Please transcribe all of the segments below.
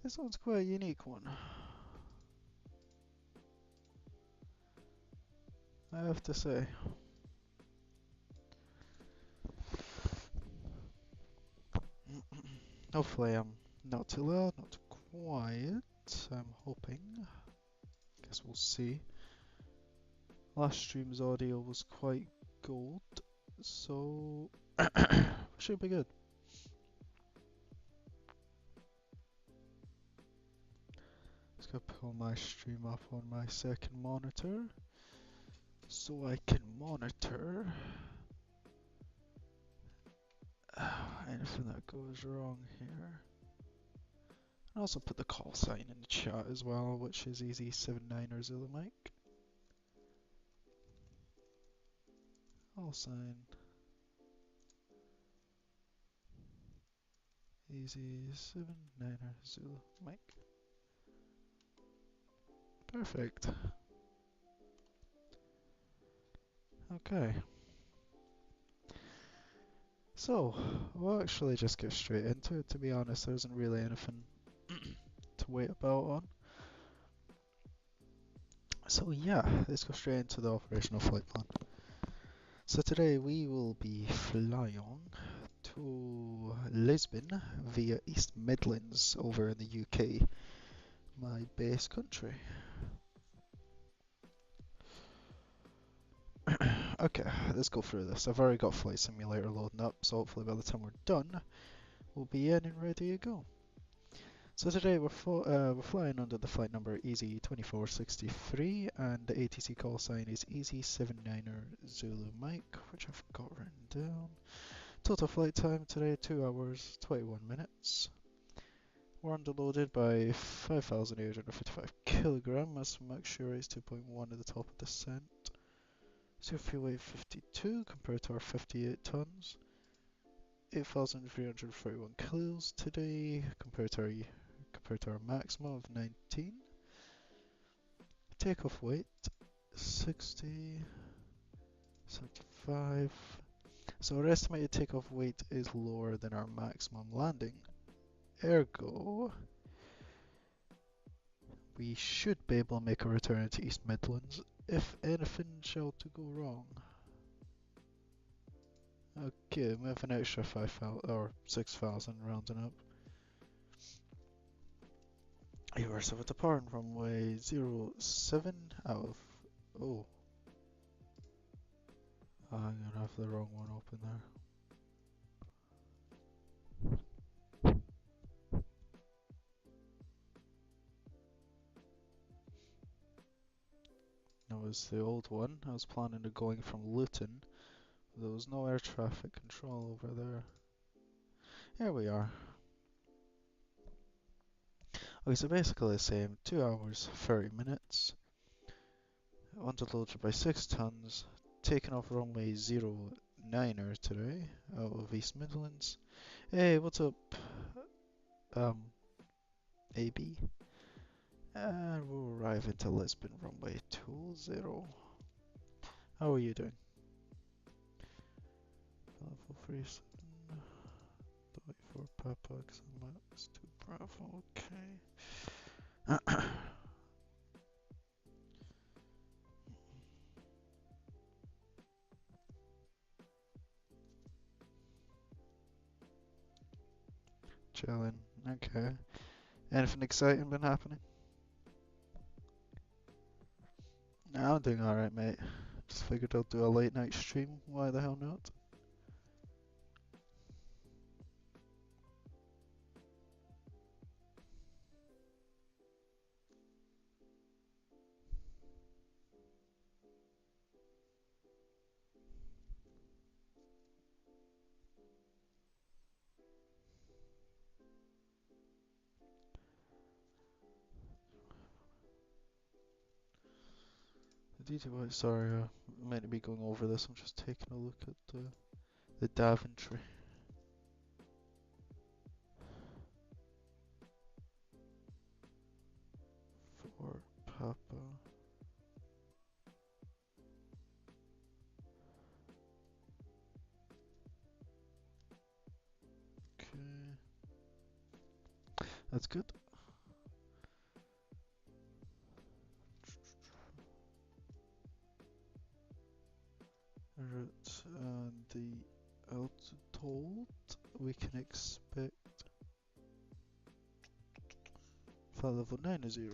This one's quite a unique one, I have to say. Hopefully I'm not too loud, not too quiet. I'm hoping. Guess we'll see. Last stream's audio was quite gold, so should be good. Just gonna pull my stream up on my second monitor so I can monitor anything that goes wrong here. And also put the call sign in the chat as well, which is EZ79 or Zulu Mike. Call sign EZ79 or Zulu Mike. Perfect. Okay. So, we'll actually just get straight into it. To be honest, there isn't really anything to wait about on. So yeah, let's go straight into the operational flight plan. So today we will be flying to Lisbon via East Midlands over in the UK, my base country. Okay, let's go through this. I've already got Flight Simulator loading up, so hopefully by the time we're done, we'll be in and ready to go. So today we're flying under the flight number EZ2463 and the ATC call sign is EZ79er Zulu Mike, which I've got written down. Total flight time today 2 hours 21 minutes. We're underloaded by 5,855 kilograms. Max shear rate is 2.1 at the top of descent. Zero fuel weight 52 compared to our 58 tons. 8,341 kilos today compared to our maximum of 19. Takeoff weight 60, 75. So our estimated takeoff weight is lower than our maximum landing. Ergo, we should be able to make a return to East Midlands if anything shall to go wrong. Okay, we have an extra 5,000 or 6,000 rounding up. Here, so we're departing runway 07 out of. Oh. I'm gonna have the wrong one open there. That was the old one. I was planning to going from Luton. There was no air traffic control over there. Here we are. Okay, so basically the same. 2 hours, 30 minutes. Underloaded by 6 tons. Taking off runway 09er today out of East Midlands. Hey, what's up? AB. And we'll arrive into Lisbon runway 20. How are you doing? Level 37. Wait for Papa, Max to Bravo, okay. Chilling, okay. Anything exciting been happening? No, I'm doing alright, mate. Just figured I'll do a late night stream, why the hell not? DTY, sorry, I meant to be going over this, I'm just taking a look at the Daventry. For Papa. Okay. That's good. told we can expect flight level 90.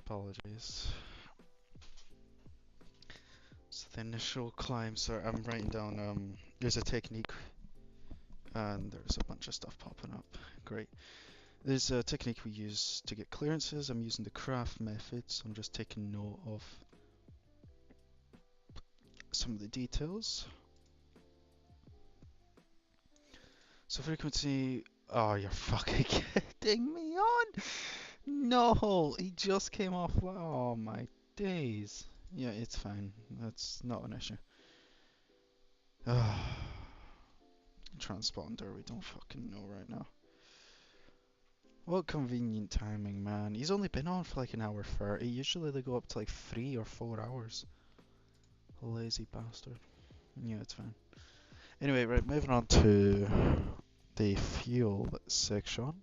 Apologies. So the initial climb, so I'm writing down, there's a technique, and there's a bunch of stuff popping up. Great. There's a technique we use to get clearances. I'm using the craft method, so I'm just taking note of some of the details. So frequency, oh, you're fucking kidding me on? No, he just came off, oh my days. Yeah, it's fine, that's not an issue. Transponder, we don't fucking know right now. What convenient timing, man. He's only been on for like an hour 30. Usually they go up to like 3 or 4 hours. Lazy bastard. Yeah, it's fine. Anyway, right, moving on to the fuel section.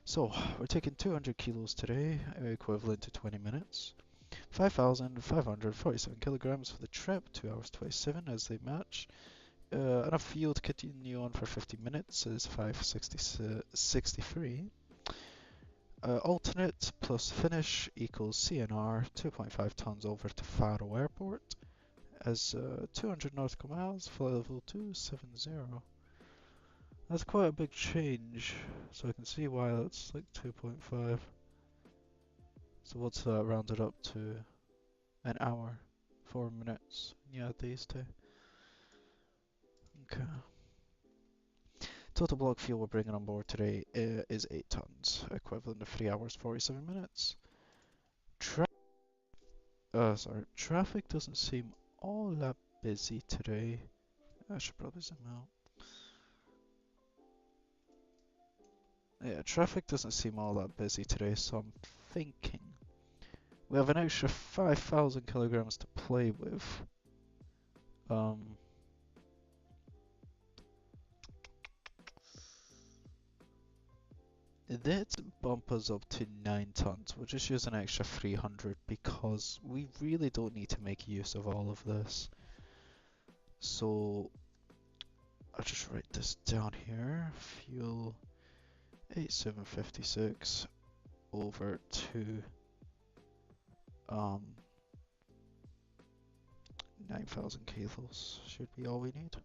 So, we're taking 200 kilos today, equivalent to 20 minutes. 5,547 kilograms for the trip, 2 hours 27 as they match. Enough fuel to continue on for 50 minutes is 563. Alternate plus finish equals CNR 2.5 tons over to Faro Airport as 200 nautical miles, flight level 270. That's quite a big change, so I can see why that's like 2.5. So what's that rounded up to? An hour, 4 minutes. Yeah, these two. Okay. Total block fuel we're bringing on board today is 8 tons, equivalent to 3 hours 47 minutes. Traffic doesn't seem all that busy today. I should probably zoom out. Yeah, traffic doesn't seem all that busy today, so I'm thinking we have an extra 5,000 kilograms to play with. Let's bump us up to 9 tons. We'll just use an extra 300 because we really don't need to make use of all of this. So I'll just write this down here. Fuel 8756 over to 9,000 kilos should be all we need.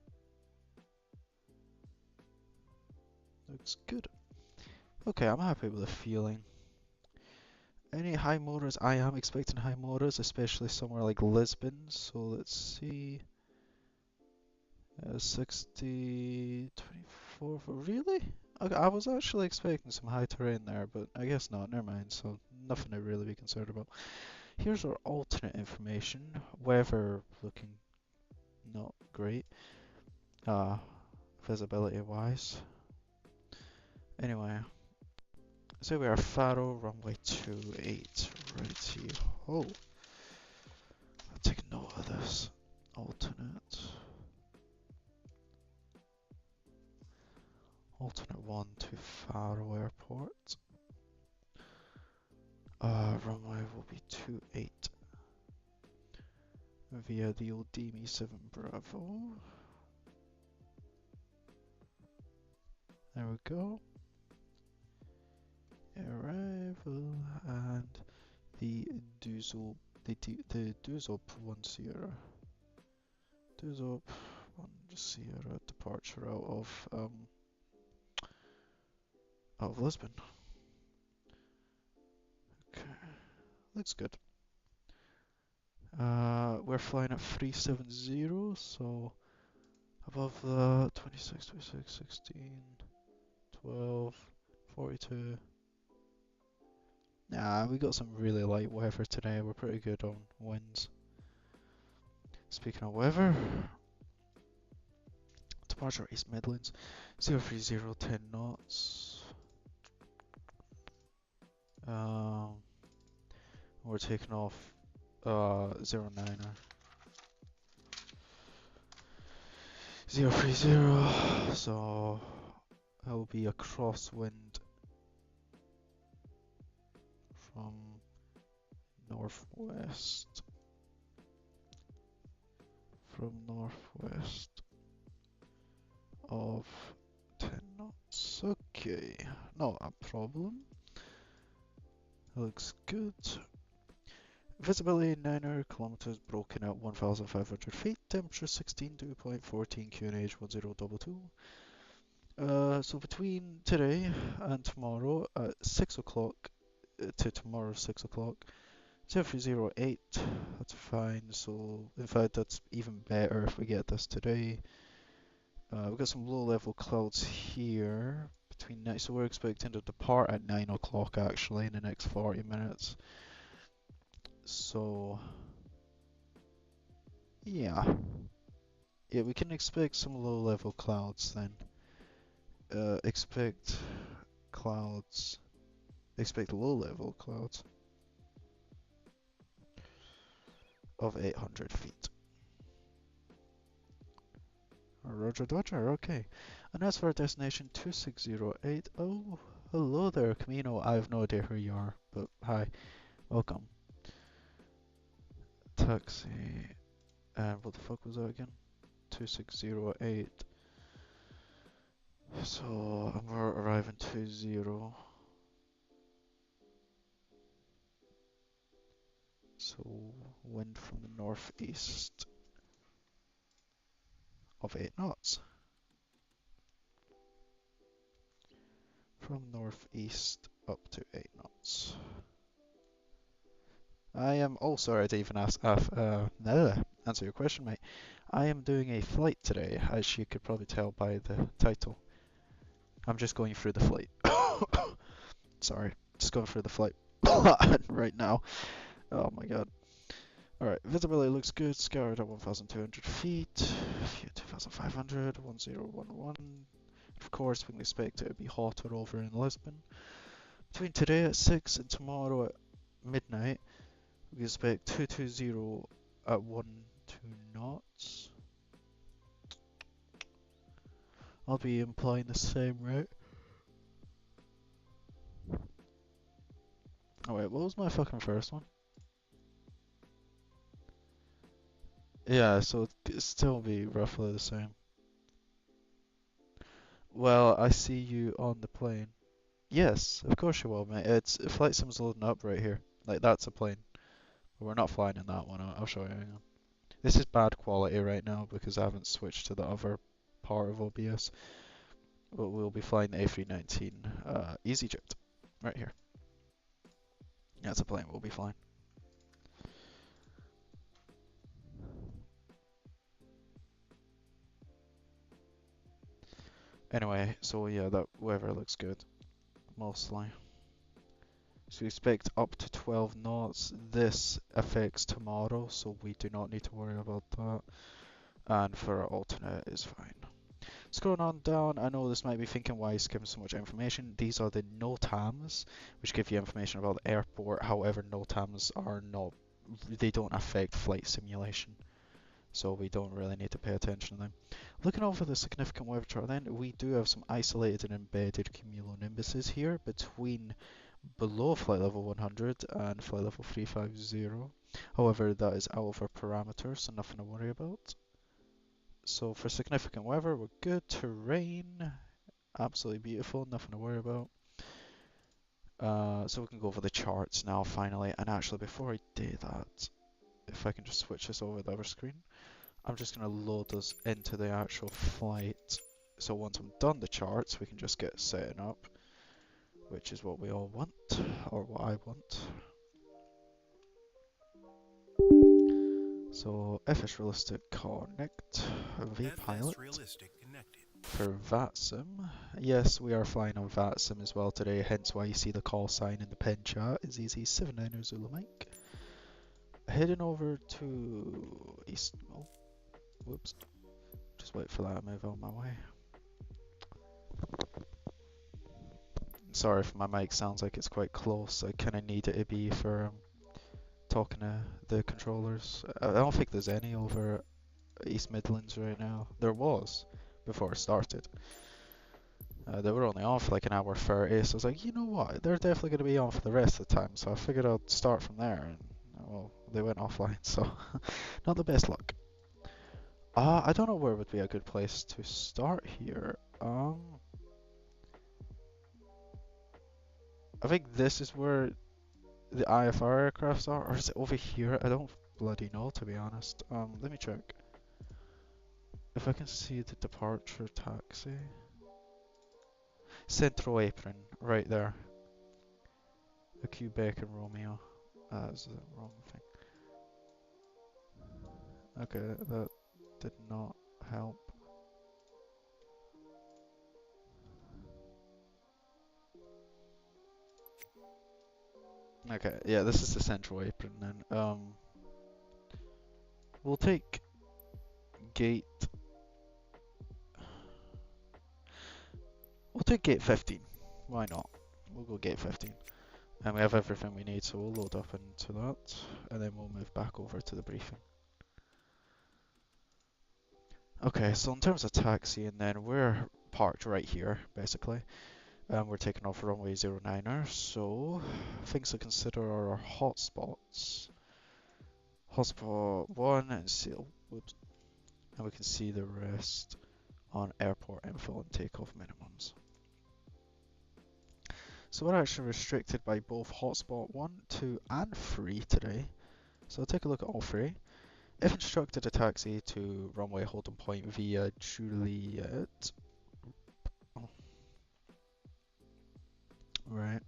Looks good. Okay, I'm happy with the feeling. Any high motors? I am expecting high motors, especially somewhere like Lisbon. So let's see. 60, 24, really? Okay, I was actually expecting some high terrain there, but I guess not, never mind, so nothing to really be concerned about. Here's our alternate information. Weather looking not great, visibility wise. Anyway, so we are Faro, runway 28, righty ho. I'll take note of this. Alternate 1 to Faro Airport. Runway will be 28 via the old DME7 Bravo. There we go. Arrival and the Duzop 1 Sierra. Duzop 1 Sierra departure out of Lisbon. looks good. We're flying at 370, so above the 26, 26, 16, 12, 42. Nah, we got some really light weather today. We're pretty good on winds. Speaking of weather, departure East Midlands, 030, 10 knots. We're taking off 09er. 030, so it will be a crosswind from northwest. Of 10 knots. Okay, not a problem. Looks good. Visibility 9 kilometers, broken at 1,500 feet. Temperature 16, dew point 14, QNH 1022. So between today and tomorrow at 6 o'clock to tomorrow 6 o'clock, 0308, that's fine. So in fact that's even better if we get this today. We've got some low level clouds here between night, so we're expecting to depart at 9 o'clock actually in the next 40 minutes. So yeah, we can expect some low level clouds then. Expect low level clouds of 800 feet. Roger Dodger, okay. And as for our destination 2608, oh, hello there, Camino. I have no idea who you are, but hi, welcome. Taxi, and what the fuck was that again? 2608. So, and we're arriving 20. So, wind from the northeast of 8 knots. From northeast up to 8 knots. I am, oh sorry to even answer your question, mate. I am doing a flight today, as you could probably tell by the title. I'm just going through the flight. Sorry, just going through the flight right now. Oh my god. Alright, visibility looks good, scoured at 1,200 feet, 2,500, 1011. Of course, we can expect it to be hotter over in Lisbon. Between today at 6 and tomorrow at midnight, we expect 220 at 12 knots. I'll be implying the same, right? Oh wait, what was my fucking first one? Yeah, so it'd still be roughly the same. Well, I see you on the plane. Yes, of course you will, mate. It's flight sim's loading up right here. Like that's a plane. But we're not flying in that one. I'll show you. Hang on. This is bad quality right now because I haven't switched to the other part of OBS. But we'll be flying the A319 Easyjet right here. That's a plane we'll be flying. Anyway, so yeah, that weather looks good. Mostly. So we expect up to 12 knots. This affects tomorrow, so we do not need to worry about that. And for our alternate is fine. Scrolling on down, I know this might be thinking why skim so much information. These are the NOTAMs, which give you information about the airport. However, NOTAMs are not, they don't affect flight simulation. So we don't really need to pay attention to them. Looking over the significant weather chart then, we do have some isolated and embedded cumulonimbuses here between below flight level 100 and flight level 350. However, that is out of our parameters, so nothing to worry about. So for significant weather, we're good. Terrain, absolutely beautiful, nothing to worry about. So we can go over the charts now finally, and actually before I do that, if I can just switch this over to the other screen, I'm just going to load us into the actual flight. So once I'm done the charts, we can just get setting up, which is what we all want, or what I want. So if it's realistic, connect vPilot for VATSIM. Yes, we are flying on VATSIM as well today, hence why you see the call sign in the pen chat is EZ79 Zulu Mike. Heading over to East. Oh, whoops. Just wait for that to move on my way. Sorry if my mic sounds like it's quite close. I kind of need it to be for talking to the controllers. I don't think there's any over East Midlands right now. There was before it started. They were only on for like an hour 30, so I was like, you know what, they're definitely going to be on for the rest of the time, so I figured I'd start from there, and well, they went offline, so not the best luck. I don't know where would be a good place to start here. I think this is where the IFR aircrafts are, or is it over here? I don't bloody know, to be honest. Let me check. If I can see the departure taxi. Central Apron, right there. The Quebec and Romeo. That's the wrong thing. Okay, that did not help. Okay, yeah, this is the Central Apron then. We'll take gate. We'll take gate 15. Why not? We'll go gate 15. And we have everything we need, so we'll load up into that, and then we'll move back over to the briefing. Okay, so in terms of taxiing then, we're parked right here, basically. We're taking off runway 09er, so things to consider are our hotspots. Hotspot 1 and seal, whoops, and we can see the rest on airport info and takeoff minimums. So we're actually restricted by both hotspot 1, 2 and 3 today. So take a look at all 3. If instructed to taxi to runway holding point via Juliet. Oh. Right.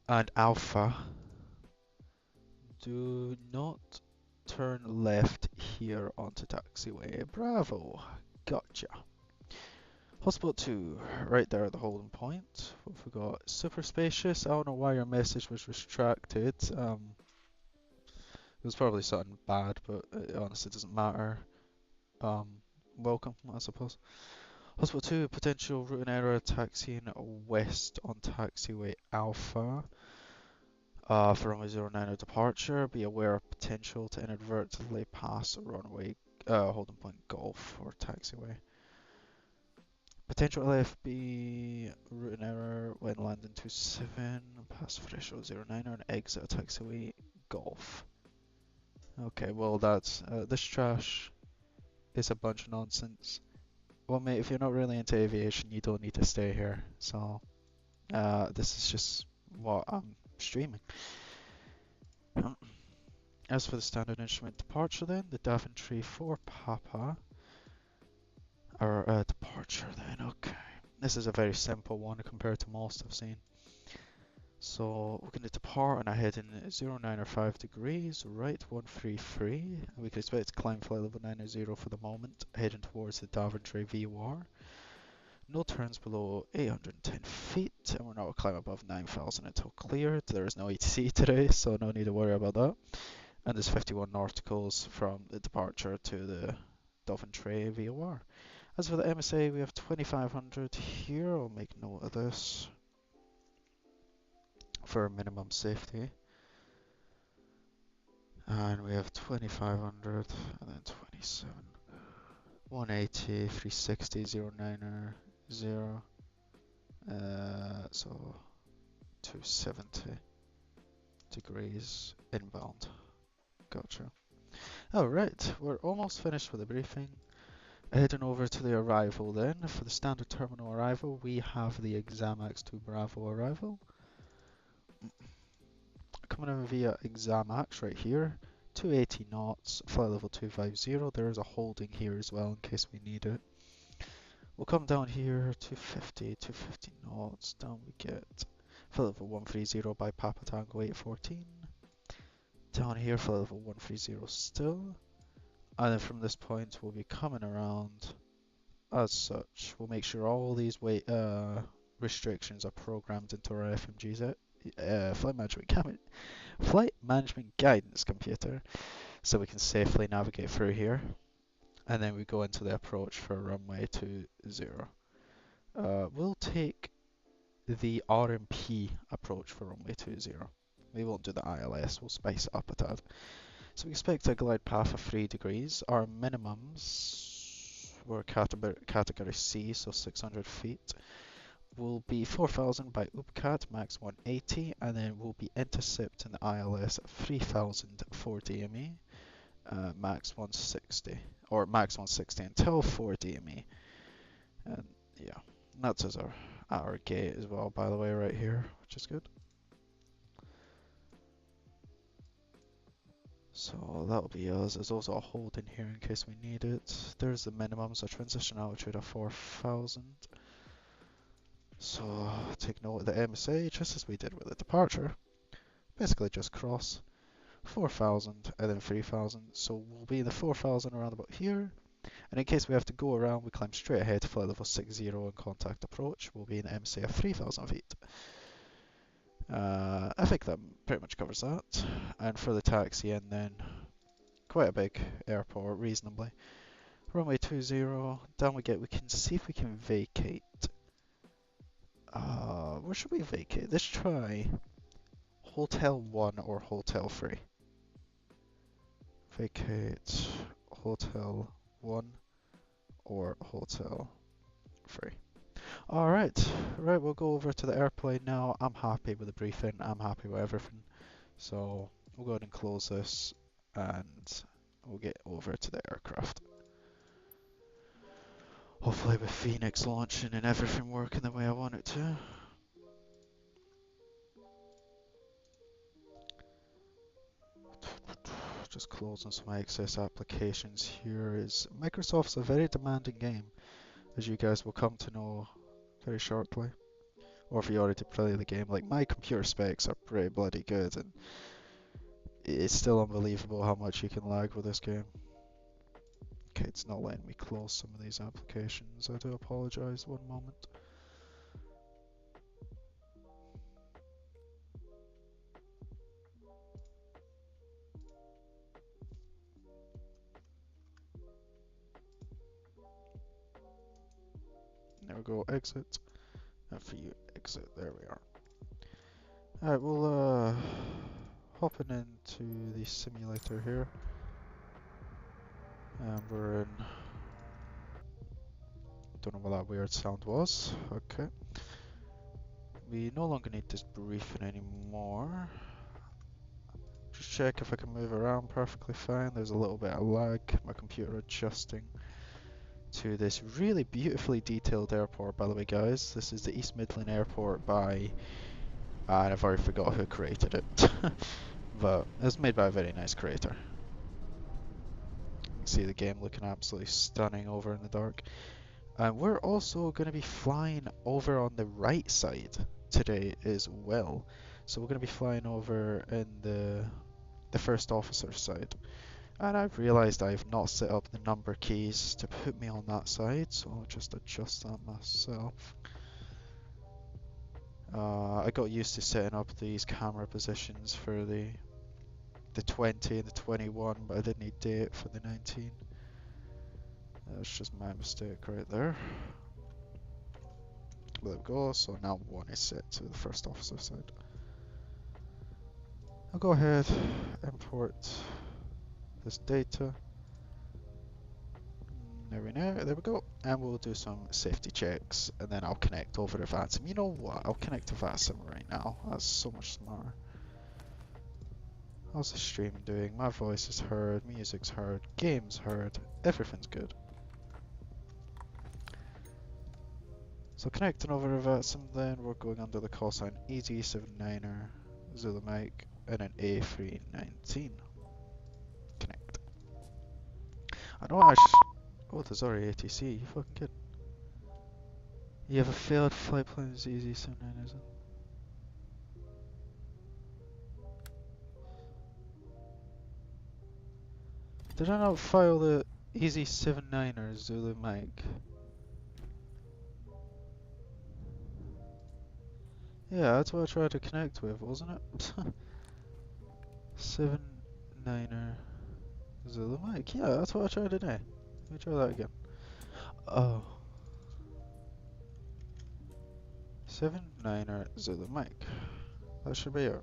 And Alpha. Do not turn left here onto taxiway. Bravo. Gotcha. Hotspot 2, right there at the holding point. What have we got? Super spacious. I don't know why your message was retracted. It was probably something bad, but it honestly doesn't matter. Welcome, I suppose. Hotspot 2, potential route and error taxiing west on taxiway Alpha. For runway 09 departure, be aware of potential to inadvertently pass runway holding point Golf or taxiway. Potential LFB route and error when landing 27, pass threshold 09 and exit taxiway Golf. Okay, well that's this trash is a bunch of nonsense. Well mate, if you're not really into aviation, you don't need to stay here. So this is just what I'm streaming. As for the standard instrument departure then, the Daventry for Papa. Our departure then, okay. This is a very simple one compared to most I've seen. So we're going to depart on a heading 09 or 5 degrees, right 133. And we can expect to climb flight level 90 for the moment, heading towards the Daventry VOR. No turns below 810 feet, and we're not going to climb above 9,000 until cleared. There is no ETC today, so no need to worry about that. And there's 51 nauticals from the departure to the Daventry VOR. As for the MSA, we have 2,500 here. I'll make note of this for minimum safety. And we have 2,500 and then 27. 180, 360, 09er, 0. So 270 degrees inbound. Gotcha. Alright, we're almost finished with the briefing. Heading over to the arrival then. For the standard terminal arrival, we have the EXAMAX to Bravo arrival. Coming in via EXAMAX right here. 280 knots, flight level 250. There is a holding here as well in case we need it. We'll come down here, 250 knots. Down we get flight level 130 by Papa Tango 814. down here for level 130 still. And then from this point we'll be coming around as such. We'll make sure all these weight restrictions are programmed into our FMGZ flight management guidance computer, so we can safely navigate through here. And then we go into the approach for runway 20. We'll take the RMP approach for runway 20. We won't do the ILS, we'll spice it up a tad. So we expect a glide path of 3 degrees. Our minimums were category C, so 600 feet. Will be 4000 by UPCAT, max 180, and then we'll be intercepting the ILS at 3000 for DME, max 160, or max 160 until 4 DME. And yeah, that's at our gate as well, by the way, right here, which is good. So that'll be us. There's also a hold in here in case we need it. There's the minimum, so transition altitude of 4000. So take note of the MSA, just as we did with the departure. Basically just cross 4000 and then 3000. So we'll be in the 4000 around about here. And in case we have to go around, we climb straight ahead to flight level 60 and contact approach. We'll be in the MSA of 3000 feet. I think that pretty much covers that. And for the taxi in then, quite a big airport, reasonably. Runway 20, down we get, we can see if we can vacate. Where should we vacate? Let's try Hotel 1 or Hotel 3. Vacate Hotel 1 or Hotel 3. Alright, right, we'll go over to the airplane now. I'm happy with the briefing, I'm happy with everything. So we'll go ahead and close this and we'll get over to the aircraft. Hopefully with Phoenix launching and everything working the way I want it to. Just closing some excess applications here. Microsoft's a very demanding game, as you guys will come to know very shortly. Or if you already play the game, like my computer specs are pretty bloody good, and it's still unbelievable how much you can lag with this game. Okay, it's not letting me close some of these applications. I do apologize, one moment. There we go, exit. And for you, exit. There we are. Alright, we'll hopping into the simulator here. And we're in. Don't know what that weird sound was. Okay. We no longer need this briefing anymore. Just check if I can move around perfectly fine. There's a little bit of lag. My computer adjusting to this really beautifully detailed airport, by the way, guys. This is the East Midland Airport by, and I've already forgot who created it, but it was made by a very nice creator. You can see the game looking absolutely stunning over in the dark. And we're also going to be flying over on the right side today as well. So we're going to be flying over in the first officer side. And I've realized I've not set up the number keys to put me on that side, so I'll just adjust that myself. I got used to setting up these camera positions for the 20 and the 21, but I didn't need date for the 19. That's just my mistake right there. There we go, so now 1 is set to the first officer side. I'll go ahead, import this data. There we go. And we'll do some safety checks, and then I'll connect over to VATSIM. You know what? I'll connect to VATSIM right now. That's so much smarter. How's the stream doing? My voice is heard, music's heard, game's heard, everything's good. So connecting over to VATSIM, then we're going under the call sign EZ79er, Zulu Mike, and then A319. Connect. I know I oh, there's already ATC, you fucking kidding. You have a failed flight plan is EZ79, is it? Did I not file the EZ79er Zulu Mike? Yeah, that's what I tried to connect with, wasn't it? 79er Zulu Mike. Yeah, that's what I tried to do. Let me try that again. Oh. 79er Zulu Mike. That should be it.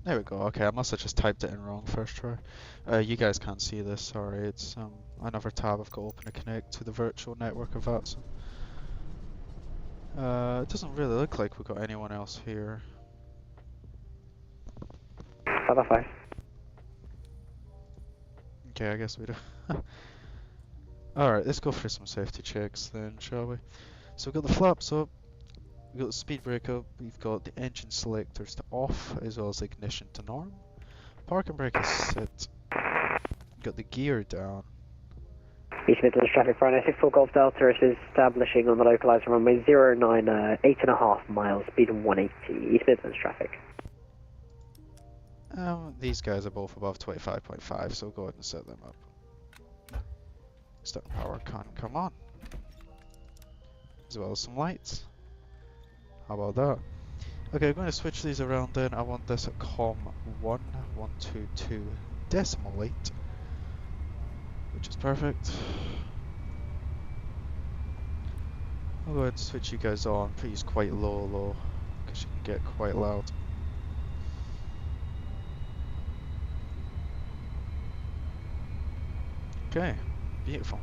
There we go. Okay, I must have just typed it in wrong first try. You guys can't see this, sorry. It's another tab I've got open to connect to the virtual network of Watson. It doesn't really look like we've got anyone else here. 5. Okay, I guess we do. Alright, let's go for some safety checks then, shall we? So we've got the flaps up, we've got the speed brake up, we've got the engine selectors to off, as well as ignition to norm. Parking brake is set. We've got the gear down. East Midlands traffic for 964 Golf Delta is establishing on the localizer runway 09, 8.5 miles, speed 180. East Midlands traffic. These guys are both above 25.5, so go ahead and set them up. Starting power can come on. As well as some lights. How about that? Okay, I'm going to switch these around then. I want this at COM 1122 decimal 8, which is perfect. I'll go ahead and switch you guys on. Please quite low, because you can get quite loud. Okay, beautiful.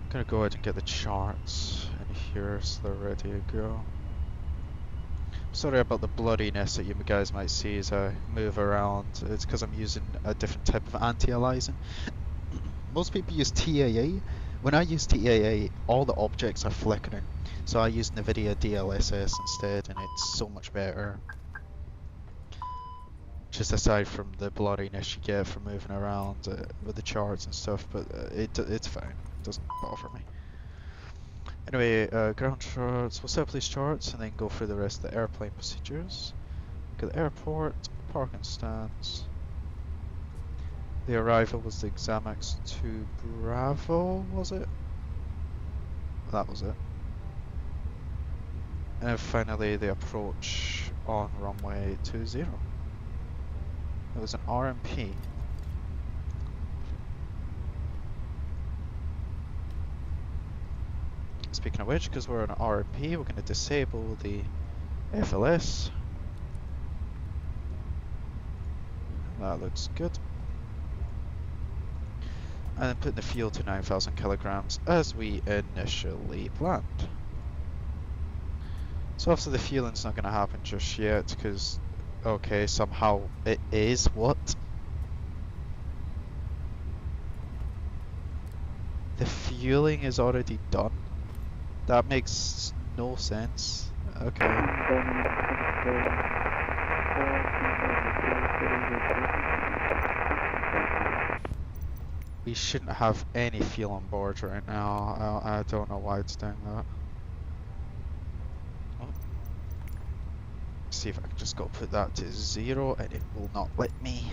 I'm gonna go ahead and get the charts in here so they're ready to go. Sorry about the bloodiness that you guys might see as I move around. It's because I'm using a different type of anti-aliasing. Most people use TAA. When I use TAA, all the objects are flickering. So I use NVIDIA DLSS instead, and it's so much better. Just aside from the bloodiness you get from moving around with the charts and stuff, but it's fine. It doesn't bother me. Anyway, ground charts, we'll set up these charts and then go through the rest of the airplane procedures. Go to the airport, parking stands. The arrival was the EGNX to Bravo, was it? That was it. And finally the approach on runway 20. It was an RMP. Speaking of which, because we're on an RMP, we're going to disable the FLS. That looks good. And then put the fuel to 9,000 kilograms as we initially planned. So obviously the fueling's not going to happen just yet, because okay, somehow it is. What? The fueling is already done? That makes no sense. Okay. We shouldn't have any fuel on board right now. I don't know why it's doing that. See if I can just go put that to 0 and it will not let me.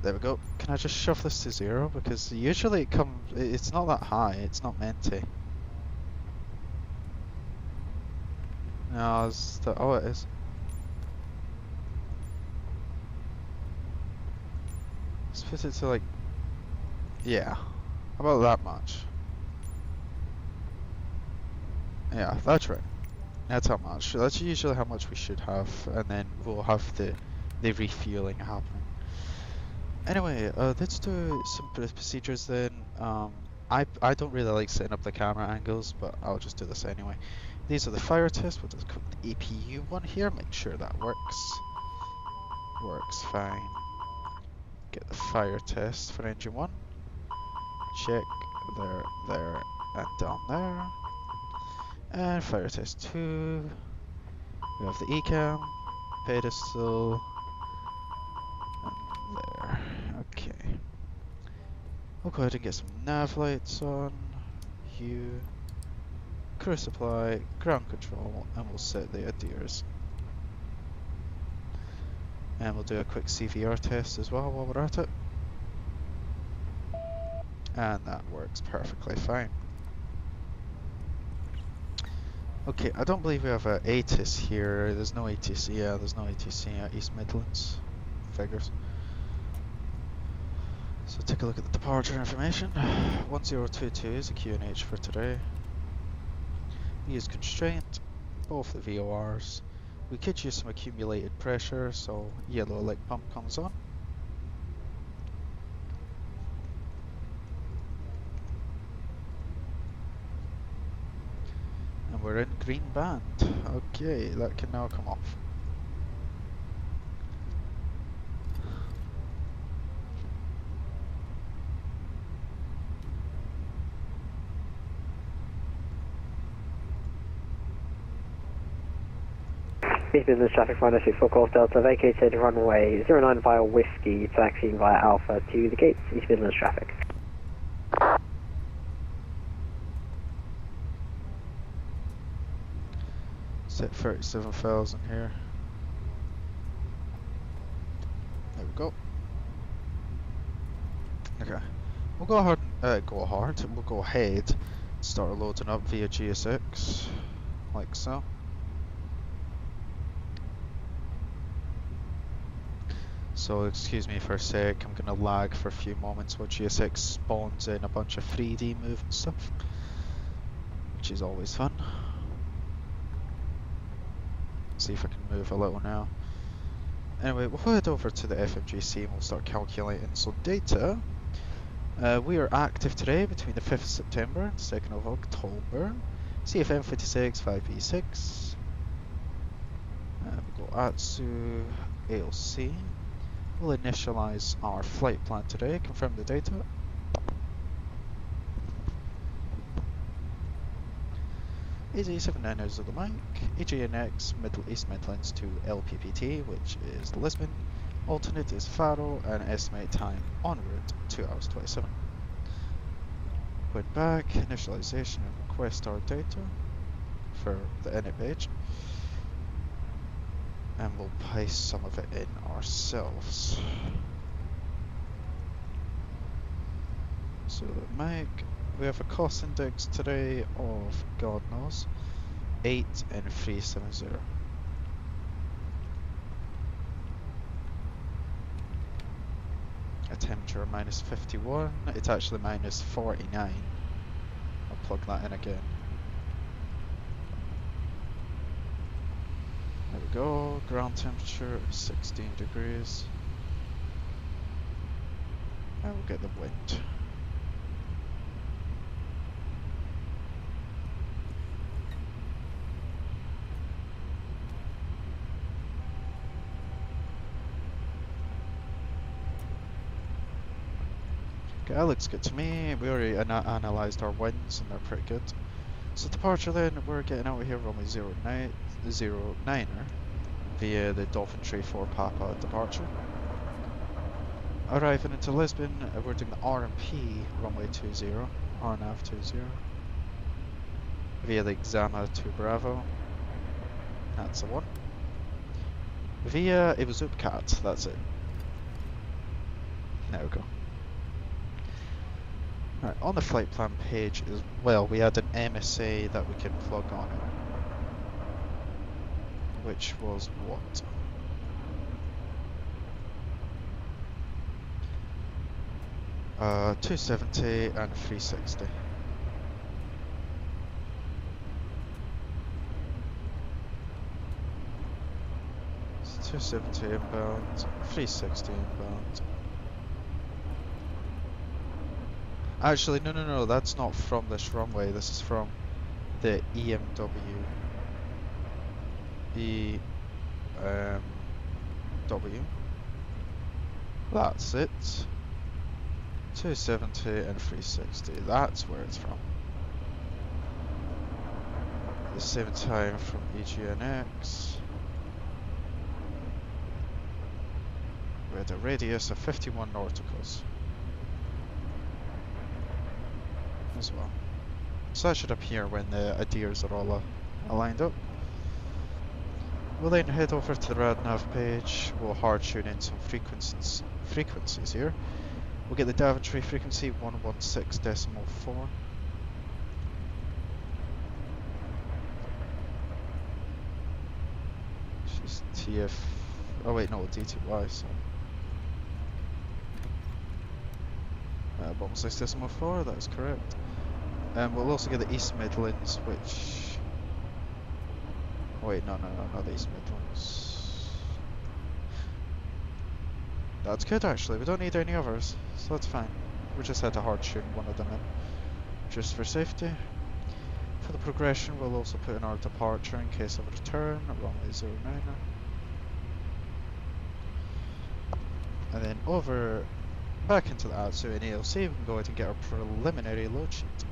There we go. Can I just shove this to 0? Because usually it comes, it's not that high, it's not meant to. No, it's the, oh it is. Let's put it to like, yeah, about that much. Yeah, that's right. That's how much. That's usually how much we should have, and then we'll have the refueling happening. Anyway, let's do some procedures then. I don't really like setting up the camera angles, but I'll just do this anyway. These are the fire tests. We'll just click the APU one here, make sure that works. Works fine. Get the fire test for engine 1. Check there, and down there. And fire test 2, we have the ECAM, pedestal, there. Okay. We'll go ahead and get some nav lights on. Hue. Crew supply. Ground control. And we'll set the adheres. And we'll do a quick CVR test as well while we're at it. And that works perfectly fine. Okay, I don't believe we have a ATIS here. There's no ATC. Yeah, there's no ATC at East Midlands. Figures. So take a look at the departure information. 1022 is the QNH for today. We use constraint, both the VORs. We could use some accumulated pressure, so yellow light pump comes on. And we're in green band. Okay, that can now come off. East Midlands traffic 596 full Golf Delta vacated runway 09 via Whiskey, taxiing via Alpha to the gates, East Midlands traffic. Set 37,000 here. There we go. Okay. We'll go ahead, we'll go ahead, start loading up via GSX, like so. So excuse me for a sec, I'm gonna lag for a few moments while GSX spawns in a bunch of 3D movement stuff, which is always fun. See if I can move a little now. Anyway, we'll head over to the FMGC and we'll start calculating. So data, we are active today between the 5th of September and 2nd of October. CFM 56 5B6. We'll go ATSU AOC. We'll initialize our flight plan today, confirm the data. EZ79 is the mic, EGNX East Midlands to LPPT, which is Lisbon. Alternate is Faro, and estimate time en route 2 hours 27. Going back, initialization and request our data for the init page. And we'll paste some of it in ourselves. So the mic, we have a cost index today of, God knows, 8 and 370. A temperature of minus 51, it's actually minus 49. I'll plug that in again. There we go, ground temperature 16 degrees. And we'll get the wind. Okay, that looks good to me. We already analysed our winds and they're pretty good. So departure then, we're getting out of here runway 09er via the Dolphin Tree 4 Papa departure. Arriving into Lisbon, we're doing the RMP runway 20, RNAV 20 via the Xama 2 Bravo. That's the one. Via Ivazupcat, that's it. There we go. Right, on the flight plan page as well, we had an MSA that we can plug on it. Which was what? Uh, 270 and 360. It's 270 inbound, 360 inbound. Actually, no, that's not from this runway, this is from the EMW. W. That's it. 270 and 360, that's where it's from. At the same time from EGNX. with a radius of 51 nauticals as well. So that should appear when the ADIRs are all aligned up. We'll then head over to the RadNav page. We'll hard tune in some frequencies here. We'll get the Daventry frequency 116.4. She's TF. Oh wait, no, DTY. So 116.4. That is correct. We'll also get the East Midlands, which. Oh wait, no, not the East Midlands. That's good actually. We don't need any others, so that's fine. We just had to hard tune one of them in, just for safety. For the progression, we'll also put in our departure in case of return at runway 09. And then over back into the Atsu and ALC, we can go ahead and get our preliminary load sheet.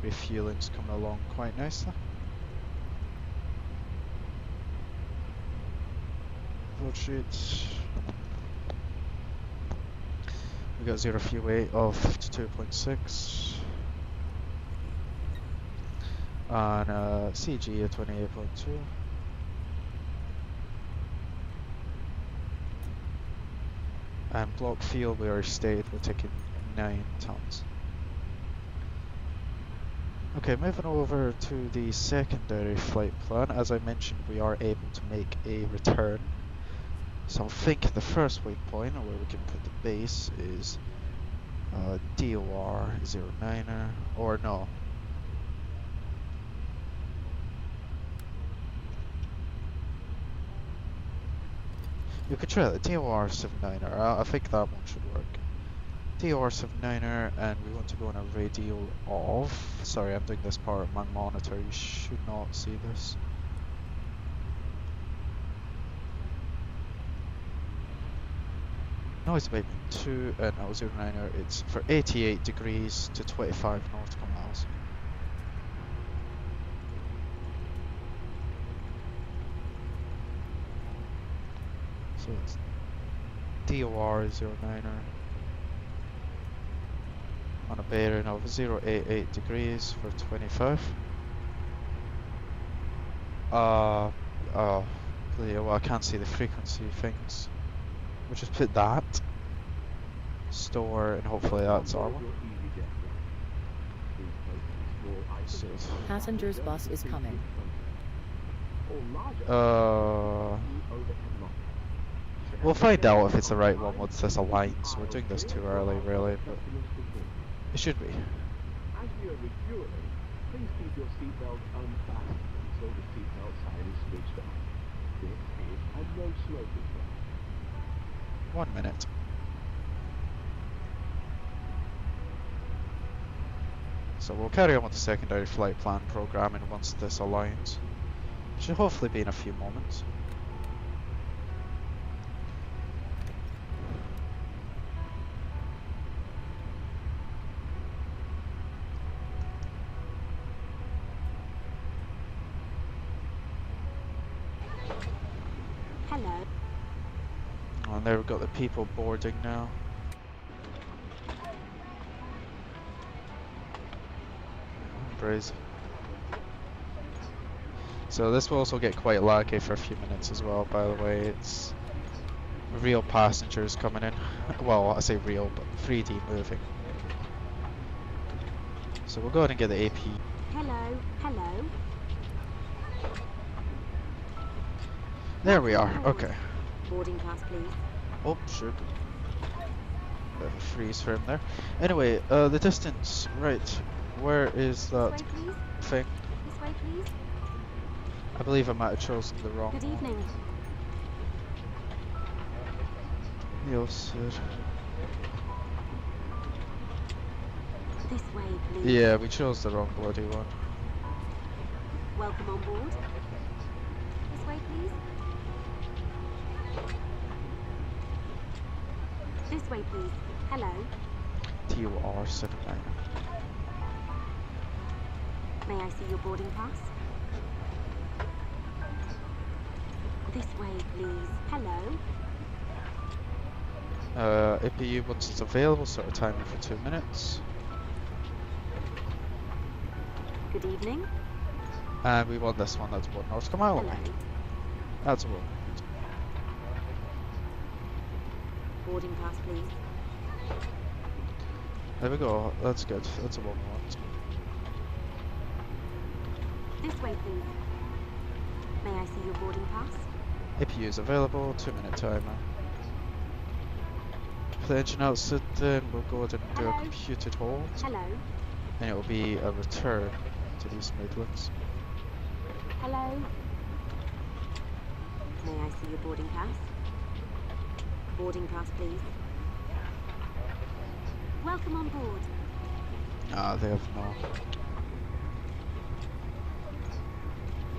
Refueling's coming along quite nicely. Load sheet. We got 0 fuel weight of 52.6 on CG at 28.2. And block fuel we already stated we're taking 9 tons. Okay, moving over to the secondary flight plan. As I mentioned, we are able to make a return. So I think the first waypoint, where we can put the base, is DOR 09er, or no. You could try the DOR 79er. I think that one should work. DOR 79er, and we want to go on a radial of. Sorry, I'm doing this part of my monitor. You should not see this. Noise abatement 2 and no 09er. It's for 88 degrees to 25 nautical miles. So it's DOR 09er on a bearing of 088 degrees for 25. Well, I can't see the frequency things. We'll just put that, store, and hopefully that's our one. So Passengers bus is coming. We'll find out if it's the right one once this aligns. We're doing this too early, really, but it should be. As we are refueling, please keep your seatbelt unfastened until the seatbelt sign is switched on. This is a no smoking zone. 1 minute. So we'll carry on with the secondary flight plan programming once this aligns. Should hopefully be in a few moments. Hello. And there we've got the people boarding now. Crazy. So this will also get quite laggy for a few minutes as well, by the way. It's real passengers coming in. Well, I say real, but 3D moving. So we'll go ahead and get the AP. Hello. Hello. There we are, okay. Boarding pass, please. Oh, shoot. Bit of a freeze for him there. Anyway, the distance, right. Where is that This way, please. thing? This way, please. I believe I might have chosen the wrong Good one. evening. Yes, This way, please. yeah, we chose the wrong bloody one. Welcome on board. This way, please. This way, please. Hello. TOR 79. May I see your boarding pass? This way, please. Hello. APU, once it's available, start a timer for 2 minutes. Good evening. And we want this one, that's 1 nautical mile Hello. away. That's 1. Boarding pass, please. There we go, that's good. That's a 1 we want. This way, please. May I see your boarding pass? APU is available, 2-minute timer. If the engine outs it, then we'll go ahead and do a Hello? computed hold. Hello. And it will be a return to these Midlands. Hello. May I see your boarding pass? Boarding pass, please. Welcome on board. Ah, they have no.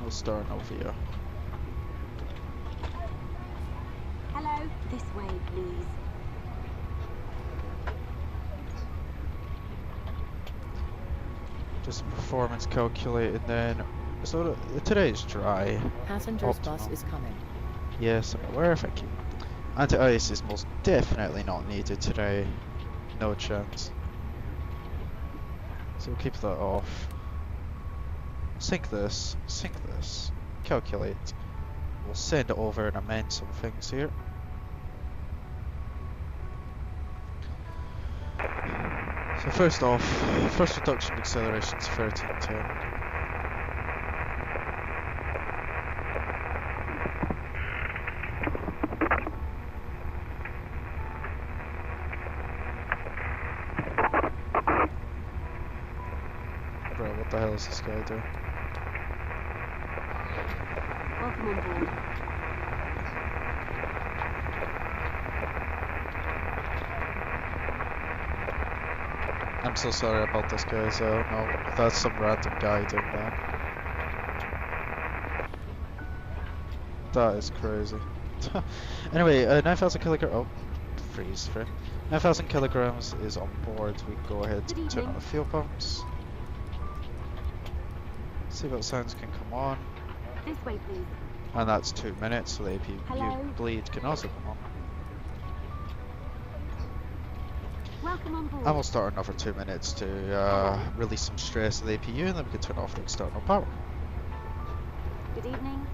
No star, no via. Hello. This way, please. Just performance calculated then. So today's dry. Passenger's bus Optimal. is coming. Yes, I'm aware, thank you. Anti-ice is most definitely not needed today. No chance. So we'll keep that off. Sync this, calculate. We'll send it over and amend some things here. So first off, first reduction of acceleration is 1310. Bro, what the hell is this guy doing? Welcome on board. I'm so sorry about this, guys. I don't know. That's some random guy doing that. That is crazy. Anyway, 9,000 kilograms. Oh, freeze frame. 9,000 kilograms is on board. We can go ahead Good and turn on evening. the fuel pumps. See what sounds can come on. This way, please. And that's 2 minutes, so the APU Hello? bleed can also come on. Welcome on board. And we'll start another 2 minutes to release some stress to the APU, and then we can turn off the external power. Good evening.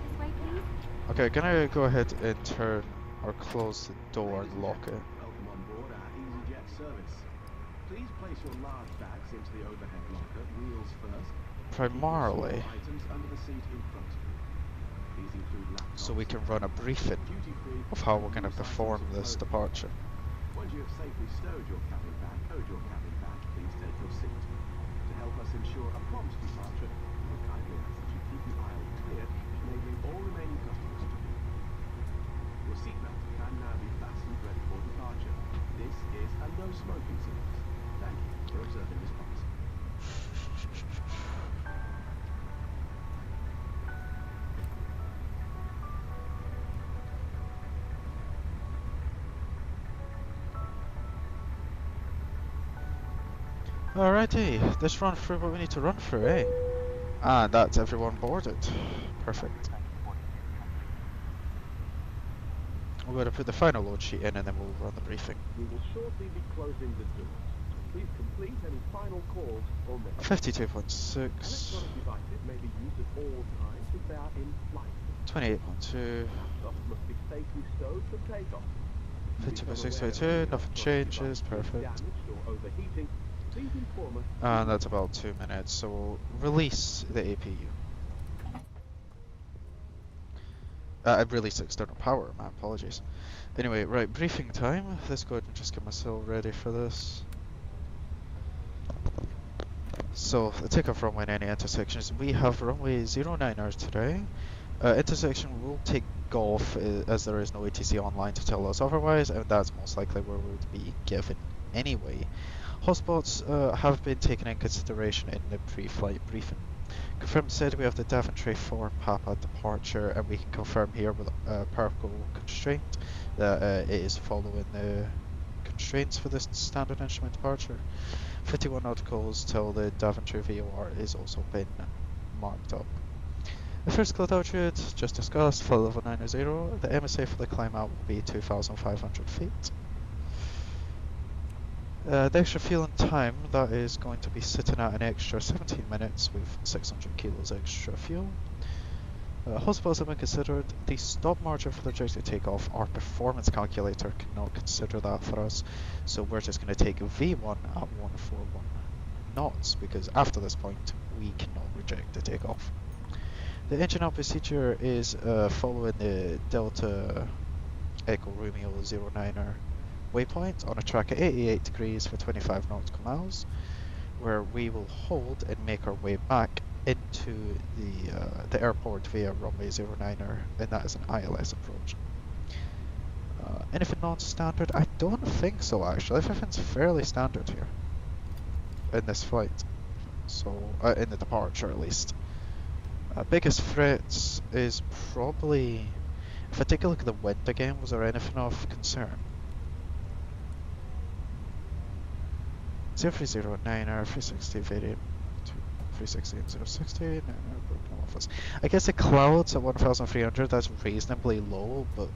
This way, please. Okay, gonna go ahead and turn or close the door and lock it. Welcome on board our Easyjet service. Please place your large bags into the overhead locker, wheels first. Primarily, Keep your small items under the seat in front of you. These include laptops, so we can run a briefing duty-free, of how we're and gonna use perform items of this clothing. departure. Once you have safely stowed your cabin bag, please take your seat. To help us ensure a prompt departure, we kindly ask that you keep the aisle clear, enabling all remaining customers to board. Your seatbelt can now be fastened ready for departure. This is a no smoking service. Thank you for observing this policy. Alrighty, let's run through what we need to run through, eh? And that's everyone boarded. Perfect. We're going to put the final load sheet in and then we'll run the briefing. We will shortly be closing the doors. Please complete any final calls or messages. 52.6, Electronic devices may be used at all times if they are in flight. 28.2, Laptops must be safely stowed for takeoff. If you become aware of 50.622, any nothing electronic changes, device being perfect. damaged or overheating, please inform us. And that's about 2 minutes, so we'll release the APU. Release external power, my apologies. Anyway, right, briefing time. Let's go ahead and just get myself ready for this. So, the takeoff runway and any intersections. We have runway 09ers today. Intersection will take golf as there is no ATC online to tell us otherwise, and that's most likely where we would be given anyway. Hotspots have been taken in consideration in the pre-flight briefing. Confirmed said we have the Daventry 4 Papa departure, and we can confirm here with particle constraint that it is following the constraints for this standard instrument departure. 51 nauticals till the Daventry VOR is also been marked up. The first cloud altitude, just discussed, flight level 900. The MSA for the climb out will be 2,500 feet. The extra fuel and time, that is going to be sitting at an extra 17 minutes with 600 kilos extra fuel. Hospitals have been considered. The stop margin for the projected takeoff, our performance calculator cannot consider that for us, so we're just going to take V1 at 141 knots, because after this point we cannot reject the takeoff. The engine out procedure is following the Delta Echo Romeo 09er waypoint on a track at 88 degrees for 25 nautical miles, where we will hold and make our way back into the airport via runway 09er, and that is an ILS approach. Anything non-standard? I don't think so actually. Everything's fairly standard here in this flight, so in the departure at least. Biggest threats is probably, if I take a look at the wind again, was there anything of concern? 0309er, 360 variant, 360 and 060, I guess the clouds at 1,300, that's reasonably low, but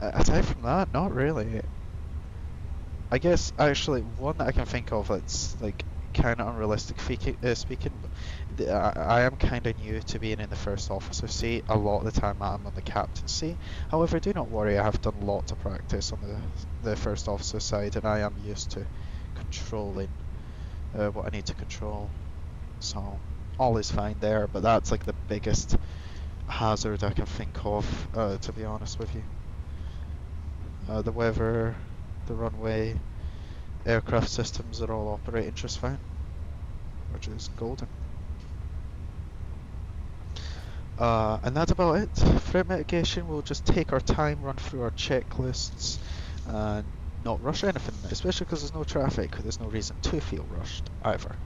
aside from that, not really. I guess actually one that I can think of that's like kind of unrealistic speaking, but I am kind of new to being in the first officer seat. A lot of the time I'm on the captain seat. However, do not worry, I have done lots of practice on the first officer side, and I am used to controlling what I need to control, so all is fine there. But that's like the biggest hazard I can think of, to be honest with you. The weather, the runway, aircraft systems are all operating just fine, which is golden. And that's about it. Threat mitigation, we'll just take our time, run through our checklists, and not rush anything, especially because there's no traffic. There's no reason to feel rushed either.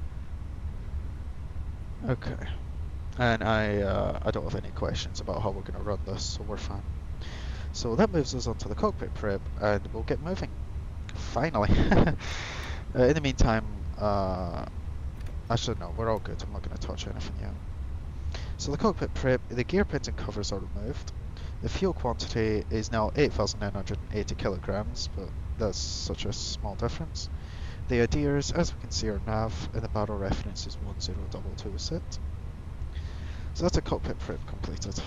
Okay, and I don't have any questions about how we're going to run this, so we're fine. So that moves us on to the cockpit prep, and we'll get moving. Finally. In the meantime, actually no, we're all good. I'm not going to touch anything yet. So the cockpit prep, the gear pins and covers are removed. The fuel quantity is now 8,980 kilograms, but that's such a small difference. The adheres, as we can see, are nav, and the barrel reference is 1022 set. So that's a cockpit prep completed.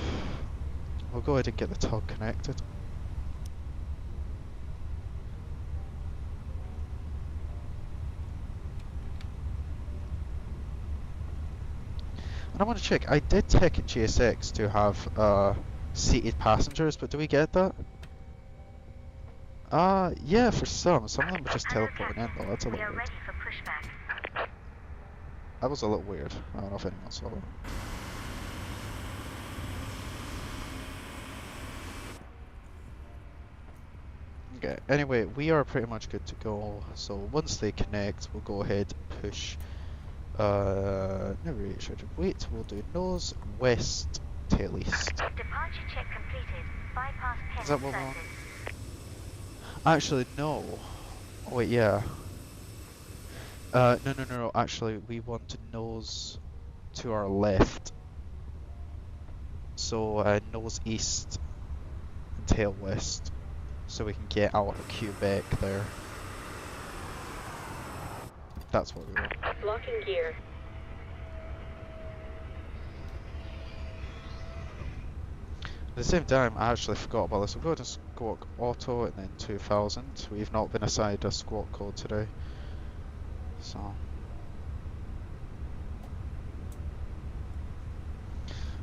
We'll go ahead and get the tug connected. And I want to check, I did check in GSX to have seated passengers, but do we get that? Yeah, for some of them are just teleporting in though, that's a little weird. That was a little weird, I don't know if anyone saw that. Okay, anyway, we are pretty much good to go, so once they connect, we'll go ahead and push, no restricted weight, we'll do nose, west, tail east. Departure check completed. Bypass pen Is that what we inserted. want? Actually, no. Oh wait, yeah. No, actually, we want to nose to our left. So, nose east and tail west. So we can get out of Quebec there. That's what we want. Locking gear. At the same time, I actually forgot about this. We'll go to Squawk Auto and then 2000. We've not been assigned a squawk code today. So.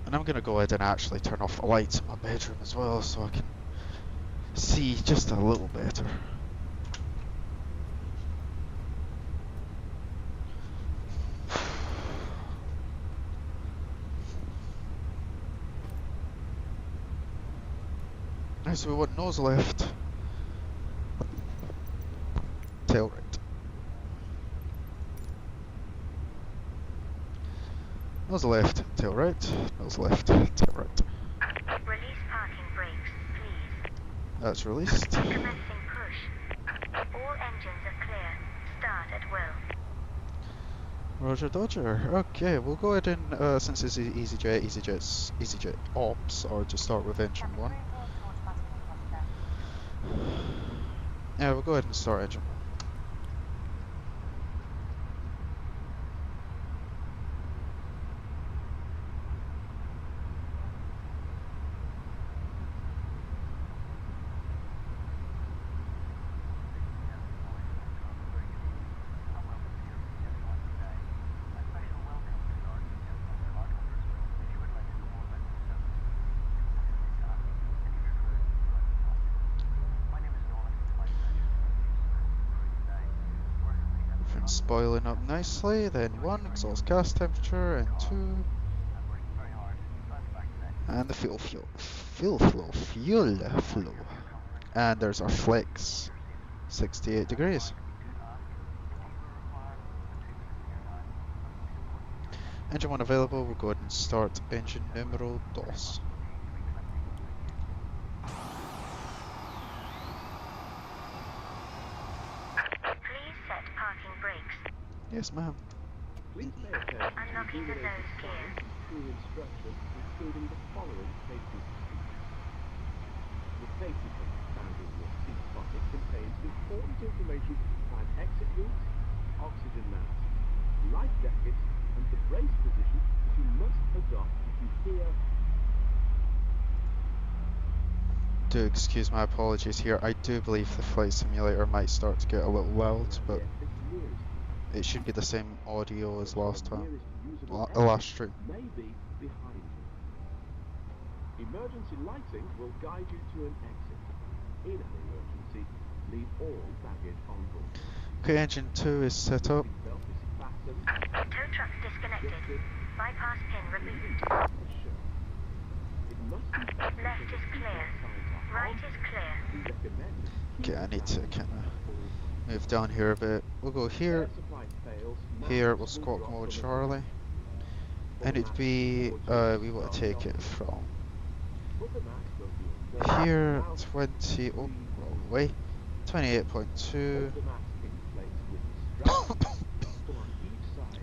And I'm going to go ahead and actually turn off the lights in my bedroom as well so I can see just a little better. Right, so we want nose left, tail right. Nose left, tail right, nose left, tail right. Release parking brakes, please. That's released. Commencing push. All engines are clear. Start at will. Roger Dodger. Okay, we'll go ahead and, since it's EasyJet Ops are to start with engine 1. Yeah, we'll go ahead and start engine 1. Everything's boiling up nicely, then 1, exhaust gas temperature, and 2, and the fuel flow. And there's our flex, 68 degrees. Engine 1 available, we'll go ahead and start engine numero dos. Please set parking brakes. Yes, ma'am. Please pay attention Unlocking the nose gear. to instructions, including the following safety procedures. The safety book found in your seat pocket contains important information about exit routes, oxygen masks, life jackets, and the brace position that you must adopt if you hear. Do excuse my apologies here. I do believe the flight simulator might start to get a little loud, but it should be the same audio as last time. Last stream. May be behind you. Emergency lighting will guide you to an exit. In an emergency, leave all baggage on board. Okay, engine 2 is set up. Seatbelt is fastened. Tow truck disconnected. Bypass pin removed. It must be Left is clear. Right is clear. we recommend. Okay, I need to kind of move down here a bit. We'll go here. Here we'll squawk mode Charlie. And it'd be, we want to take it from here, 20, oh, wrong way, 28.2,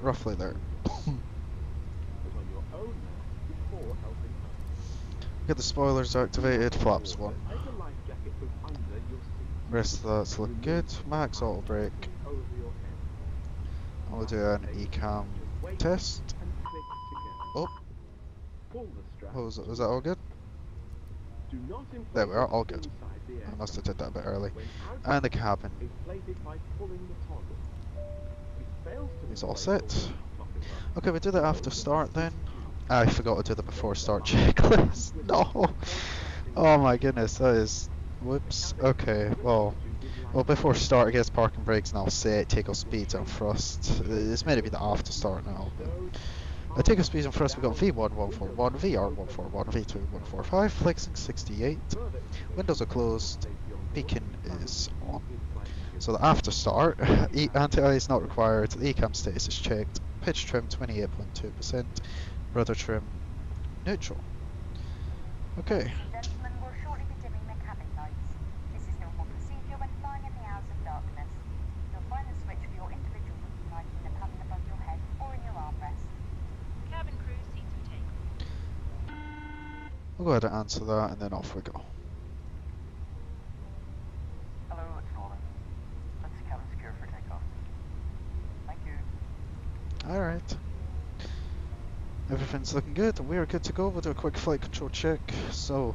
roughly there. Get the spoilers activated, flaps 1. Rest of that's looking good. Max auto brake. We'll do an ECAM test. Oh, was that all good? There we are, all good. I must have did that a bit early. And the cabin is all set. Okay, we do that after start then. I forgot to do the before start checklist. No! Oh my goodness, that is... Whoops. Okay, well before start, I guess parking brakes and I'll set, takeoff speeds and thrust. It's meant to be the after start now. Takeoff speeds and thrust, we got V1 141, VR 141, V2 145, flexing 68. Windows are closed, beacon is on. So the after start, anti-eye is not required, the ECAM status is checked, pitch trim 28.2%, rudder trim neutral. Okay. Gentlemen, we'll shortly be dimming the cabin lights. This is normal procedure when flying in the hours of darkness. You'll find the switch for your individual booking light in the panel above your head or in your armrest. Cabin crew, seats for takeoff. We'll go ahead and answer that and then off we go. Hello, it's Nolan. Let's cabin secure for takeoff. Thank you. Alright. Everything's looking good, we are good to go. We'll do a quick flight control check. So,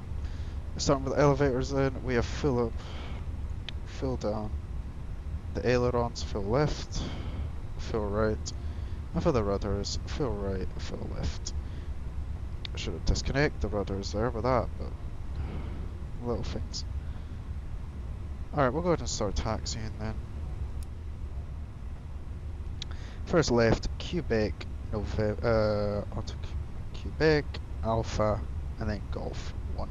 starting with the elevators then, we have full up, full down. The ailerons, full left, full right. And for the rudders, full right, full left. I should have disconnected the rudders there with that, but little things. Alright, we'll go ahead and start taxiing then. First left, Quebec, onto Quebec, Alpha, and then Golf 1.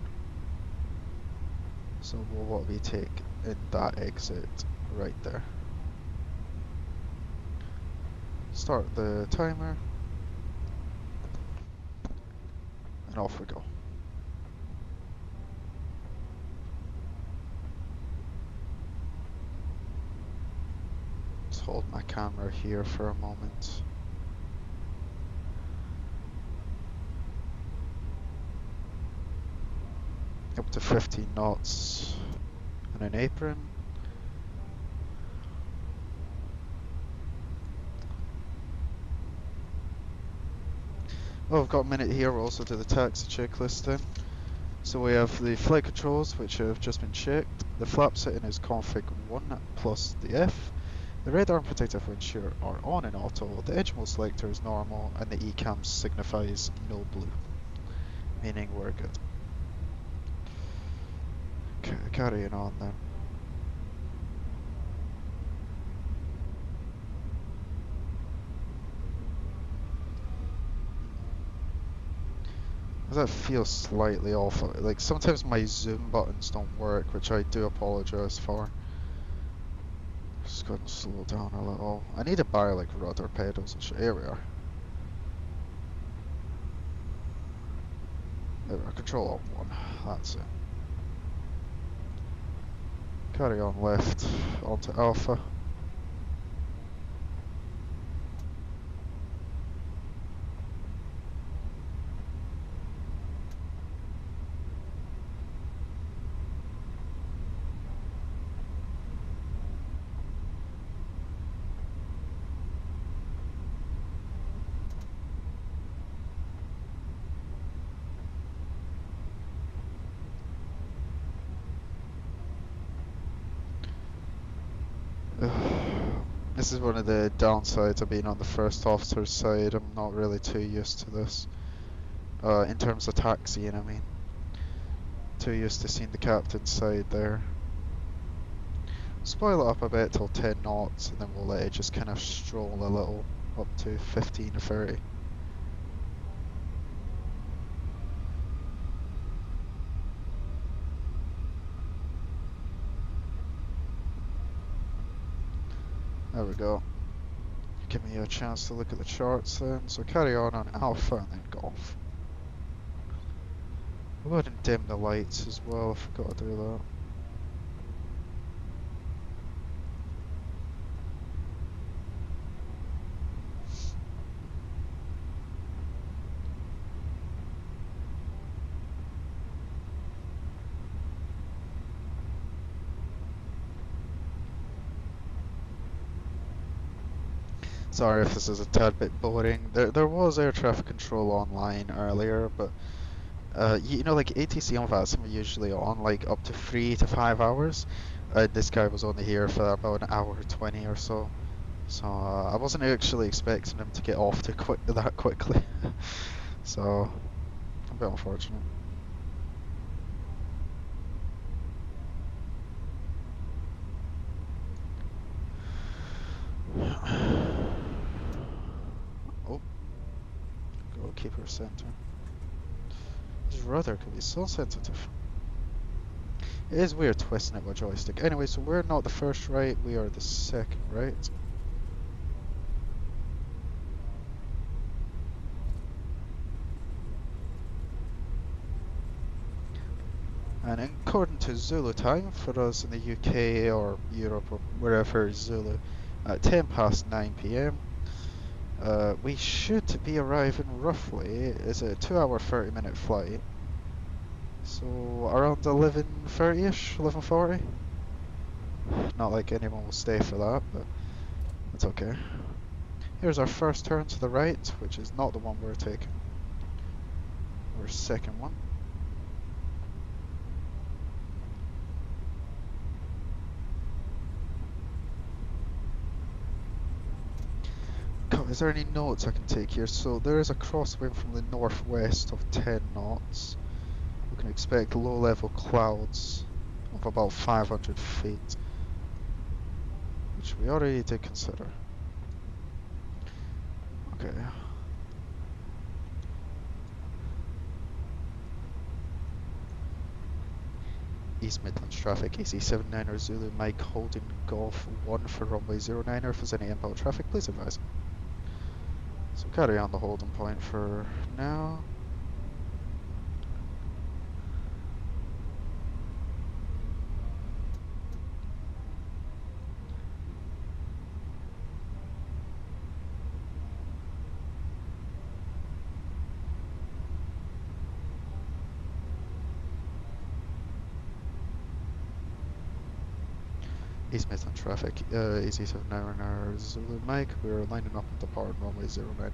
So what we take in that exit right there. Start the timer, and off we go. Just hold my camera here for a moment. up to 15 knots and an apron. Oh, I've got a minute here. We'll also do the taxi checklist then. So we have the flight controls, which have just been checked. The flap setting is config 1 plus the F. The radar and protective windshield are on in auto. The edge mode selector is normal, and the ECAM signifies no blue, meaning we're good. Okay, carrying on then. That feels slightly off. Like sometimes my zoom buttons don't work, which I do apologize for. Just gonna slow down a little. I need to buy like rudder pedals and shit. Here we are. There we are. Control Alt 1. That's it. Carry on left onto Alpha. This is one of the downsides of being on the first officer's side. I'm not really too used to this. In terms of taxiing, I mean. Too used to seeing the captain's side there. Spoil it up a bit till 10 knots, and then we'll let it just kind of stroll a little up to 15 or 30. There we go. Give me a chance to look at the charts then. So carry on Alpha and then Golf. We'll go ahead and dim the lights as well, I forgot to do that. Sorry if this is a tad bit boring. There was air traffic control online earlier, but you know, like ATC on VATSIM are usually on like up to 3 to 5 hours. This guy was only here for about an hour 20 or so. So I wasn't actually expecting him to get off that quickly. So a bit unfortunate. Oh, goalkeeper center. This rudder can be so sensitive. It is weird twisting it with joystick. Anyway, so we're not the first right, we are the second right. And according to Zulu time, for us in the UK or Europe or wherever Zulu, at 10 past 9 PM, we should be arriving roughly, it's a 2 hour 30 minute flight. So around 11:30ish, 11:40. Not like anyone will stay for that, but that's okay. Here's our first turn to the right, which is not the one we're taking. Our second one. God, is there any notes I can take here? So there is a crosswind from the northwest of 10 knots. We can expect low level clouds of about 500 feet, which we already did consider. Okay. East Midlands traffic, AC79er Zulu Mike holding Golf 1 for runway 09er. If there's any inbound traffic, please advise. So carry on the holding point for now. East Midland traffic, Easy79 Zulu Mike, we're lining up on depart runway 09.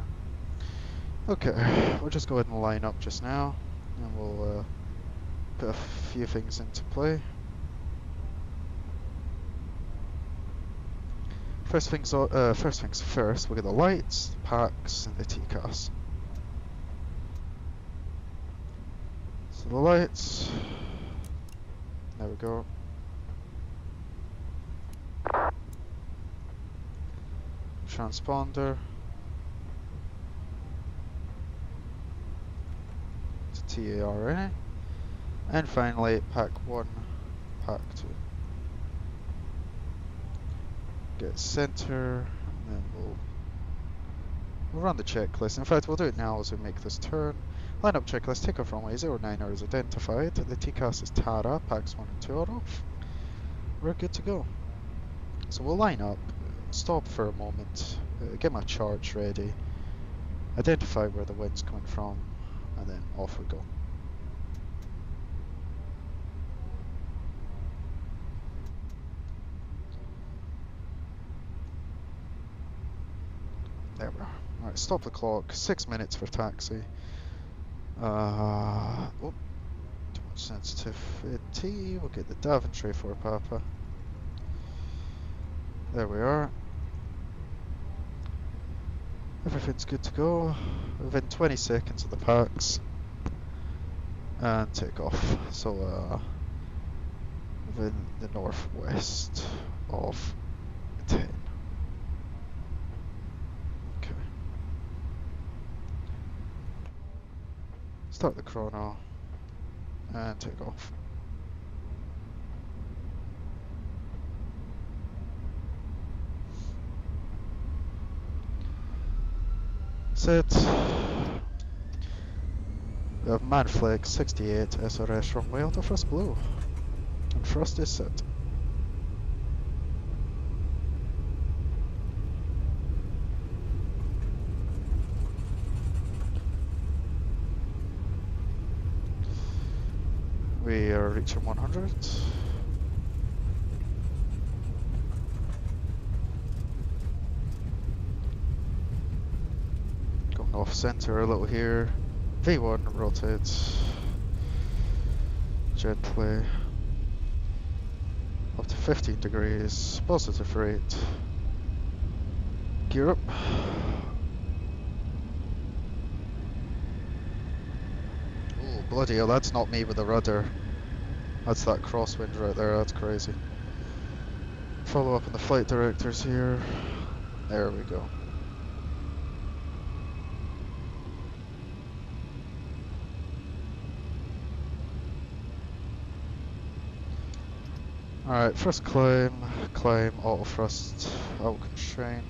Okay, we'll just go ahead and line up just now, and we'll put a few things into play. First things first, we'll get the lights, the packs, and the TCAS. So the lights, there we go. Transponder to TARA, and finally pack 1, pack 2. Get center, and then we'll run the checklist. In fact, we'll do it now as we make this turn. Line up checklist, takeoff runway 09 is identified. The TCAS is TARA, packs 1 and 2 are off. We're good to go. So we'll line up, stop for a moment, get my charts ready, identify where the wind's coming from, and then off we go. There we are. Alright, stop the clock, 6 minutes for taxi. Oh, too much sensitivity, we'll get the Daventry for Papa. There we are. Everything's good to go. Within 20 seconds of the packs. And take off. So, within the northwest of 10. Okay. Start the chrono. And take off. Set. We have Manflex 68 SRS runway auto thrust blue. And thrust is set. We are reaching 100. Going off center a little here. V1 rotates gently up to 15 degrees, positive rate. Gear up. Oh bloody hell, that's not me with the rudder. That's that crosswind right there, that's crazy. Follow up on the flight directors here. There we go. Alright, first climb, auto thrust, out constraint.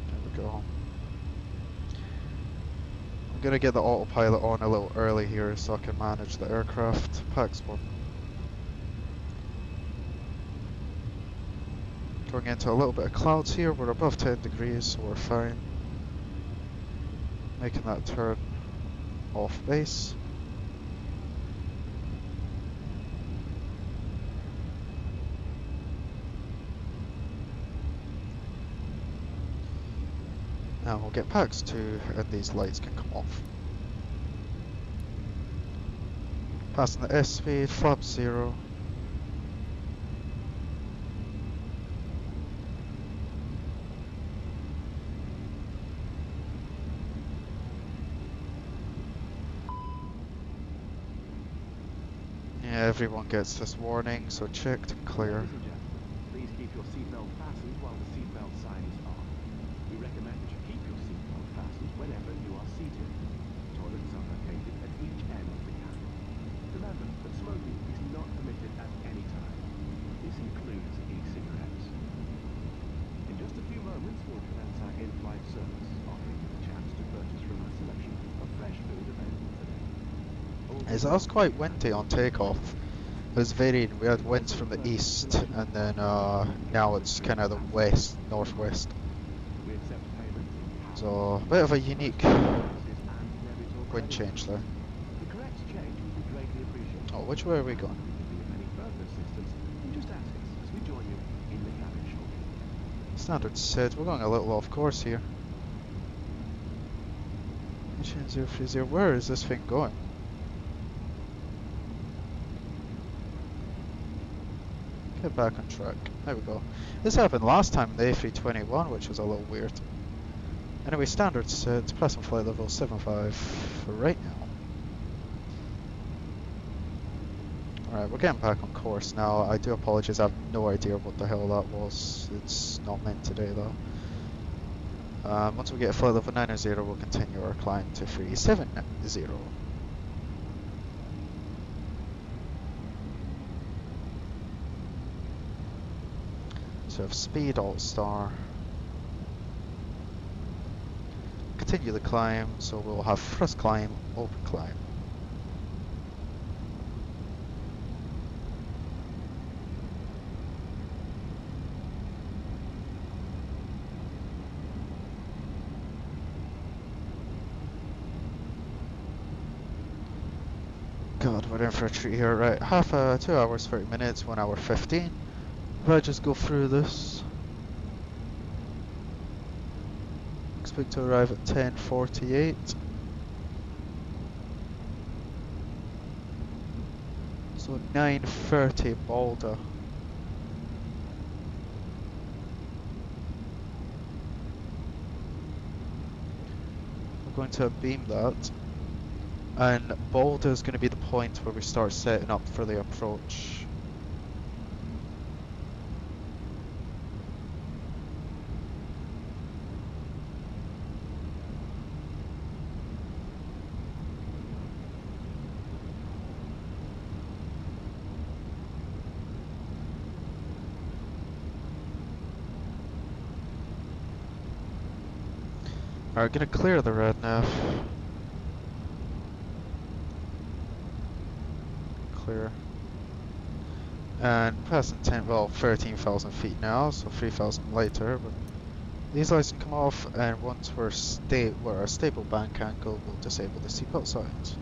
There we go. I'm gonna get the autopilot on a little early here so I can manage the aircraft. Pax 1. Going into a little bit of clouds here, we're above 10 degrees so we're fine. Making that turn off base. Now we'll get Pax 2 and these lights can come off. Passing the S speed, flap 0. Everyone gets this warning, so checked and clear. Ladies and gentlemen, please keep your seatbelt fastened while the seatbelt sign is on. We recommend that you keep your seatbelt fastened whenever you are seated. Toilets are located at each end of the cabin. Remember that smoking is not permitted at any time. This includes e-cigarettes. In just a few moments, we'll commence our in-flight service, offering you the chance to purchase from our selection of fresh food available today. It was quite windy on takeoff. It was varied. We had winds from the east, and then now it's kind of the west, northwest. We accept payment. So a bit of a unique wind change there. The correct change would be greatly appreciated. Oh, which way are we going? If you need any further assistance, then just ask us as we join you in the cabin shortly. Standard set. We're going a little off course here. Mission 030. Where is this thing going? Get back on track. There we go. This happened last time in the A321, which was a little weird. Anyway, standard set. Present flight level 75 for right now. Alright, we're getting back on course now. I do apologise, I have no idea what the hell that was. It's not meant today though. Once we get flight level 90, we'll continue our climb to 370. So have speed alt star. Continue the climb, so we'll have thrust climb, open climb. God, we're in for a treat here, right? 2 hours, 30 minutes, 1 hour 15. If I just go through this. Expect to arrive at 10:48. So 9:30 Boulder. We're going to beam that. And Boulder is going to be the point where we start setting up for the approach. Alright, gonna clear the red nav. Clear. And passing 13,000 feet now, so 3,000 later. But these lights can come off, and once we're a stable bank angle, we'll disable the seatbelt signs.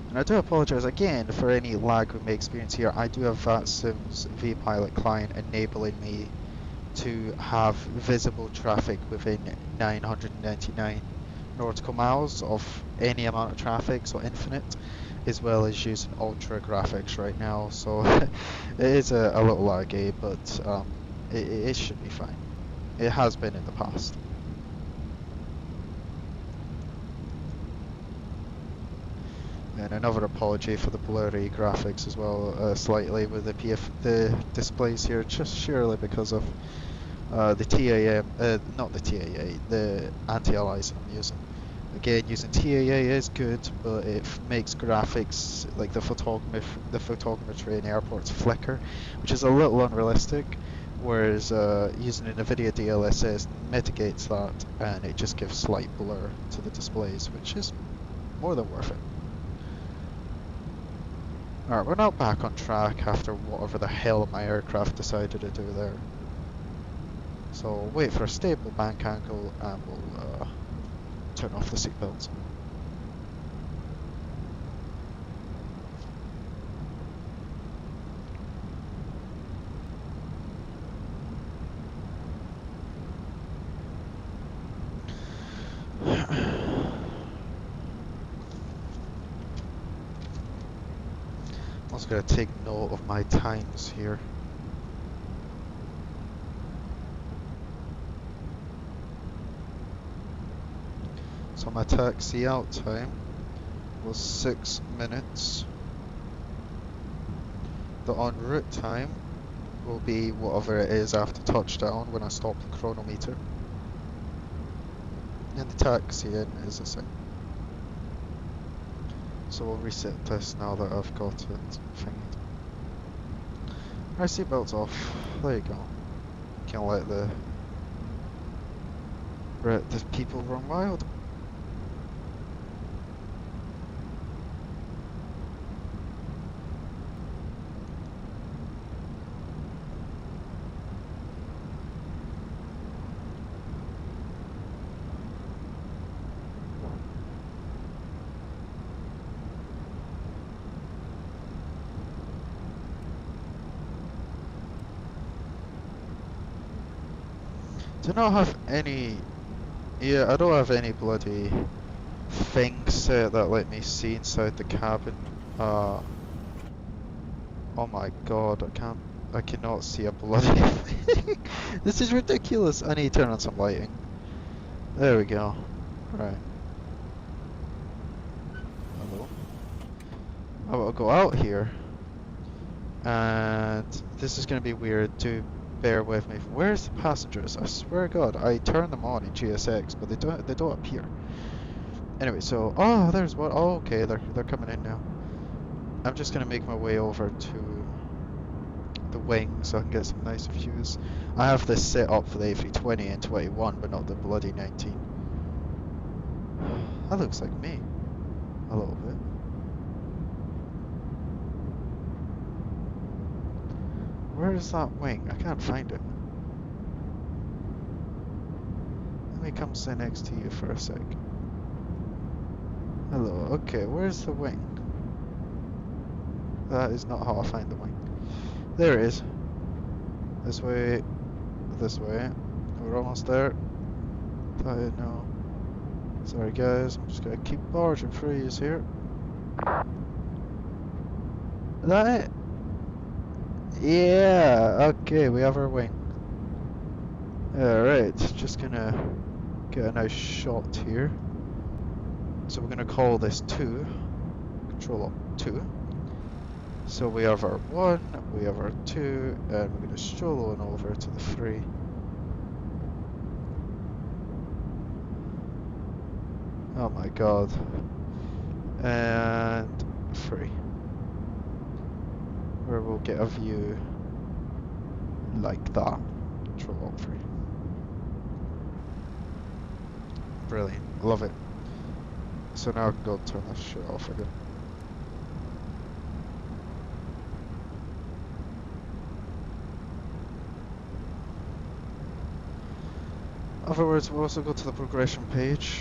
And I do apologise again for any lag we may experience here. I do have VATSIM's vPilot client enabling me to have visible traffic within 999 nautical miles of any amount of traffic, so infinite, as well as using ultra graphics right now, so it is a little laggy, but it should be fine. It has been in the past. And another apology for the blurry graphics as well, slightly with the displays here, just surely because of the TAM, not the TAA, the anti-aliasing I'm using. Again, using TAA is good, but it makes graphics like the photogrammetry in airports flicker, which is a little unrealistic, whereas using an NVIDIA DLSS mitigates that, and it just gives slight blur to the displays, which is more than worth it. Alright, we're now back on track after whatever the hell my aircraft decided to do there. So we'll wait for a stable bank angle and we'll turn off the seatbelts. I'm also going to take note of my times here. So my taxi out time was 6 minutes. The en route time will be whatever it is after touchdown when I stop the chronometer. And the taxi in is the same. So we'll reset this now that I've got it thingied. Our seatbelt's off. There you go. Can't let the people run wild. Do not have any. Yeah, I don't have any bloody things set that let me see inside the cabin. Oh my god, I cannot see a bloody thing. This is ridiculous. I need to turn on some lighting. There we go. Right. Hello. I will go out here. And this is going to be weird. Do bear with me. Where's the passengers? I swear to God, I turn them on in GSX, but they don't appear. Anyway, so there's one. Oh, okay, they're coming in now. I'm just gonna make my way over to the wing so I can get some nice views. I have this set up for the A320 and 21, but not the bloody 19. That looks like me, a little bit. Where is that wing? I can't find it. Let me come sit next to you for a sec. Hello, okay, where's the wing? That is not how I find the wing. There it is. This way. This way. We're almost there. No. Sorry guys, I'm just gonna keep barging through you here. Is that it? Yeah, okay, we have our wing. Alright, just gonna get a nice shot here. So we're gonna call this 2. Control Alt 2. So we have our 1, we have our 2, and we're gonna stroll on over to the 3. Oh my god. And 3. Where we'll get a view like that. Control Alt 3. Brilliant. Love it. So now I can go turn this shit off again. Afterwards, we'll also go to the progression page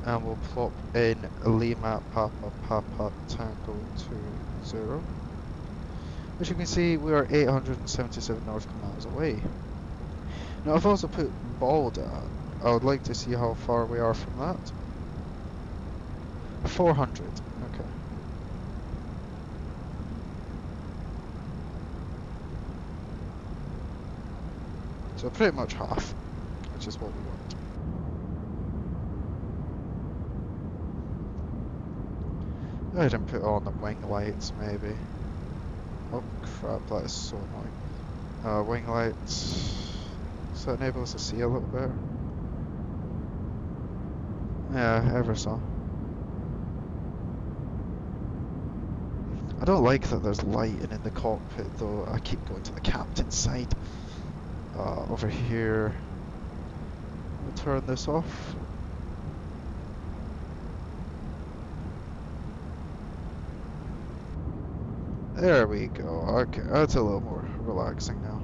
and we'll plop in Lima Papa Papa Tango 20. As you can see, we are 877 nautical miles away. Now, I've also put Balda. I would like to see how far we are from that. 400. Okay. So pretty much half, which is what we want. I didn't put on the wing lights, maybe. Oh crap, that is so annoying. Wing lights. Does that enable us to see a little better? Yeah, ever so. I don't like that there's lighting in the cockpit though. I keep going to the captain's side. Over here. We'll turn this off. There we go. Okay, that's a little more relaxing now.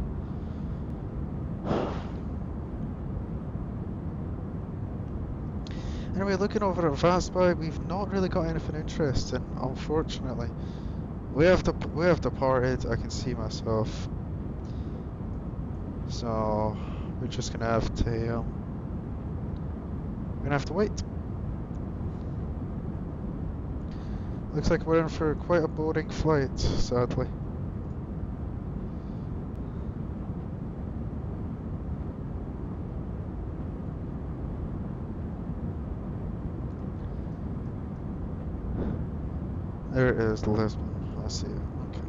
Anyway, looking over at Fastbuy, we've not really got anything interesting, unfortunately. We have departed. I can see myself. So we're just gonna have to wait. Looks like we're in for quite a boring flight, sadly. There it is, Lisbon. I see it. Okay.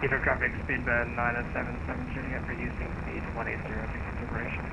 Heathrow traffic, speedbird 977 Juliet, reducing speed 180 to consideration.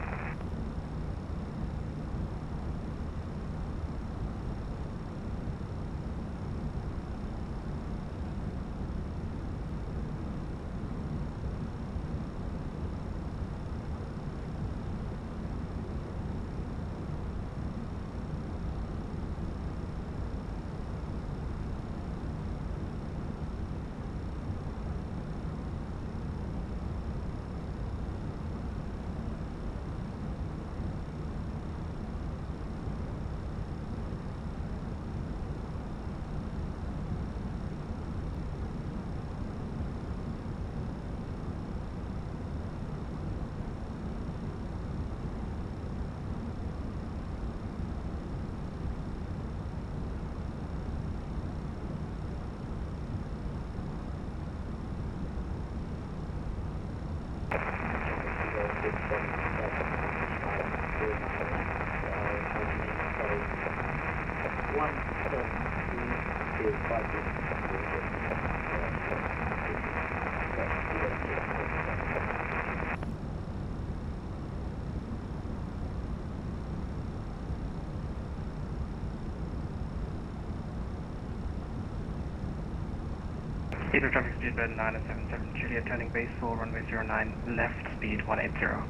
Heathrow traffic, speedbird 977 Juliet, turning base 4, runway 09, left, speed 180.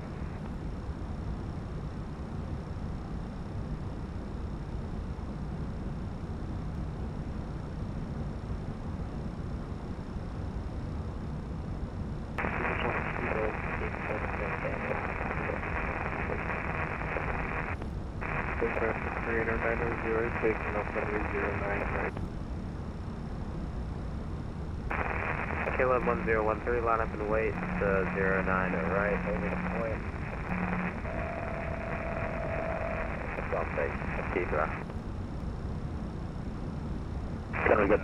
Taking off runway 09 right. Caleb 1013, line up and wait, 09 right, holding point. Something, keep that. Gonna get,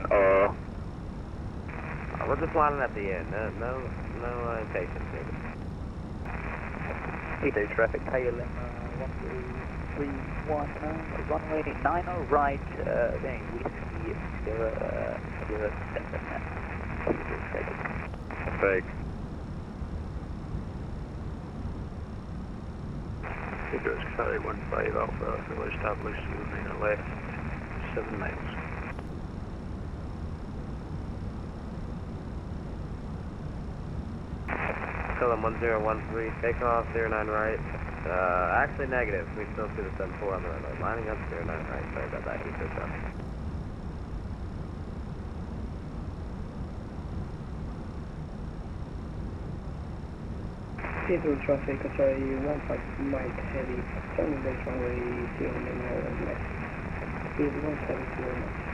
we're just lining at the end, no impatience here. Heathrow traffic, KLM 1331, runway 90 right, going whiskey 007. Fake. Heathrow is Charlie 15 Alpha, fuel established, moving left, 7 miles. Calum 1013, takeoff, 09 right. Actually negative, we still see the 74 on the runway. Lining up 09 right, sorry about that, Heathrow traffic. Heathrow traffic, sorry, 15 Mike heavy, turning base runway 09 left, speed 170 knots.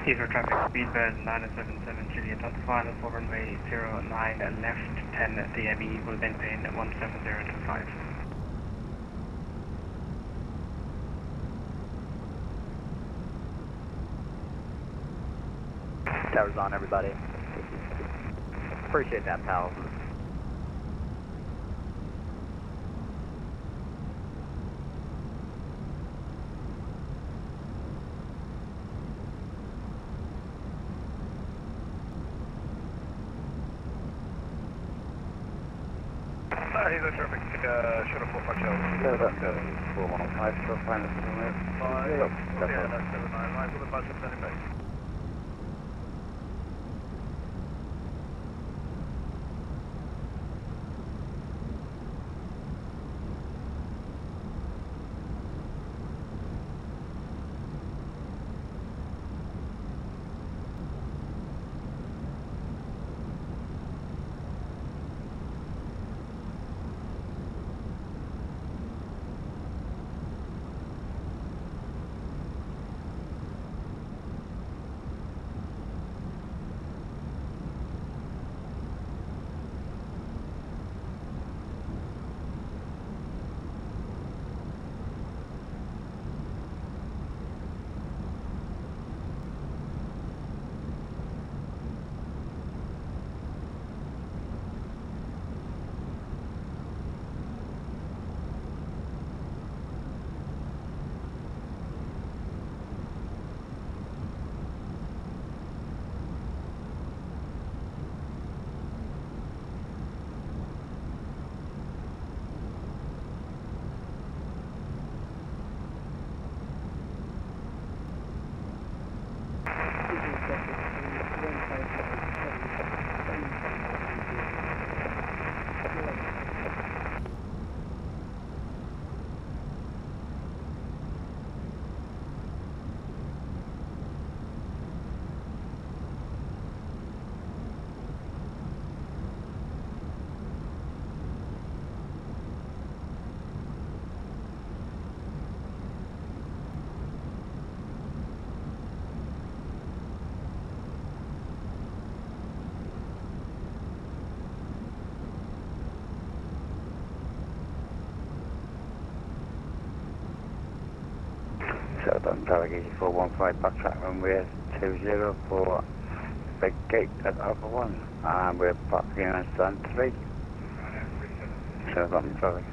Heathrow traffic, speedbird 977 Juliet, on the final for runway 09, left 10 DME, will maintain 17025. Towers on, everybody. Appreciate that, pal. Heathrow traffic, shuttle 45 No, that's good. 415, still fine, that's all right. Yeah, that's 79, right, with the budget turning base. Traffic Easy 415, backtrack runway 20 for big gate at Alpha 1. And we're parking on stand 3. Southampton traffic.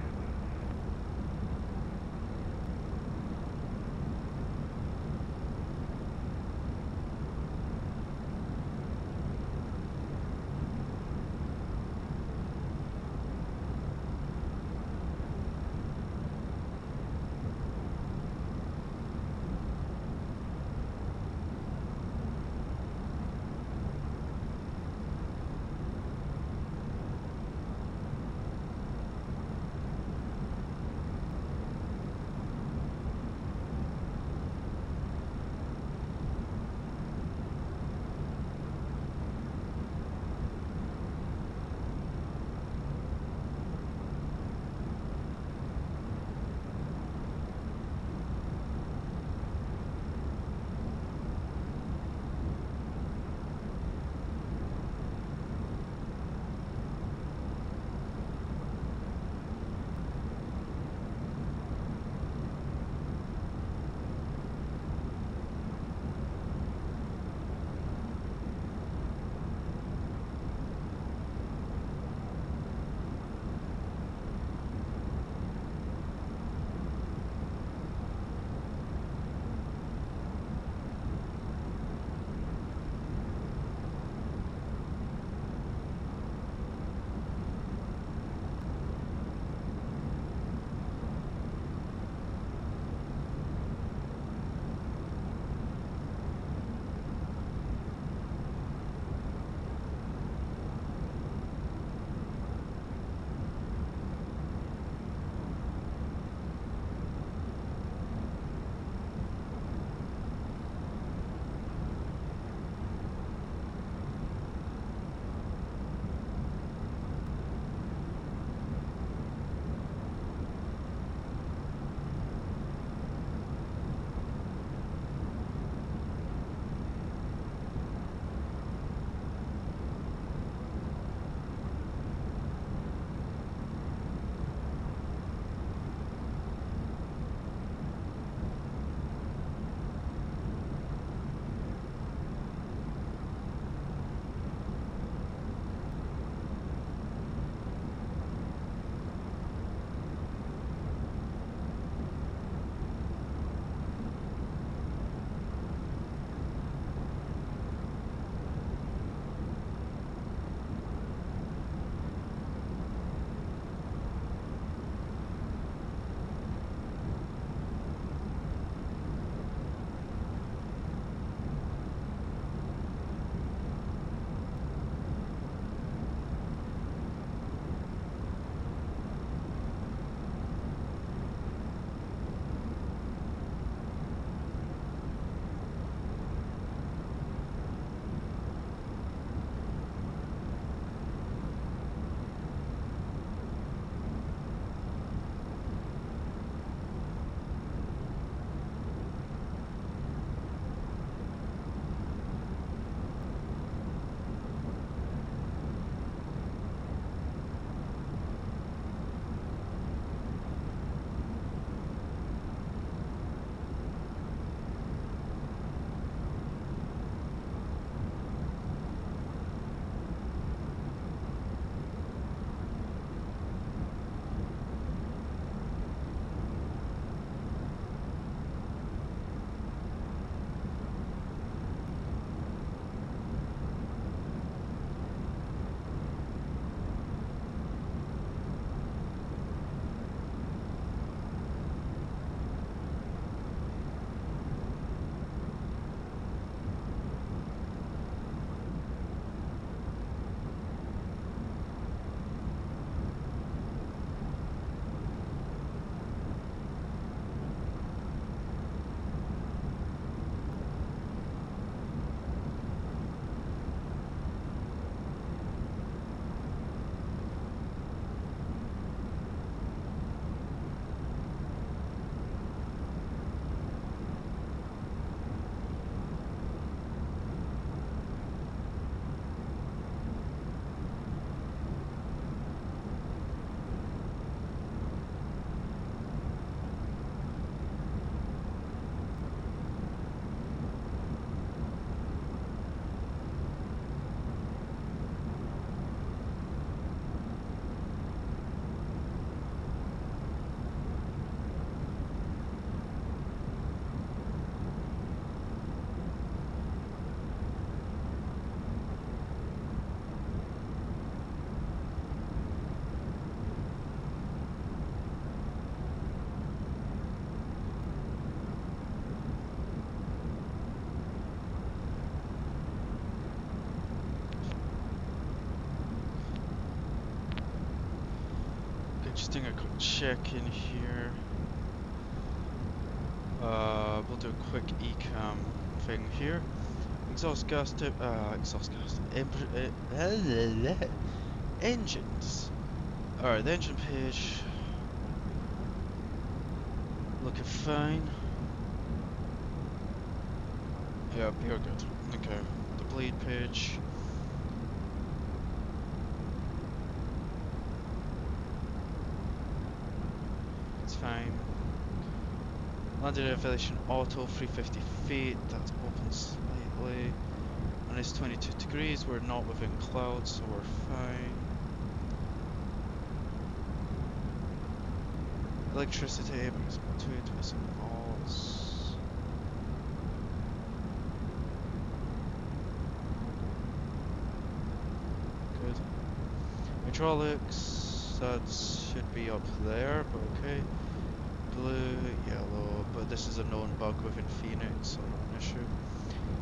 Just doing a quick check in here. We'll do a quick ecam thing here. Exhaust gas, engines. Alright, the engine page. Looking fine. Yep, you're good. Okay, the bleed page. It's fine. Landing elevation auto, 350 feet, that's open slightly. And it's 22 degrees, we're not within clouds, so we're fine. Electricity, minus 27 volts. Good. Hydraulics, that should be up there, but okay. Blue, yellow, but this is a known bug within Phoenix, so not an issue.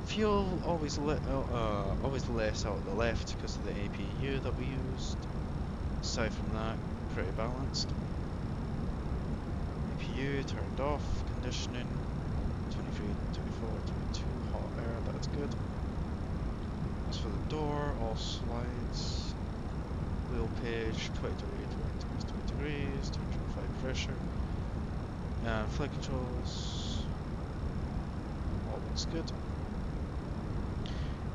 Fuel, always less out of the left because of the APU that we used. Aside from that, pretty balanced. APU turned off, conditioning, 23, 24, 22, hot air, that's good. As for the door, all slides. Wheel page, 20 degrees, 205 pressure. And flight controls, all looks good.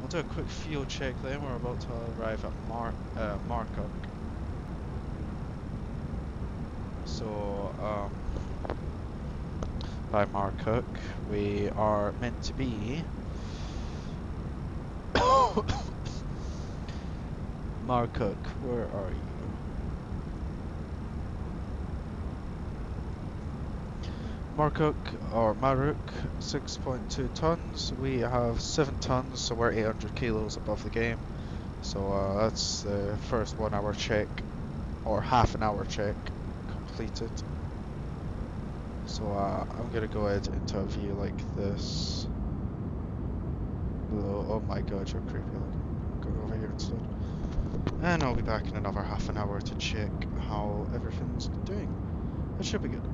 We'll do a quick fuel check then, we're about to arrive at Markup. So, by Markup, we are meant to be Markup, where are you? Maruk, 6.2 tons. We have 7 tons, so we're 800 kilos above the game. So that's the first 1 hour check, or half an hour check, completed. So I'm gonna go ahead into a view like this. Oh my god, you're creepy looking. Go over here instead. And I'll be back in another half an hour to check how everything's doing. It should be good.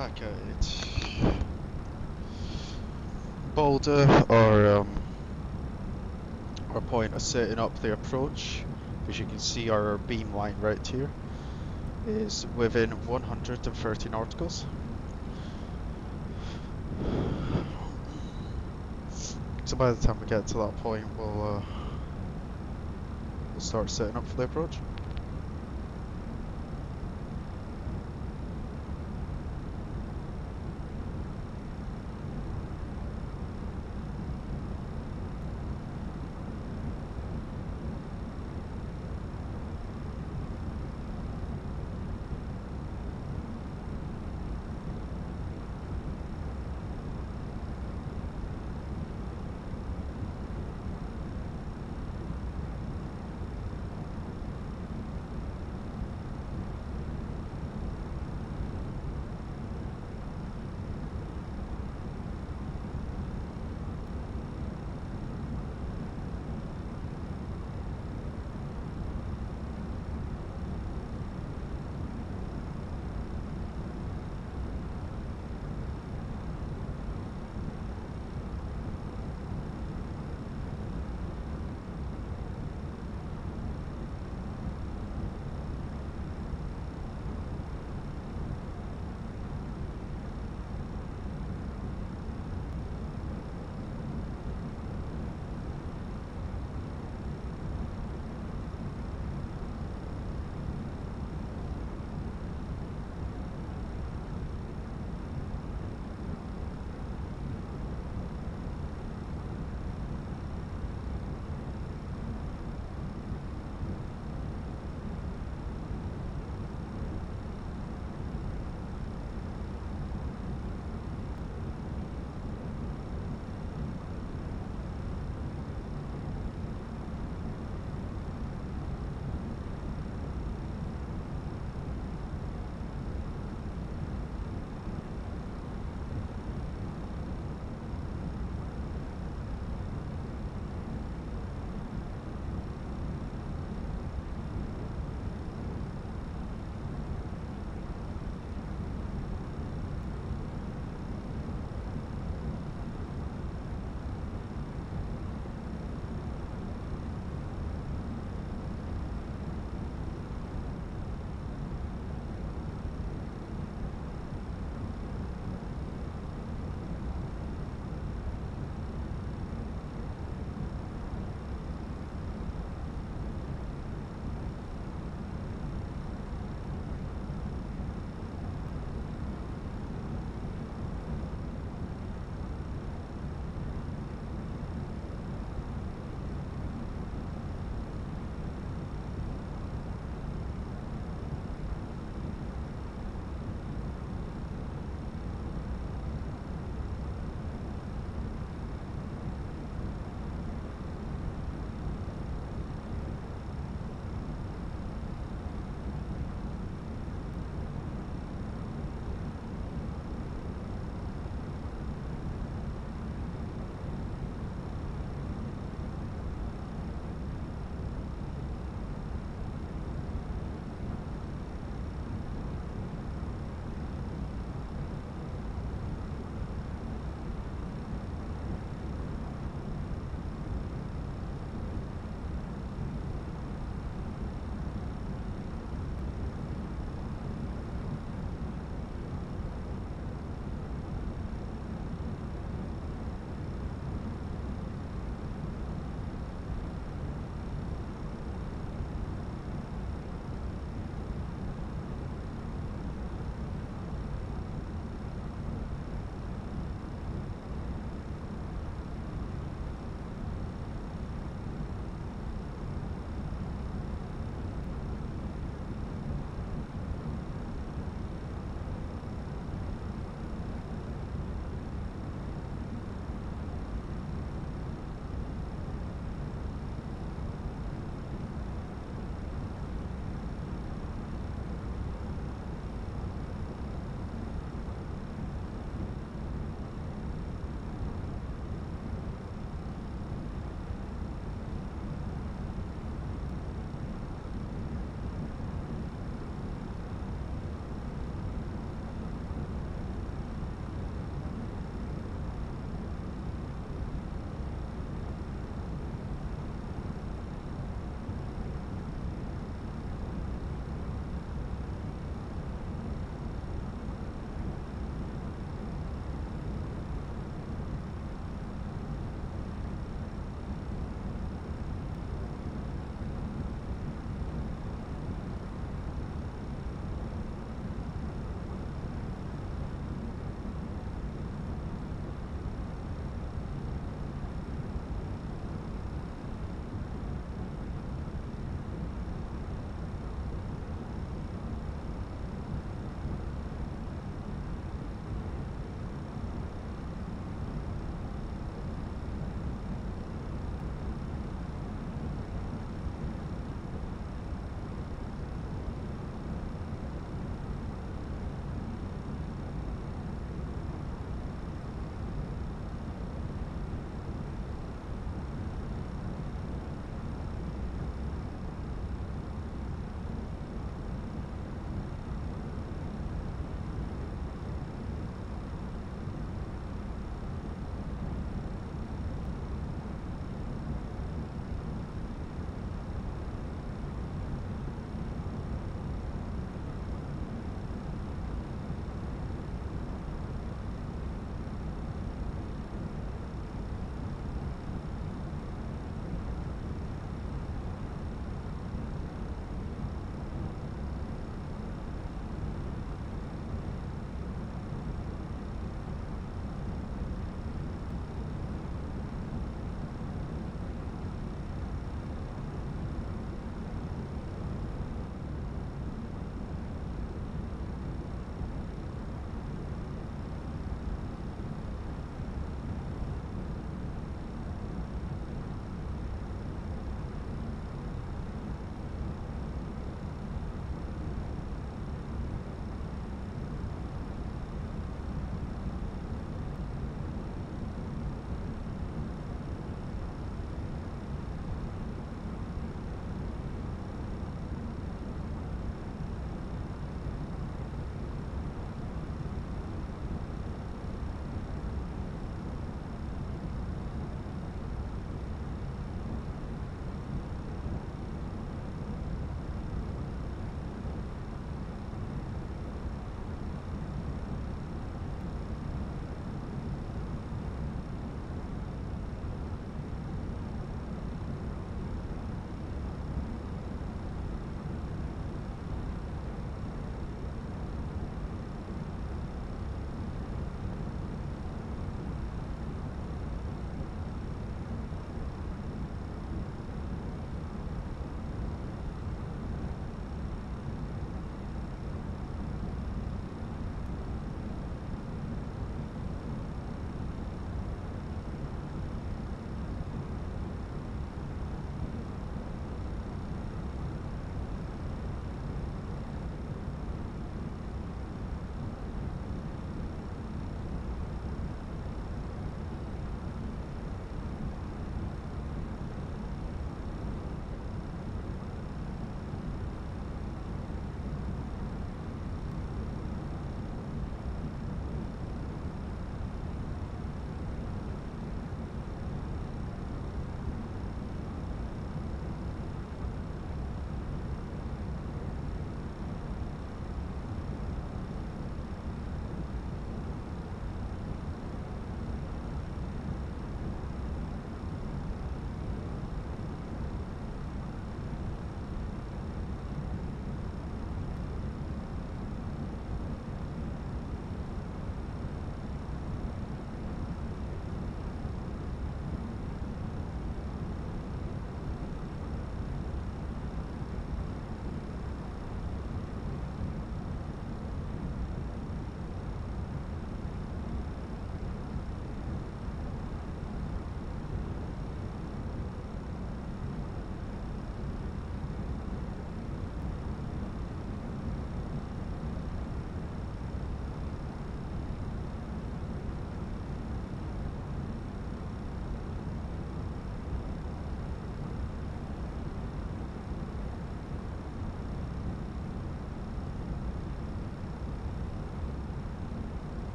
back at it. Boulder our point of setting up the approach, as you can see our beam line right here, is within 130 nauticals. So by the time we get to that point, we'll start setting up for the approach.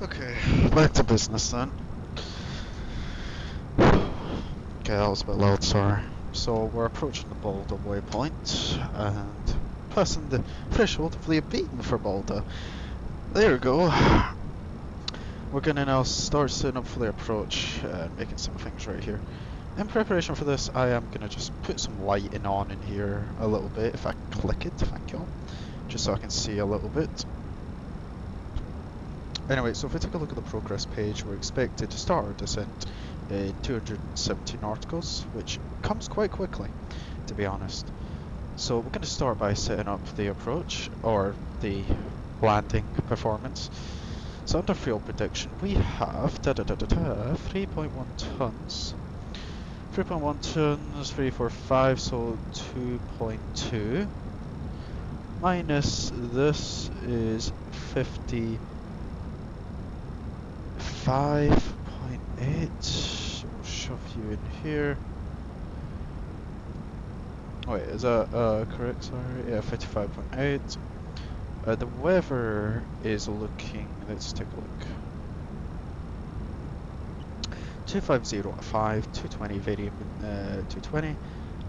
Okay, back to business then. Okay, that was a bit loud, sorry. So we're approaching the Boulder waypoint and passing the threshold of Leah beaten for Boulder. There we go. We're gonna now start setting up for the approach and making some things right here. In preparation for this, I am gonna just put some lighting on in here a little bit. If I click it, thank you. Just so I can see a little bit. Anyway, so if we take a look at the progress page, we're expected to start our descent in 270 nauticals, which comes quite quickly, to be honest. So we're going to start by setting up the approach, or the landing performance. So under fuel prediction, we have 3.1 tons. 3.1 tons, 345, so 2.2. Minus this is 55.8. We'll shove you in here. Wait, is that correct? Sorry, yeah, 55.8. The weather is looking. Let's take a look. 250 at 5, 220 variant 220.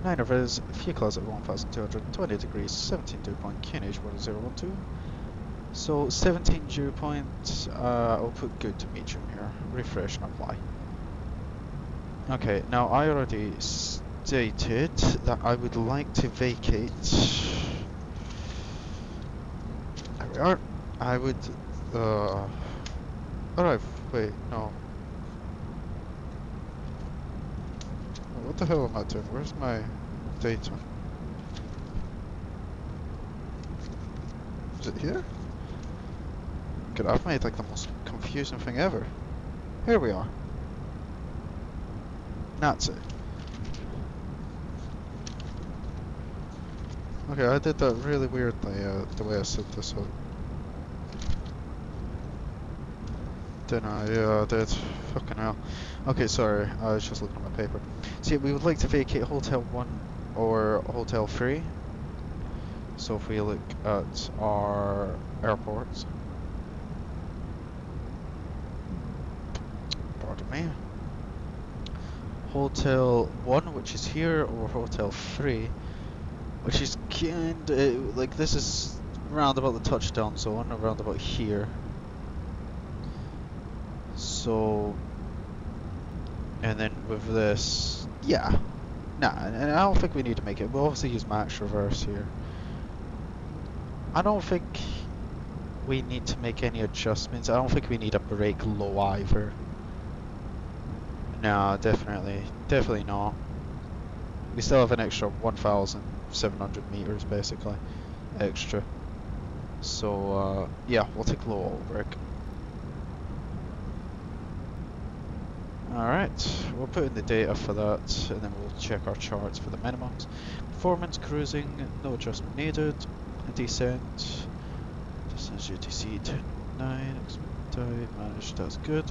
9 of us, few clouds at 1220 degrees, 17 dew point, QNH 1012. So 17 dew point, I'll put good to medium here, refresh and apply. Okay, now I already stated that I would like to vacate. There we are. I would, alright, wait, no. What the hell am I doing? Where's my data? Is it here? God, I've made like the most confusing thing ever. Here we are. That's it. Okay, I did that really weirdly, the way I set this up. Didn't I? Yeah, I did. Fucking hell. Okay, sorry, I was just looking at my paper. See, we would like to vacate Hotel 1 or Hotel 3. So if we look at our airports. Pardon me. Hotel 1, which is here, or Hotel 3, which is kinda, like, this is round about the touchdown zone, around about here. So, and then with this, yeah, nah, and I don't think we need to make it. We'll obviously use max reverse here. I don't think we need to make any adjustments. I don't think we need a brake low either. No, definitely not. We still have an extra 1,700 meters basically, extra. So, yeah, we'll take low auto brake. Alright, we'll put in the data for that, and then we'll check our charts for the minimums. Performance, cruising, no adjustment needed. Descent, distance UTC 10.9, expedite, managed, that's good.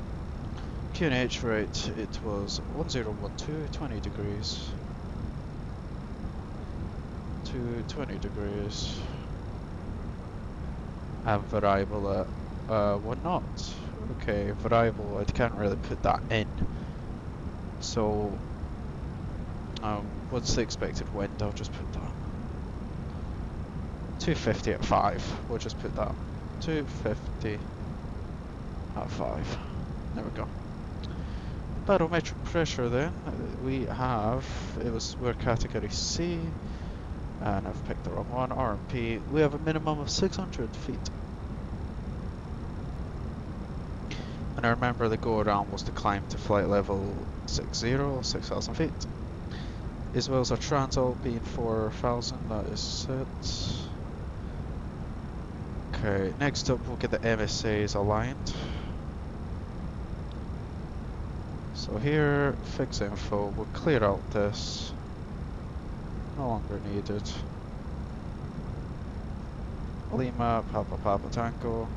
QNH, right, it was 1012, 20 degrees. To 20 degrees. And variable at 1 knot. Okay, variable, I can't really put that in. So, what's the expected wind? I'll just put that. 250 at 5, we'll just put that. 250 at 5. There we go. Barometric pressure then, we have, we're category C, and I've picked the wrong one, RMP. We have a minimum of 600 feet. And I remember the go around was to climb to flight level 6,000 feet. As well as our transall being 4,000, that is set. Okay, next up we'll get the MSAs aligned. So here, fix info, we'll clear out this. No longer needed. Lima, Papa Tango.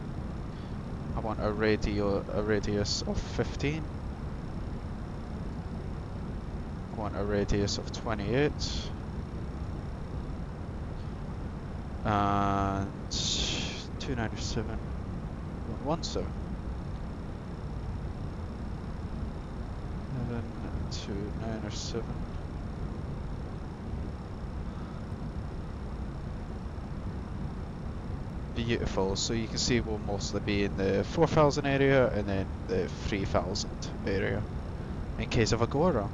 I want a radius of 15. I want a radius of 28. And 297.17. to 9 or 7. Beautiful, so you can see we'll mostly be in the 4,000 area and then the 3,000 area in case of a go around.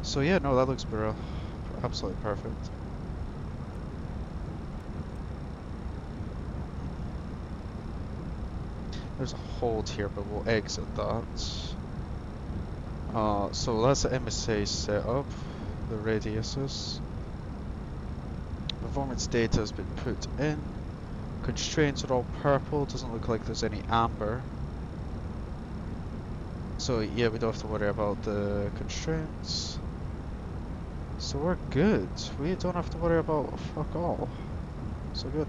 So yeah, no, that looks absolutely perfect. There's a hold here, but we'll exit that. So that's the MSA setup, the radiuses. Performance data has been put in. Constraints are all purple, doesn't look like there's any amber. So yeah, we don't have to worry about the constraints. So we're good. We don't have to worry about fuck all. So good.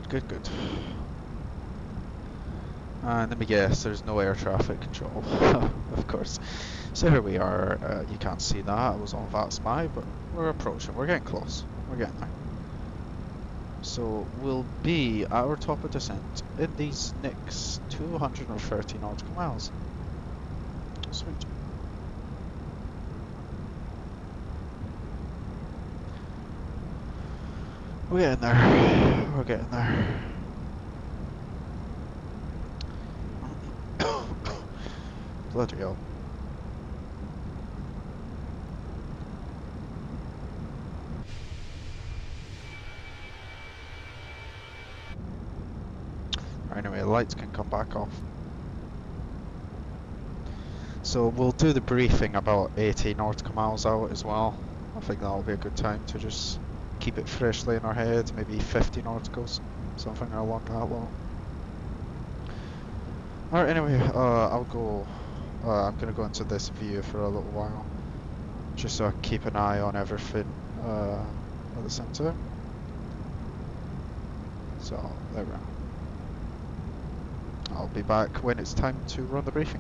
Good. And let me guess, there's no air traffic control, of course. So here we are. You can't see that. I was on VATSPY, but we're approaching. We're getting close. We're getting there. So we'll be at our top of descent in these next 230 nautical miles. Sweet. We're getting there. We're getting there. Bloody hell. Anyway, lights can come back off. So we'll do the briefing about 80 nautical miles out as well. I think that'll be a good time to just keep it freshly in our head, maybe 50 nauticals, something along that line. Alright, anyway, I'm gonna go into this view for a little while, just so I can keep an eye on everything at the same time. So, there we are. I'll be back when it's time to run the briefing.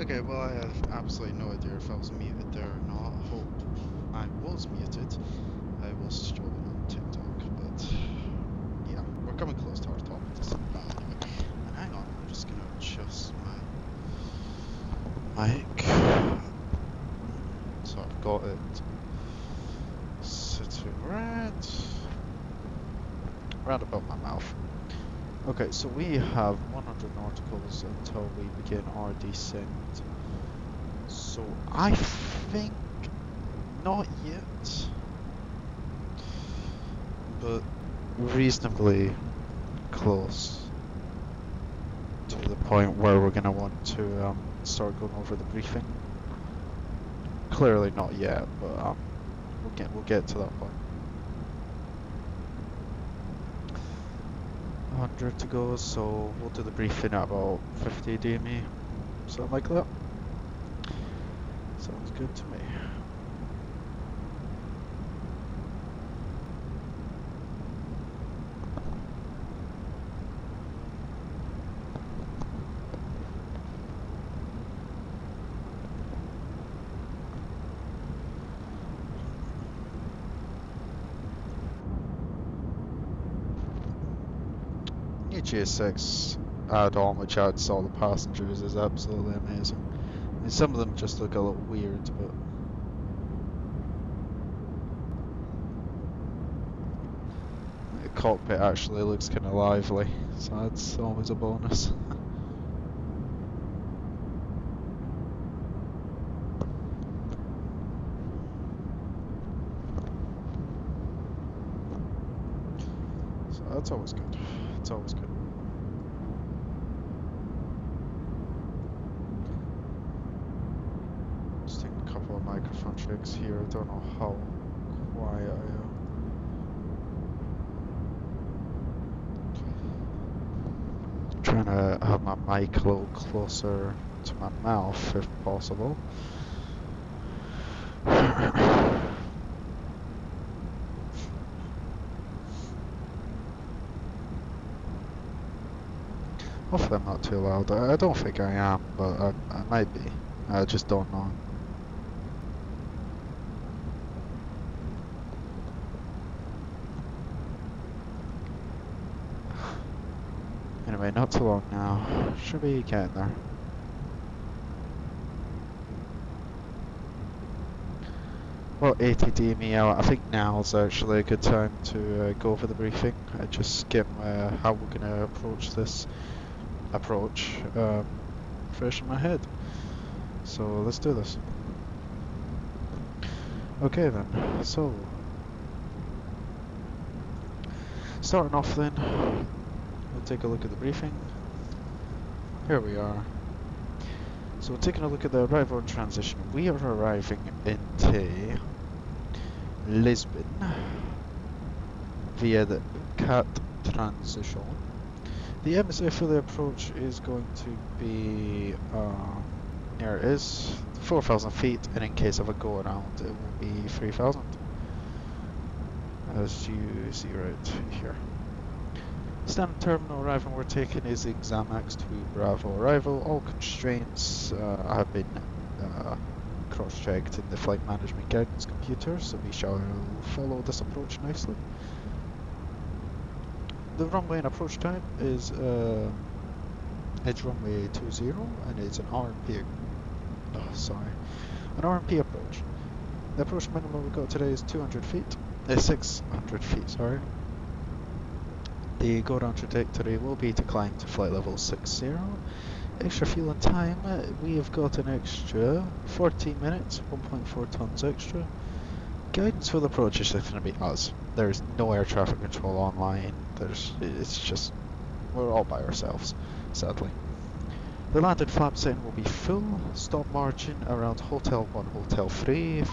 Okay, well, I have absolutely no idea if I was muted there or not. I hope I was muted. I was strolling on TikTok, but yeah, we're coming close to our top anyway. And hang on, I'm just gonna adjust my mic. So I've got it sitting right about my mouth. Okay, so we have 100 nauticals until we begin our descent. So I think not yet, but reasonably close to the point where we're going to want to start going over the briefing. Clearly not yet, but we'll get to that point. 100 to go, so we'll do the briefing at about 50 DME, something like that. Sounds good to me. New GSX add-on which adds all the passengers is absolutely amazing. I mean, some of them just look a little weird, but the cockpit actually looks kind of lively, so that's always a bonus. So that's always good. It's always good. Just taking a couple of microphone checks here. I don't know how quiet I am. Trying to have my mic a little closer to my mouth if possible. Hopefully I'm not too loud. I don't think I am, but I might be. I just don't know. Anyway, not too long now. Should be getting there. Well, 80 DME out. I think now's actually a good time to go over the briefing. Just get how we're going to approach this fresh in my head. So let's do this. Okay then, so starting off then, we'll take a look at the briefing. Here we are. So taking a look at the arrival and transition, we are arriving into Lisbon via the CAT transition. The MSA for the approach is going to be, here it is, 4,000 feet, and in case of a go around it will be 3,000, as you see right here. Standard terminal arrival we're taking is EGNX to Bravo arrival. All constraints have been cross-checked in the flight management guidance computer, so we shall follow this approach nicely. The runway and approach time is edge runway 20, and it's an RMP. An RMP approach. The approach minimum we got today is 200 feet. 600 feet, sorry. The go-down trajectory will be to climb to flight level 60. Extra fuel and time, we have got an extra 14 minutes, 1.4 tons extra. Guidance for the approach is just going to be us. There's no air traffic control online. It's just, we're all by ourselves, sadly. The landed flap setting will be full. Stop margin around Hotel 1, Hotel 3.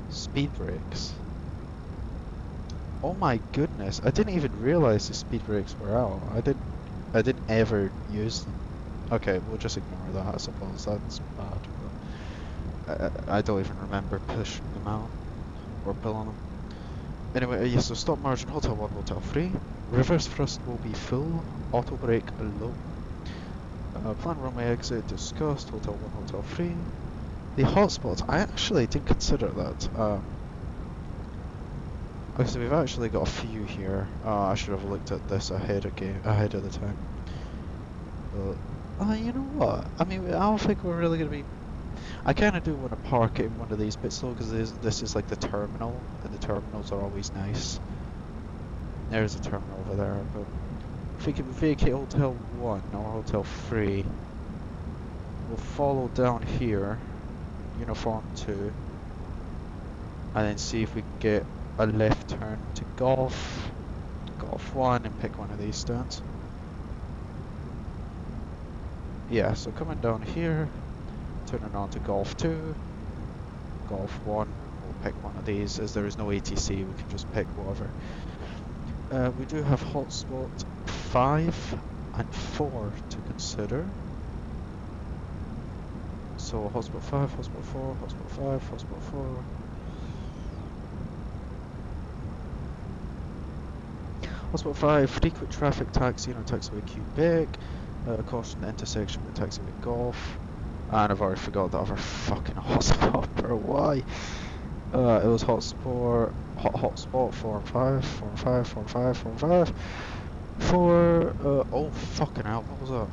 Speed brakes. Oh my goodness! I didn't even realize the speed brakes were out. I didn't ever use them. Okay, we'll just ignore that. I suppose that's bad. But I don't even remember pushing them out or pulling them. Anyway, yes. So stop margin Hotel 1, Hotel 3. Reverse thrust will be full. Auto brake low. Plan runway exit discussed. Hotel 1, Hotel 3. The hotspots, I actually didn't consider that. Okay, we've actually got a few here. I should have looked at this ahead of the time. But, you know what? I mean, I don't think we're really going to be... I kind of do want to park it in one of these bits though, because this is like the terminal, and the terminals are always nice. There's a terminal over there, but if we can vacate Hotel 1 or Hotel 3, we'll follow down here, Uniform 2, and then see if we can get a left turn to Golf 1 and pick one of these stands. Yeah, so coming down here, turning on to Golf 2, Golf 1, we'll pick one of these. As there is no ATC, we can just pick whatever. We do have hotspot 5 and 4 to consider. So hotspot 5, hotspot 4, hotspot 5, hotspot 4. Hotspot 5, frequent traffic taxi on taxiway Quebec. Caution intersection with taxiway Golf. And I've already forgot the other fucking hotspot, bro. Why? It was hotspot 4 and 5, 4 and 5, 4 and 5, 4 and 5. Oh fucking hell, what was that?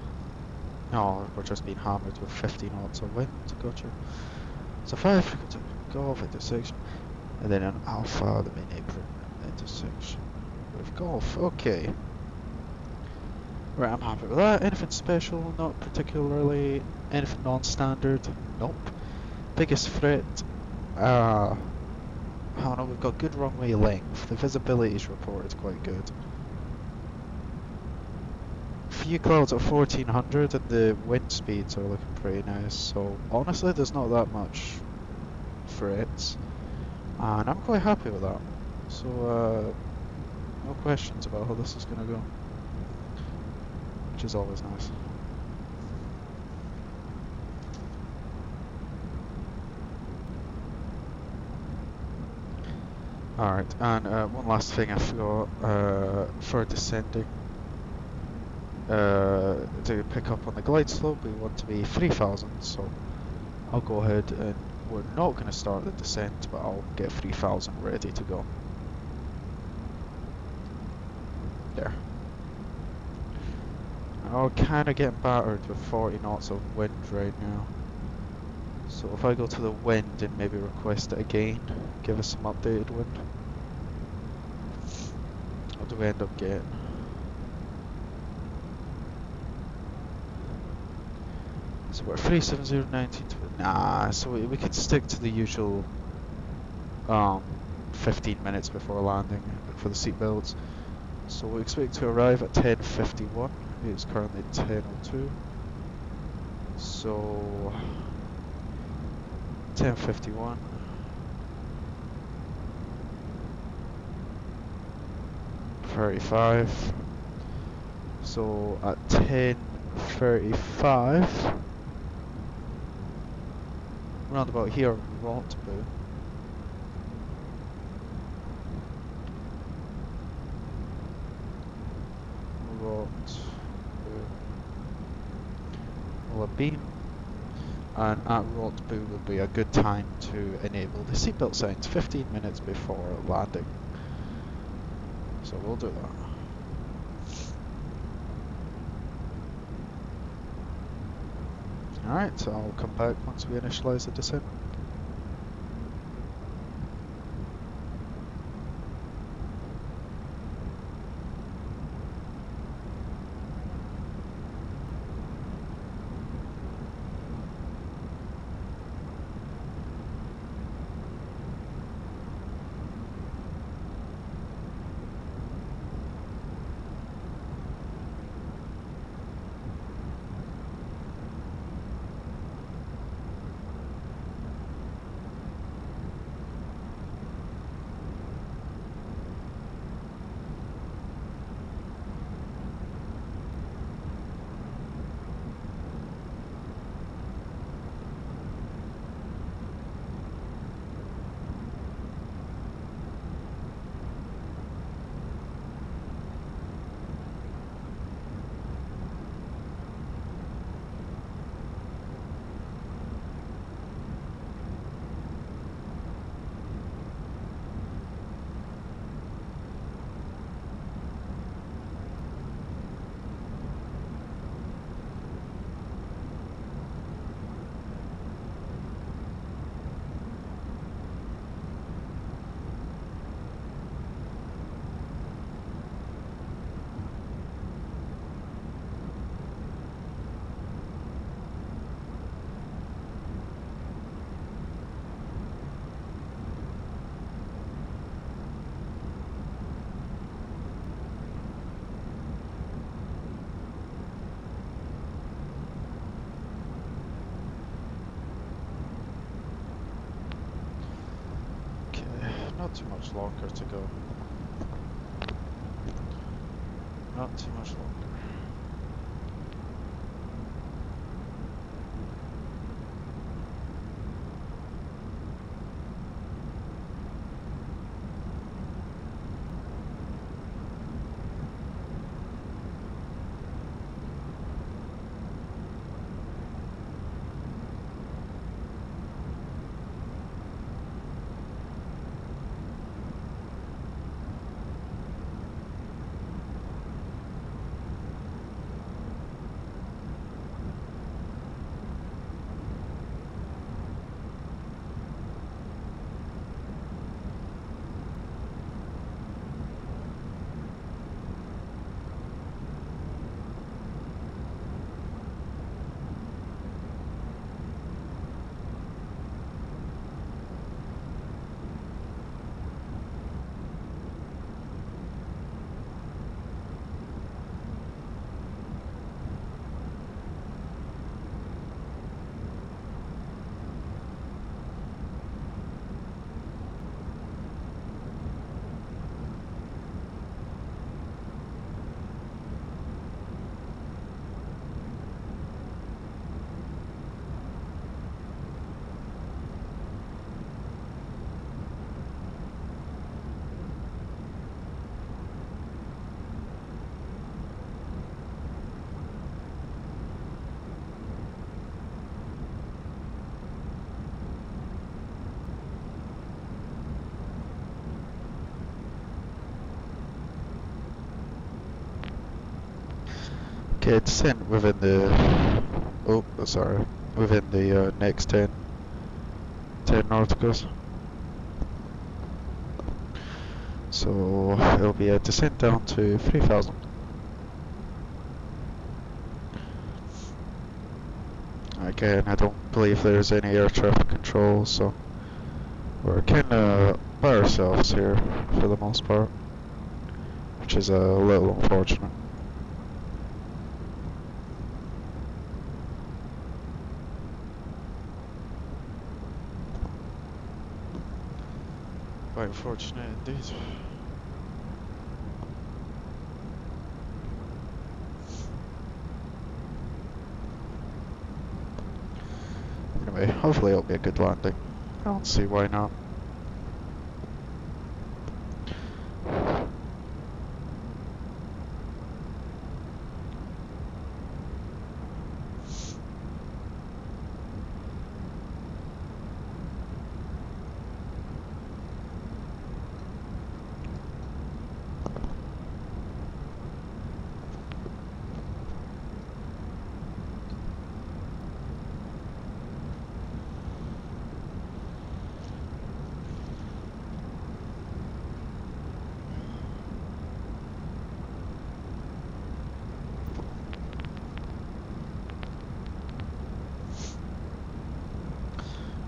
No, we're just being hammered with 50 knots of wind, gotcha. So 5, frequent Golf intersection. And then an Alpha, the main apron intersection with Golf. Okay. Right, I'm happy with that. Anything special? Not particularly. Anything non-standard? Nope. Biggest threat? I don't know, we've got good runway length. The visibility is reported quite good. Few clouds at 1400 and the wind speeds are looking pretty nice. So honestly, there's not that much threats. And I'm quite happy with that. So, no questions about how this is going to go. Which is always nice. Alright, and one last thing I forgot, for descending, to pick up on the glide slope, we want to be 3000, so I'll go ahead and we're not going to start the descent, but I'll get 3000 ready to go. There. I'm kind of getting battered with 40 knots of wind right now. So if I go to the wind and maybe request it again, give us some updated wind. What do we end up getting? So we're 370.19. Nah, so we can stick to the usual 15 minutes before landing for the seatbelts. So we expect to arrive at 10:51. It's currently 10:02. So 10:51. .35. So at 10:35, round about here, rendezvous. Will beam, and at rendezvous would be a good time to enable the seatbelt signs 15 minutes before landing. So we'll do that. Alright, so I'll come back once we initialize the descent. not too much longer to go. Not too much longer. Okay, descent within the, oh, sorry, within the next 10 nauticals. So it'll be a descent down to 3,000. Again, I don't believe there's any air traffic control, so we're kinda by ourselves here for the most part, which is a little unfortunate. Quite unfortunate indeed. Anyway, hopefully it'll be a good landing. I don't see why not.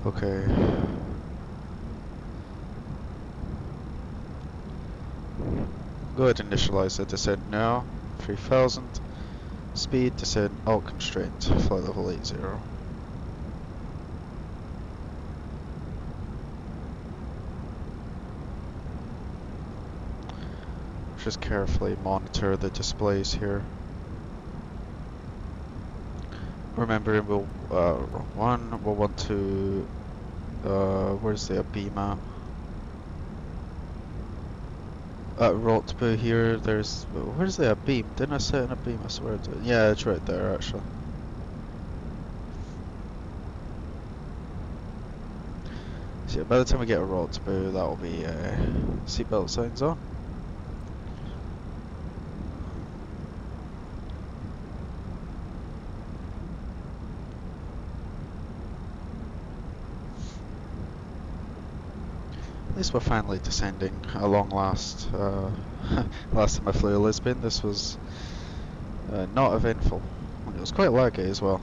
Okay. Go ahead and initialize the descent now. 3000. Speed, descent, alt constraint, flight level 80. Just carefully monitor the displays here. Remembering we'll want to where's the beam at? Rotbu here, there's where's the beam? Didn't I set in a beam? I swear to yeah, it's right there actually. So yeah, by the time we get a Rotbu, that'll be seatbelt signs on. At least we're finally descending at long last. Last time I flew to Lisbon, this was not eventful. And it was quite laggy as well.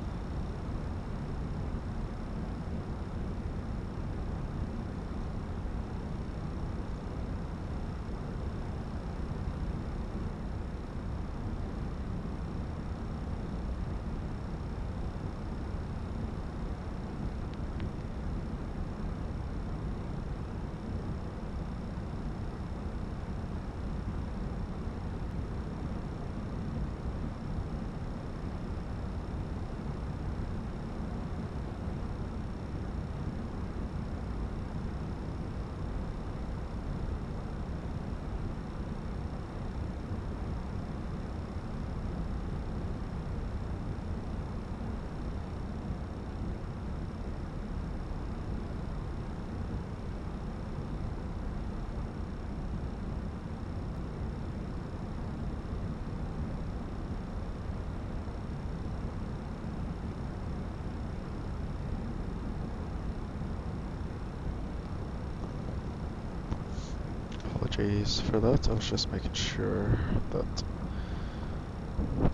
apologies for that. I was just making sure that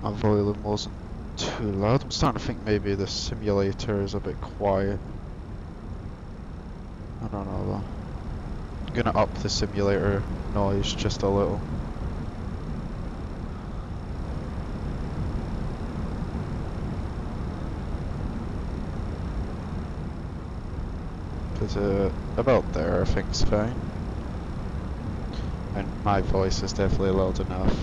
my volume wasn't too loud. I'm starting to think maybe the simulator is a bit quiet. I don't know though. I'm gonna up the simulator noise just a little. Because about there I think's fine. And my voice is definitely loud enough.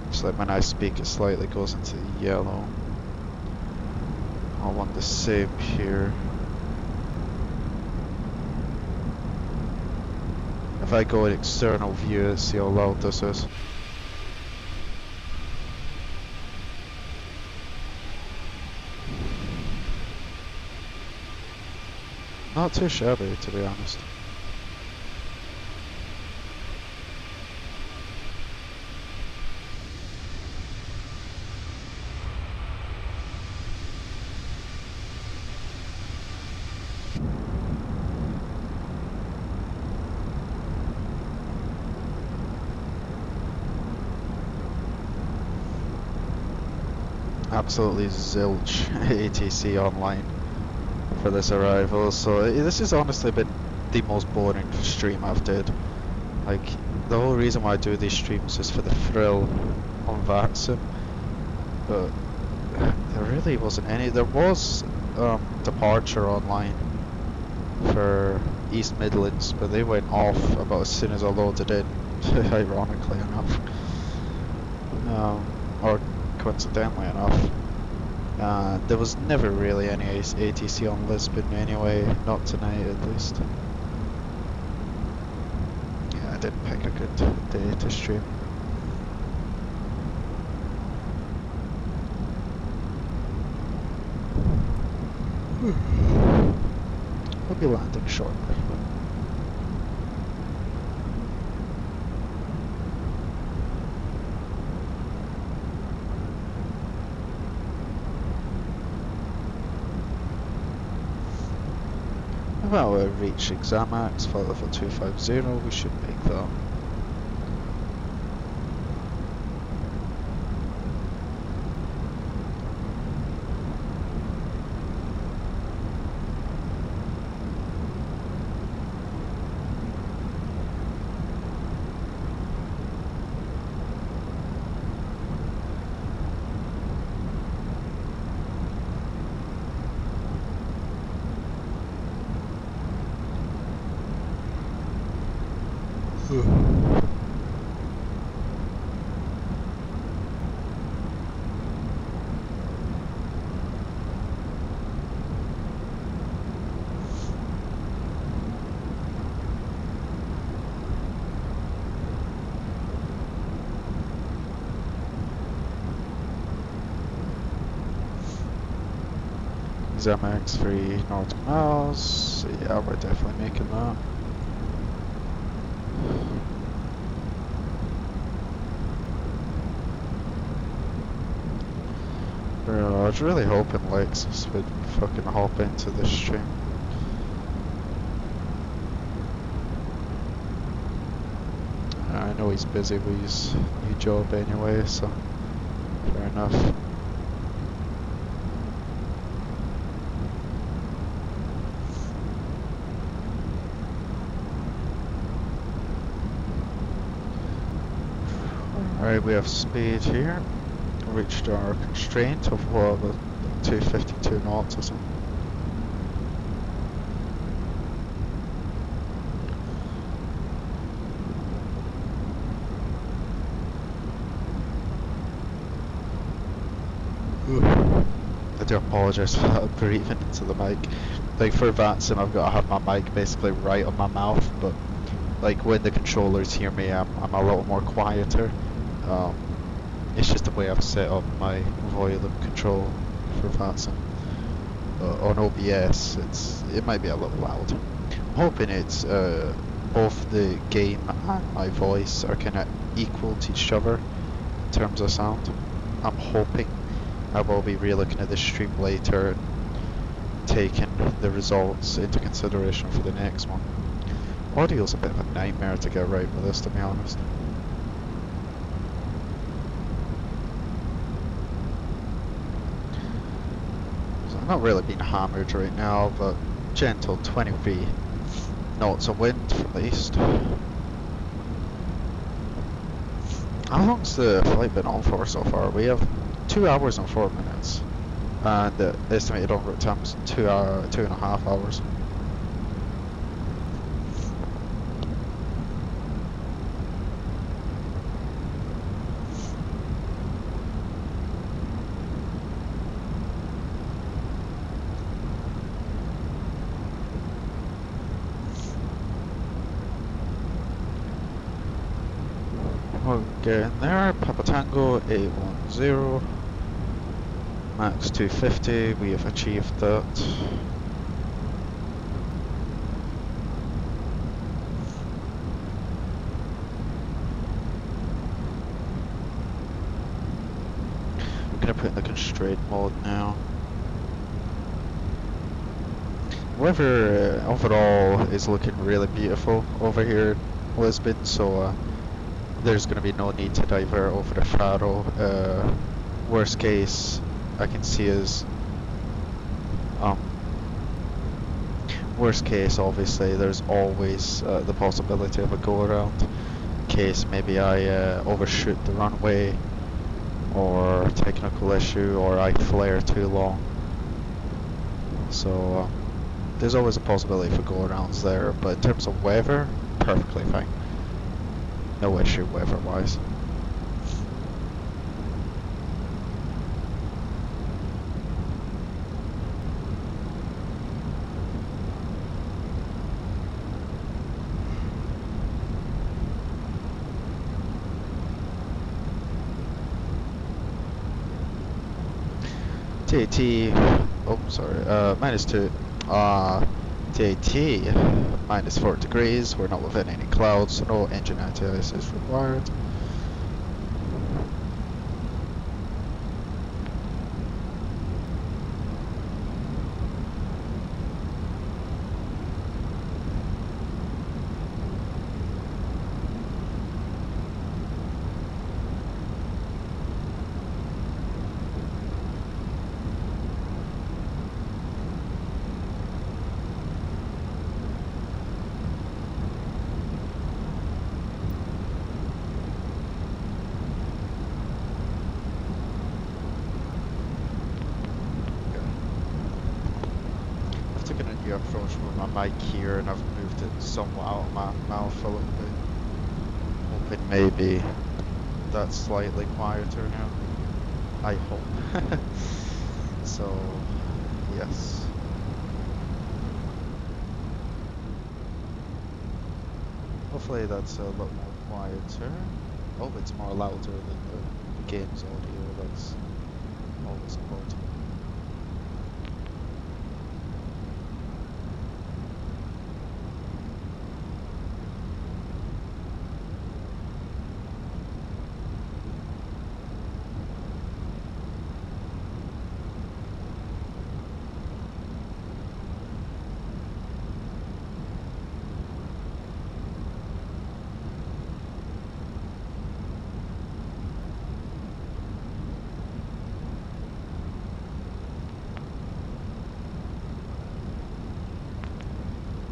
It's like when I speak it slightly goes into the yellow. I want the same here. If I go in external view, let's see how loud this is. Not too shabby, to be honest. Absolutely zilch ATC online for this arrival, so this has honestly been the most boring stream I've did. Like, the whole reason why I do these streams is for the thrill on VATSIM, but there really wasn't any. There was departure online for East Midlands, but they went off about as soon as I loaded in, ironically enough, or coincidentally enough. There was never really any ATC on Lisbon anyway, not tonight at least. Yeah, I didn't pick a good day to stream. I'll be landing shortly. Well, we'll reach EGNX, flight level 250, we should make that. EGNX 3 nautical miles, yeah, we're definitely making that. Bro, I was really hoping Lexus would fucking hop into this stream. I know he's busy with his new job anyway, so fair enough. Alright, we have speed here. Reached our constraint of what, 252 knots or something. I do apologise for that breathing into the mic. Like for VATSIM I've got to have my mic basically right on my mouth, but like when the controllers hear me I'm a little more quieter. It's just the way I've set up my volume control for VATSIM. On OBS it might be a little loud. I'm hoping it's both the game and my voice are kind of equal to each other in terms of sound. I'm hoping. I will be re-looking at the stream later and taking the results into consideration for the next one. Audio's a bit of a nightmare to get right with this, to be honest. So I'm not really being hammered right now, but gentle 23 knots of wind at least. How long's the flight been on for so far? We have 2 hours and 4 minutes, and the estimated en route time is 2.5 hours. We're getting there. Papa Tango 810, max 250. We have achieved that. I'm gonna put in the constraint mode now. Weather overall is looking really beautiful over here in Lisbon, so there's going to be no need to divert over the Faro. Worst case I can see is worst case, obviously there's always the possibility of a go around in case maybe I overshoot the runway or technical issue, or I flare too long. So there's always a possibility for go arounds there, but in terms of weather, perfectly fine. No issue weather-wise. TAT, oh sorry, -2. TAT, -4 degrees, we're not within any clouds, so no engine anti-ice is required. Approach with my mic here, and I've moved it somewhat out of my mouth a little bit, hoping maybe that's slightly quieter now, I hope. So yes, hopefully that's a lot more quieter. Oh, it's more louder than the game's audio, that's always important.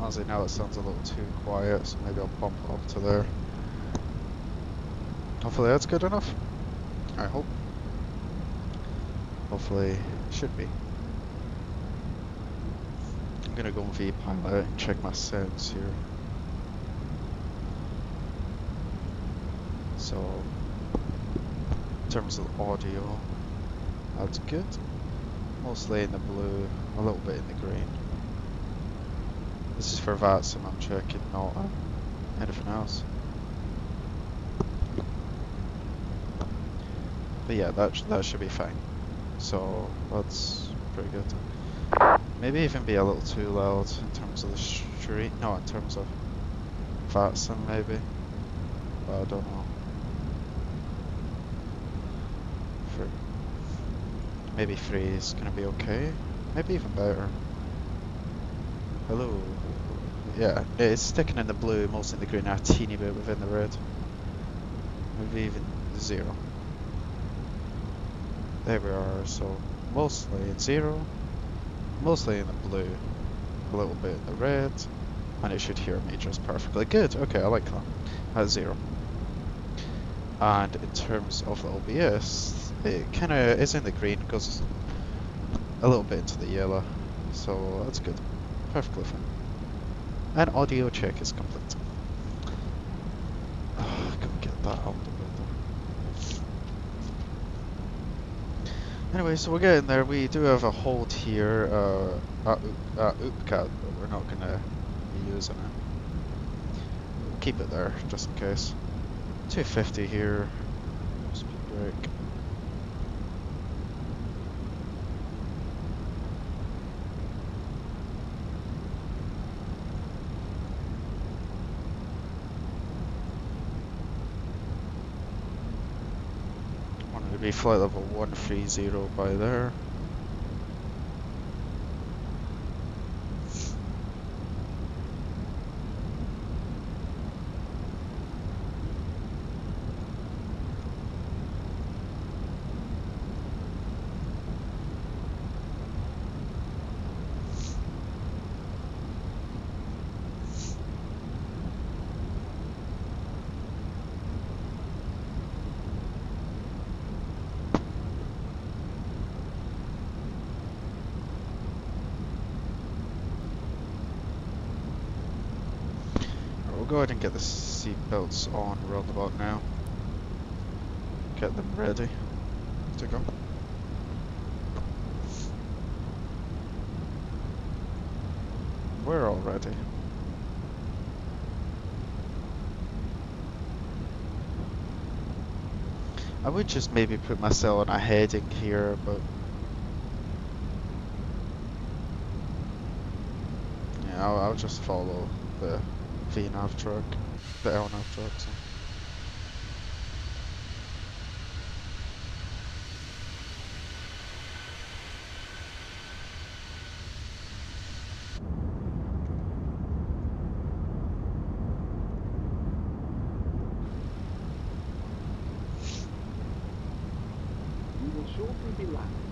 Honestly, now it sounds a little too quiet, so maybe I'll bump it up to there. Hopefully that's good enough. I hope. Hopefully, should be. I'm gonna go on VPilot and check my settings here. So, in terms of audio, that's good. Mostly in the blue, a little bit in the green. This is for VATSIM I'm checking, not anything else. But yeah, that should be fine. So that's pretty good. Maybe even be a little too loud in terms of the street, no, in terms of VATSIM maybe. But I don't know. Maybe 3 is gonna be okay. Maybe even better. Hello. Yeah, it's sticking in the blue, mostly in the green, a teeny bit within the red. Maybe even 0. There we are, so mostly in 0, mostly in the blue, a little bit in the red, and it should hear me just perfectly. Good, okay, I like that. At 0. And in terms of the OBS, it kind of is in the green, goes a little bit into the yellow, so that's good. Perfectly fine. And audio check is complete. I couldn't get that out the window. Anyway, so we're getting there. We do have a hold here at Oopcat, but we're not going to be using it. We'll keep it there, just in case. 250 here. Speed brake. Wanted to be flight level 130 by there. We'll go ahead and get the seat belts on roundabout now. Get them ready to go. We're all ready. I would just maybe put myself on a heading here, but yeah, I'll just follow the VNAV truck, the LNAV truck. So. You will shortly be landing.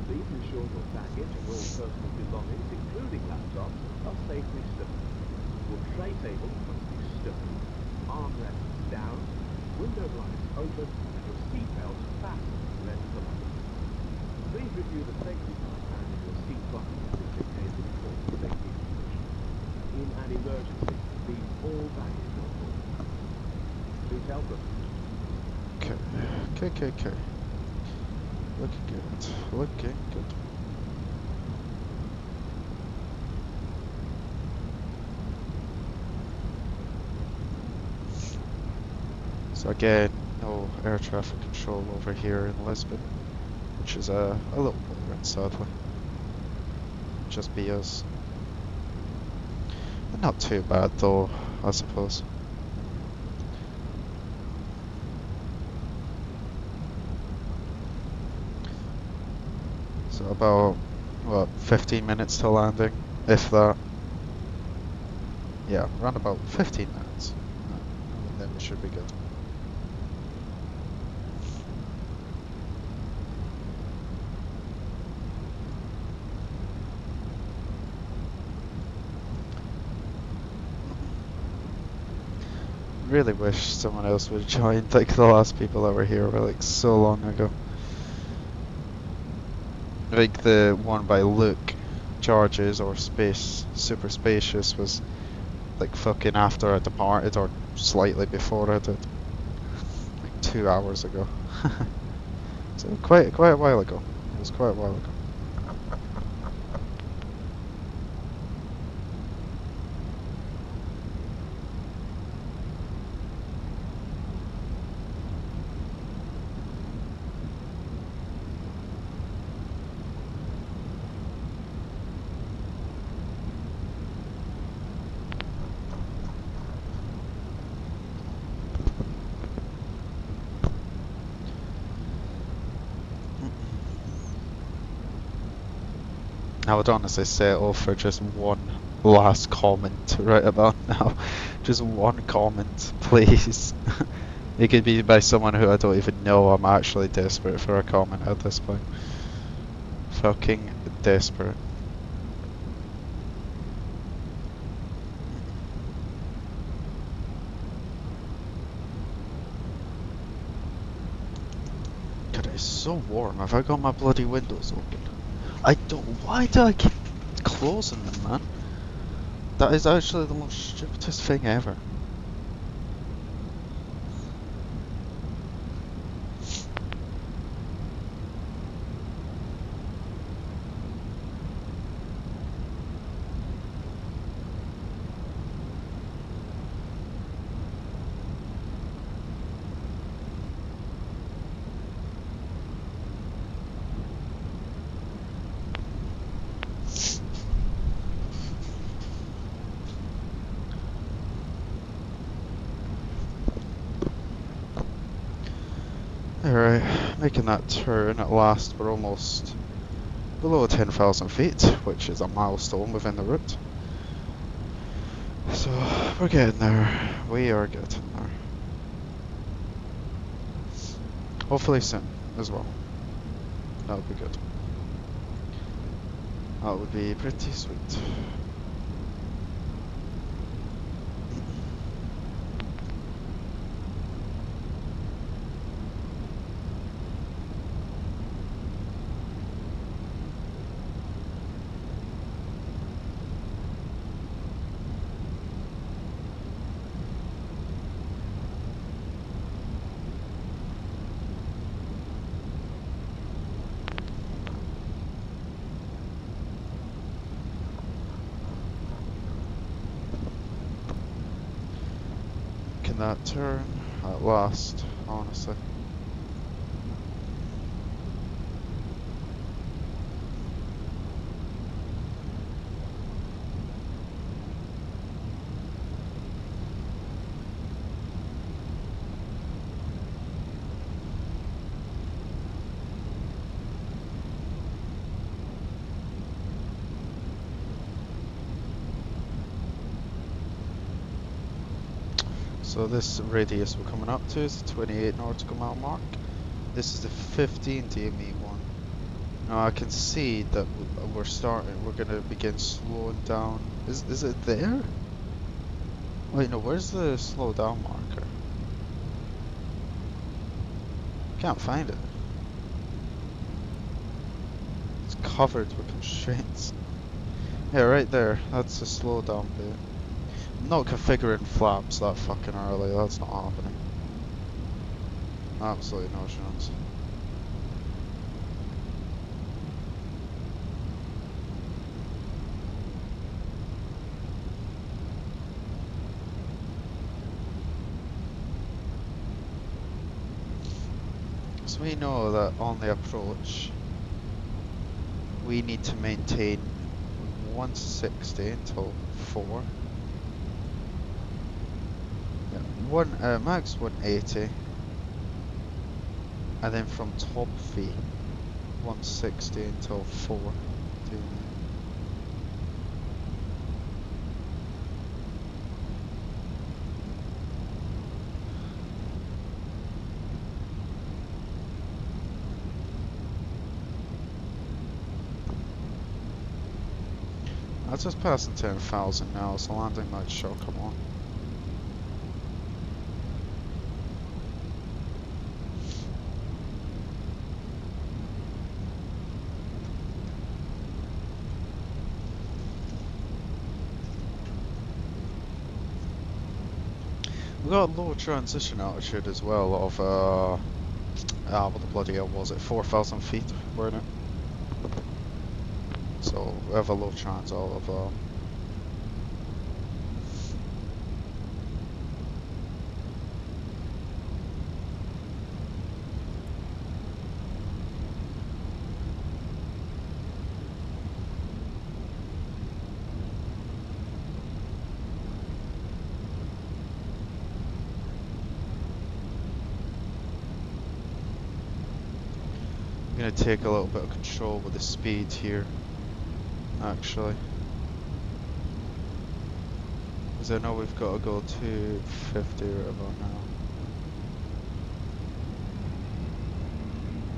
Please ensure your baggage and all personal belongings, including laptops, are safely stowed. Your tray table must be stowed, armrests down, window blinds open, and your seatbelt fastened ready to land. Please review the safety card and your seat buttons indicated for safety information. In an emergency, leave all baggage on board. Please help us. Okay. Looking good. Looking good. So again, no air traffic control over here in Lisbon, which is a little boring, sadly. Just be us. But not too bad though, I suppose. So about, what, 15 minutes to landing, if that. Yeah, around about 15 minutes. And then we should be good. Really wish someone else would have joined, like the last people that were here were like so long ago. Like the one by Luke, George's or Space Super Spacious was like fucking after I departed or slightly before I did. Like 2 hours ago. So quite a while ago. It was quite a while ago. I would honestly settle for just one last comment right about now. Just one comment, please. It could be by someone who I don't even know. I'm actually desperate for a comment at this point. Fucking desperate. God, it's so warm. Have I got my bloody windows open? I don't. Why do I keep closing them, man? That is actually the most stupidest thing ever. Alright, making that turn at last. We're almost below 10,000 feet, which is a milestone within the route. So, we're getting there. We are getting there. Hopefully soon, as well. That would be good. That would be pretty sweet. That turn at last, honestly. So this radius we're coming up to is the 28 nautical mile mark. This is the 15 DME one. Now I can see that we're gonna begin slowing down. Is it there? Wait, no, where's the slow down marker? Can't find it. It's covered with constraints. Yeah, right there. That's the slow down bit. I'm not configuring flaps that fucking early. That's not happening. Absolutely no chance. So we know that on the approach we need to maintain 160 until 4. Yeah, max 180, and then from top V 160 until 4. That's just passing 10,000 now, so landing mode should come on. We got low transition altitude as well of what the bloody hell was it? 4,000 feet, weren't it? So we have a low chance all of I'm gonna take a little bit of control with the speed here, actually. Because I know we've got to go to 50 right about now.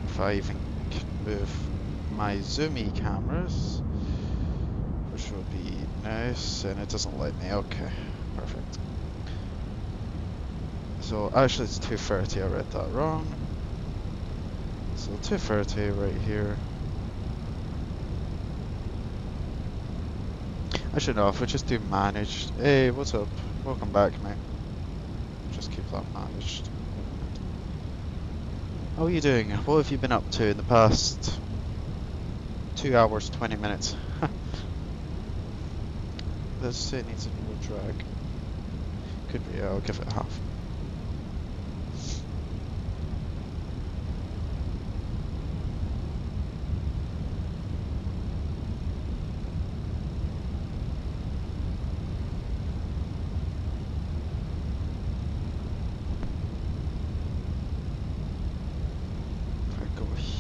If I even can move my zoomy cameras, which would be nice, and it doesn't let me. Okay, perfect. So actually it's 230, I read that wrong. So 230 right here. Actually no, if we just do managed. Hey, what's up? Welcome back, mate. Just keep that managed. How are you doing? What have you been up to in the past 2 hours, 20 minutes? This needs a more drag. Could be, I'll give it half.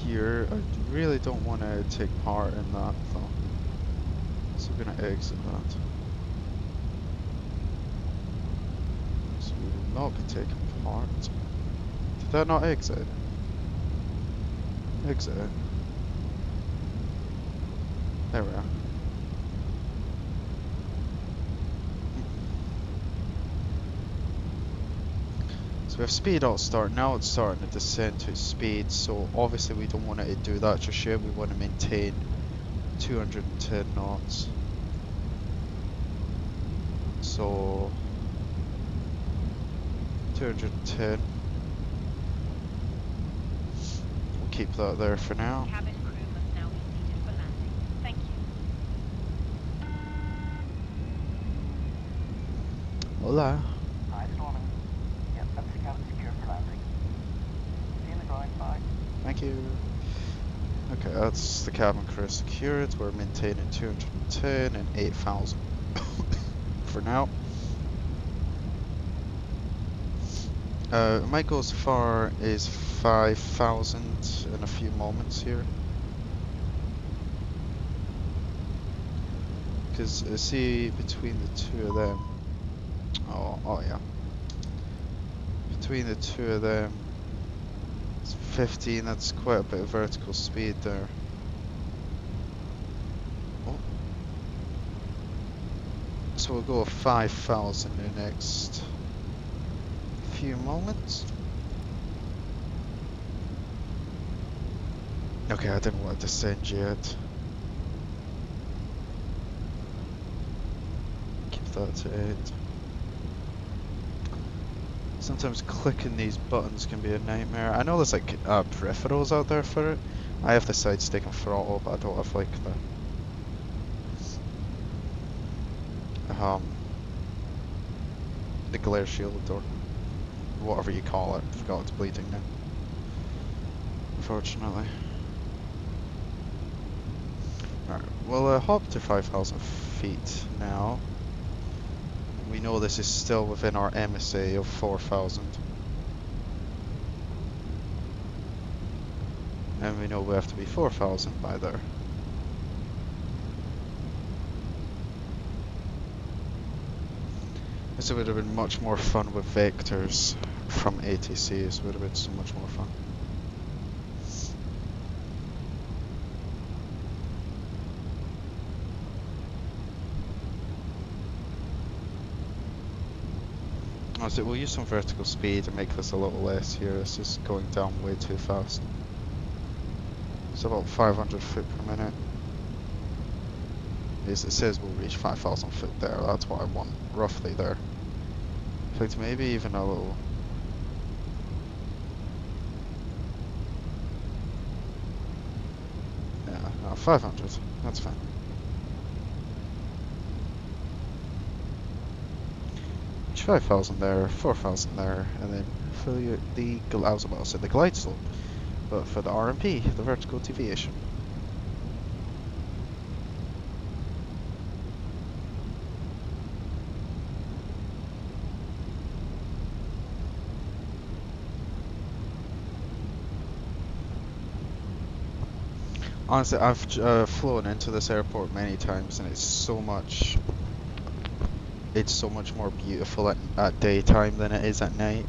Here, I really don't want to take part in that though, so we're going to exit that. So we will not be taking part. Did that not exit? Exit. There we are. So we have speed alt start, now it's starting to descend to speed, so obviously we don't want it to do that just yet, we want to maintain 210 knots. So 210. We'll keep that there for now. Cabin crew must now be seated for landing. Thank you. Hola. Hi, Stormy. Yep, that's the cabin secure for landing. See you in the groin, bye. Thank you. Okay, that's the cabin crew secured. We're maintaining 210 and 8,000 for now. It might go as far as 5,000 in a few moments here. Because see, between the two of them, oh yeah, between the two of them, it's 15. That's quite a bit of vertical speed there. Oh. So we'll go with 5,000 in the next few moments. Okay, I didn't want to descend yet. Keep that to 8. Sometimes clicking these buttons can be a nightmare. I know there's like peripherals out there for it. I have the side stick and throttle, but I don't have like the glare shield or whatever you call it. I forgot it's bleeding now, unfortunately. Alright, we'll hop to 5,000 feet now. We know this is still within our MSA of 4,000. And we know we have to be 4,000 by there. This would have been much more fun with vectors from ATC. This would have been so much more fun. So we'll use some vertical speed and make this a little less here. This is going down way too fast. It's about 500 foot per minute. Yes, it says we'll reach 5,000 foot there. That's what I want, roughly there. In fact, maybe even a little. Yeah, no, 500. That's fine. 5,000 there, 4,000 there, and then for the I was about to say the glide slope, but for the RMP, the vertical deviation. Honestly, I've flown into this airport many times, and it's so much it's so much more beautiful at daytime than it is at night.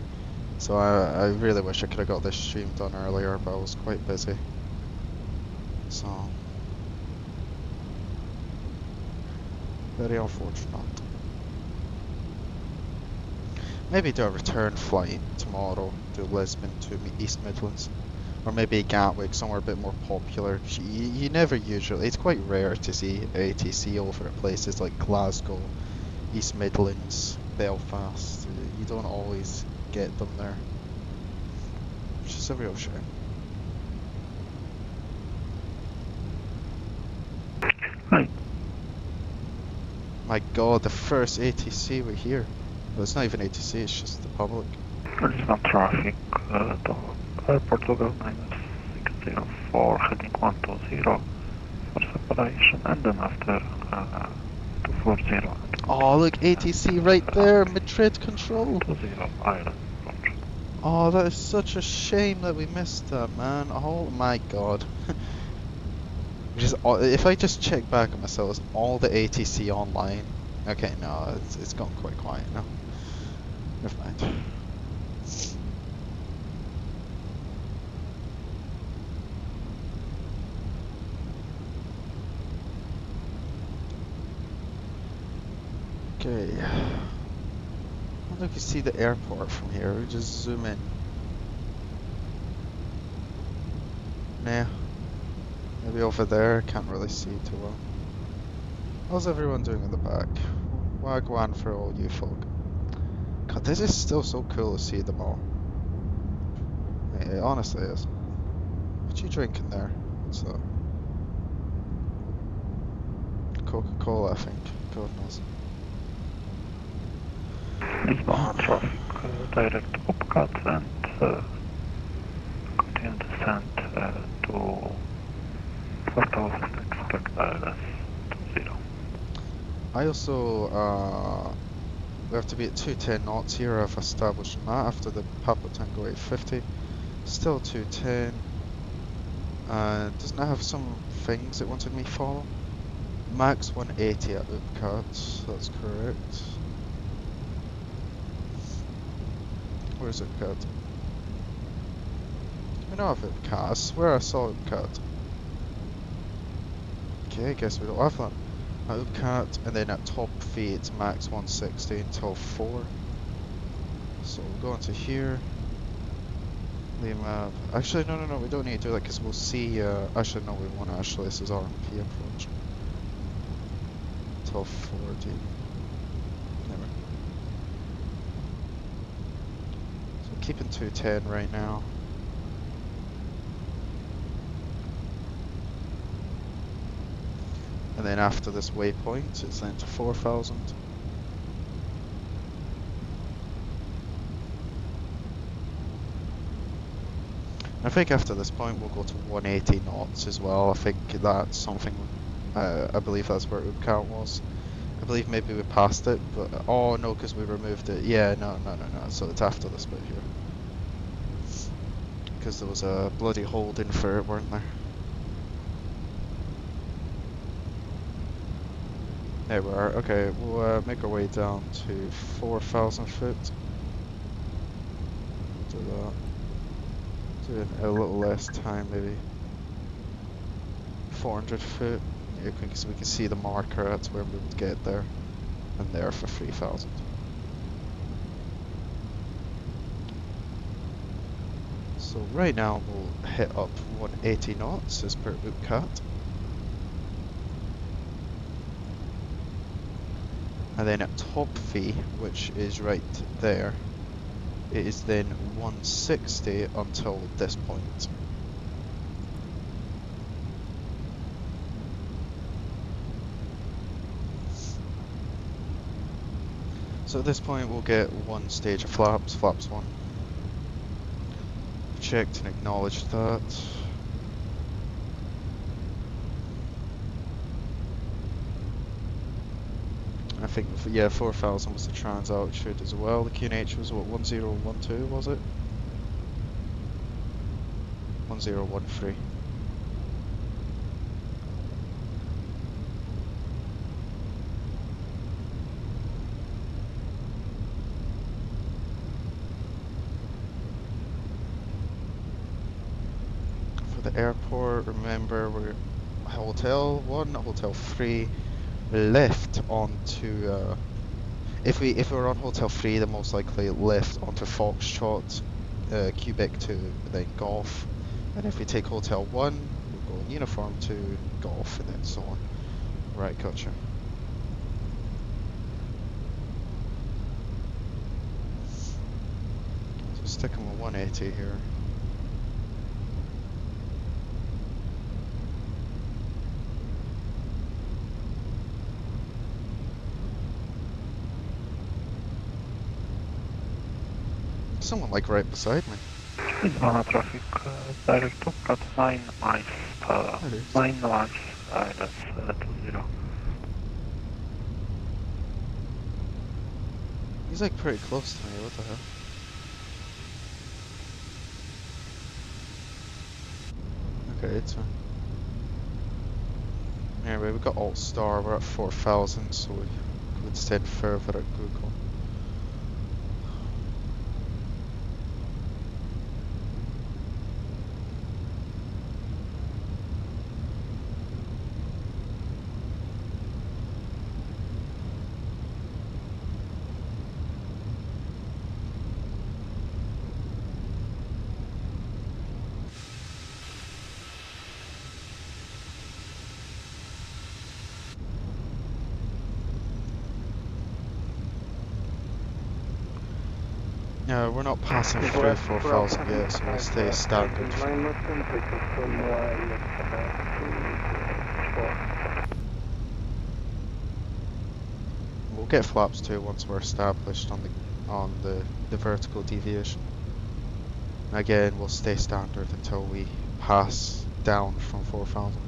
So I really wish I could have got this stream done earlier, but I was quite busy. So very unfortunate. Maybe do a return flight tomorrow to Lisbon to East Midlands. Or maybe Gatwick, somewhere a bit more popular. You never usually, it's quite rare to see ATC over at places like Glasgow, East Midlands, Belfast. You don't always get them there, which is a real shame. Hi. My god, the first ATC we're here. Well, it's not even ATC, it's just the public. There's no traffic to Portugal 9604 heading 120 for separation, and then after 240. Oh, look, ATC right there, Madrid control. 20 Ireland. Oh, that is such a shame that we missed that, man. Oh my god. If I just check back at myself, is all the ATC online? Okay, no, it's gone quite quiet now. Never mind. Okay. I wonder if you see the airport from here. We just zoom in. Nah. Maybe over there. Can't really see too well. How's everyone doing in the back? Wagwan for all you folk. God, this is still so cool to see them all. It honestly is. What you drinking there? What's that? Coca-Cola, I think. God knows. Lisbon traffic, direct upcut and continue descent to 4000, expect ILS 20. I also, we have to be at 210 knots here. I've established that after the Papa Tango 850. Still 210. Doesn't it have some things it wanted me to follow? Max 180 at Upcat, that's correct. Where's Upcat? We don't have Upcat, I swear I saw Upcat. Okay, I guess we don't have that. At Upcat, and then at top V it's max 160 until 4. So we'll go into here. The map. Actually, no, we don't need to do that because we'll see. Actually, no, we won't actually. This is RMP approach. Until 40. Never. So keeping 210 right now. And then after this waypoint, it's then to 4,000. I think after this point we'll go to 180 knots as well. I think that's something, I believe that's where Upcat was. I believe maybe we passed it, but, oh no, because we removed it. Yeah, no, so it's after this bit here. Because there was a bloody holding for it, weren't there? There we are. Okay, we'll make our way down to 4,000 foot. Do that. Do a little less time, maybe 400 foot. Yeah, so we can see the marker. That's where we would get there, and there for 3,000. So right now we'll hit up 180 knots as per Upcat. And then at top V, which is right there, it is then 160 until this point. So at this point we'll get one stage of flaps, flaps 1. Checked and acknowledged that. I think, yeah, 4,000 was the trans altitude as well. The QNH was what, 1012 was it? 1013. the airport. Remember, we're Hotel 1, Hotel 3, left onto, if we're on Hotel 3, then most likely left onto Foxtrot, Quebec to then Golf. And if we take Hotel 1, we'll go in uniform to Golf and then so on. Right, gotcha. So sticking with 180 here. Someone like right beside me. Lisbon traffic, direct to cut 9 miles, 9 miles, that's 20. He's like pretty close to me, what the hell? Okay, it's fine. Anyway, we got Alt Star, we're at 4,000, so we could send further at Google. Yeah, we're not passing through 4,000 yet, so we'll stay standard. We'll get flaps too once we're established on the vertical deviation. Again, we'll stay standard until we pass down from 4,000.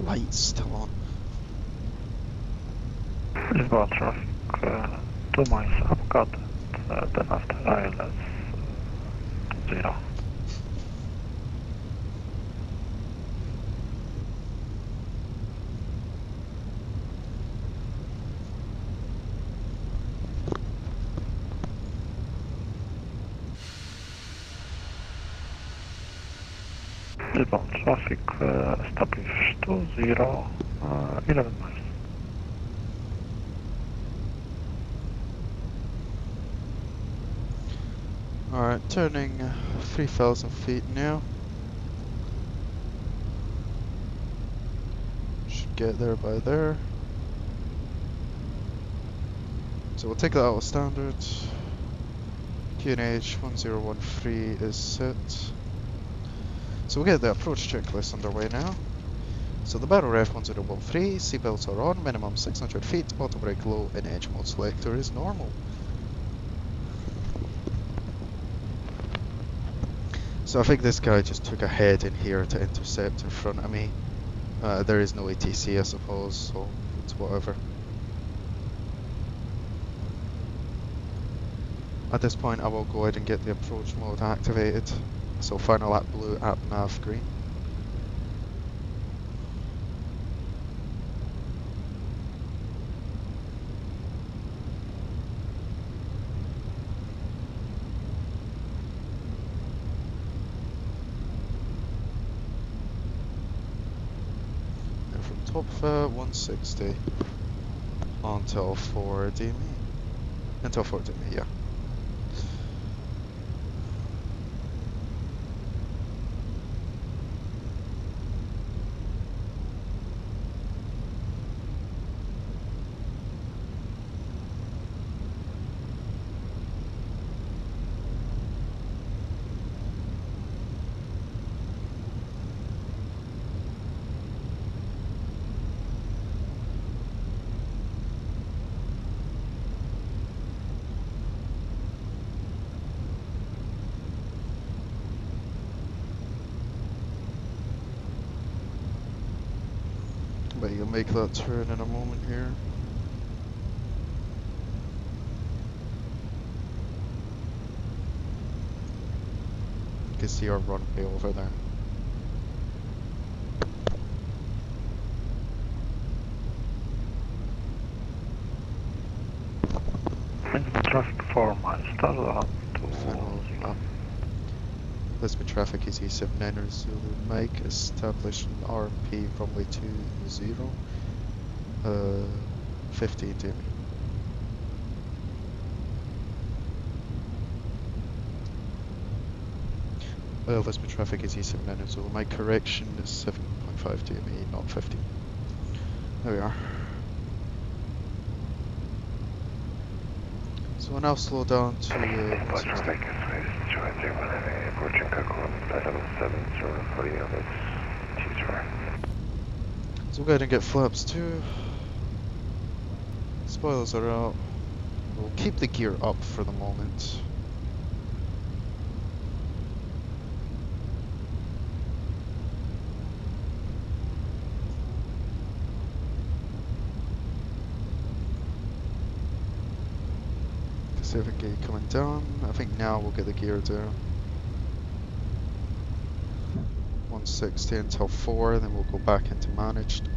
Lights still on. Lisbon traffic, 2 miles upcut, then after ILS 0. Lisbon traffic, establish 20, 11 miles. Alright, turning 3,000 feet now. Should get there by there. So we'll take that out of standard. QNH 1013 is set. So we'll get the approach checklist underway now. So the battle ref 1013, seatbelts are on, minimum 600 feet, auto brake low, and edge mode selector is normal. So I think this guy just took a head in here to intercept in front of me. There is no ATC I suppose, so it's whatever. At this point I will go ahead and get the approach mode activated. So final app blue, app nav green. And from top 160 until 4D me. Until 4D me, yeah. But you'll make that turn in a moment here. You can see our runway over there. Traffic 4 miles, start up to Final lap. Lisbon traffic is E79 Zulu Mike, establishing RP runway 20, 15 to me. Lisbon traffic is E79 Zulu Mike, correction is 7.5 DME, not 15. There we are. So we'll now slow down to 160. So we'll go ahead and get flaps 2. Spoilers are out. We'll keep the gear up for the moment. Pacific gate coming down. I think now we'll get the gear down. 160 until 4, then we'll go back into managed.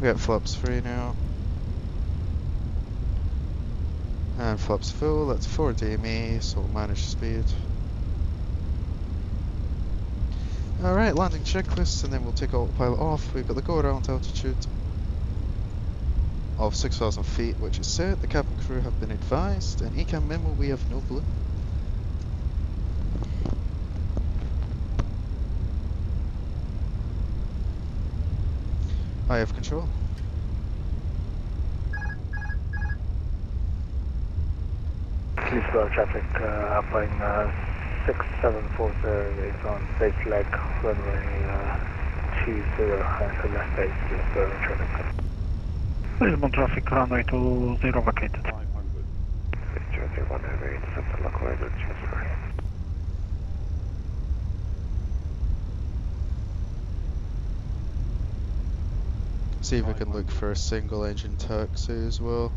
We got flaps free now. And flaps full, that's 4 DME, so we'll manage speed. Alright, landing checklist, and then we'll take autopilot off. We've got the go around altitude of 6,000 feet, which is set. The cabin crew have been advised, and ECAM memo, we have no blue. I have control. Lisbon traffic upline 6740 is on safe leg, runway 20 has a left base, Lisbon traffic. Lisbon traffic, runway 20 vacated. 500. 21 heavy, center lock right, sorry. See if we can look for a single engine taxi as well.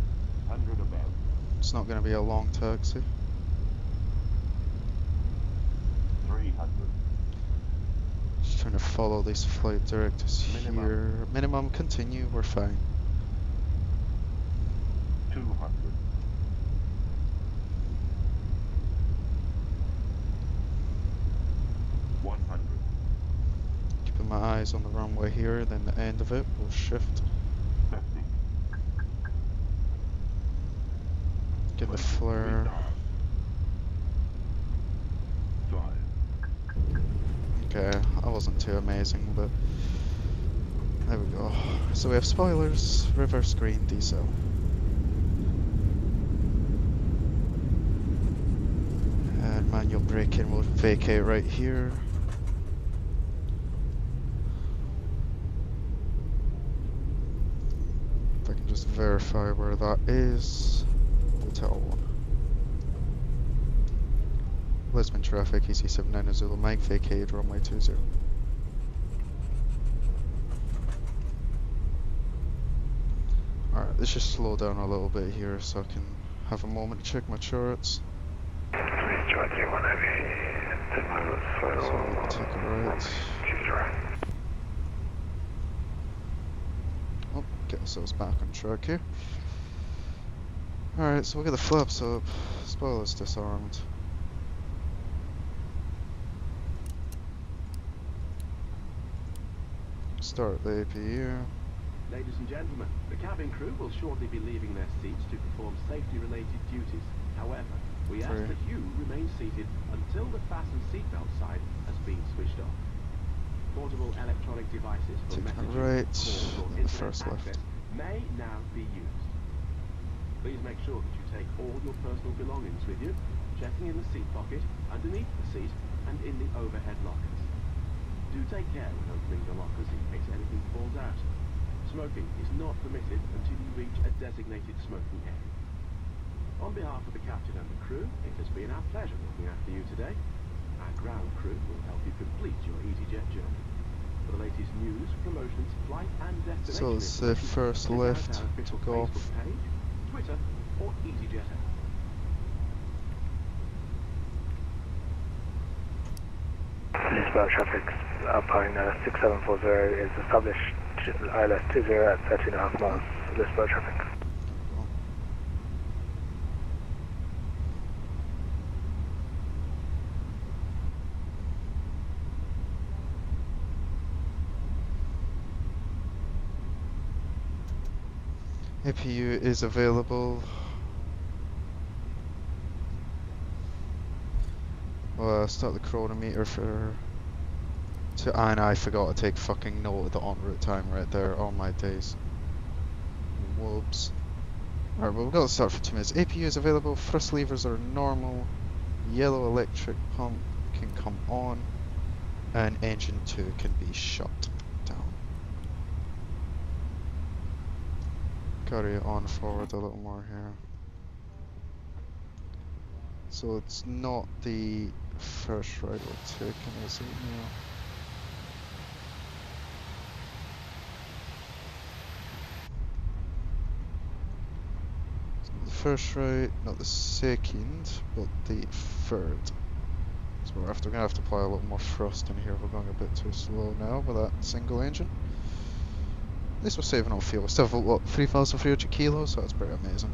100 above. It's not going to be a long taxi. 300. Just trying to follow these flight directives here. Minimum, continue, we're fine. 200. 100. Keeping my eyes on the runway here, then the end of it, we'll shift. 50. Get the flare. 5. Okay, that wasn't too amazing, but there we go. So we have spoilers, reverse green, decel. And manual braking will vacate right here. If I can just verify where that is. Hotel 1. Lisbon traffic, EC79 Zulu Mike, vacated runway 20. Alright, let's just slow down a little bit here so I can have a moment to check my charts. So we'll take a right. Oh, get ourselves back on track here. Alright, so we'll get the flaps up. Spoilers disarmed. Start the APU. Ladies and gentlemen, the cabin crew will shortly be leaving their seats to perform safety-related duties. However, we ask that you remain seated until the fasten seatbelt sign has been switched off. Portable electronic devices for Taking a messaging, right, calls, or then the internet first left. access may now be used. Please make sure that you take all your personal belongings with you, checking in the seat pocket, underneath the seat, and in the overhead lockers. Do take care when opening the lockers in case anything falls out. Smoking is not permitted until you reach a designated smoking area. On behalf of the captain and the crew, it has been our pleasure looking after you today. Our ground crew will help you complete your Easyjet journey. For the latest news, promotions, flight and destination So it's the information, first check out lift our official to go off. Facebook page, Twitter, or Easyjet app. Lisbon traffic, Alpine 6740 is established ILS 20 at 13.5 miles. Lisbon traffic. APU is available. Start the chronometer for. And I forgot to take fucking note of the en route time right there. All my days. Whoops. Alright, well, we've got to start for 2 minutes. APU is available. Thrust levers are normal. Yellow electric pump can come on. And engine 2 can be shut down. Carry on forward a little more here. So it's not the first ride we're taking, is it? No. So the first ride, not the second, but the third. So we're gonna have to apply a little more thrust in here. We're going a bit too slow now with that single engine. At least we're saving on fuel. We still have, what, 3,300 kilos, so that's pretty amazing.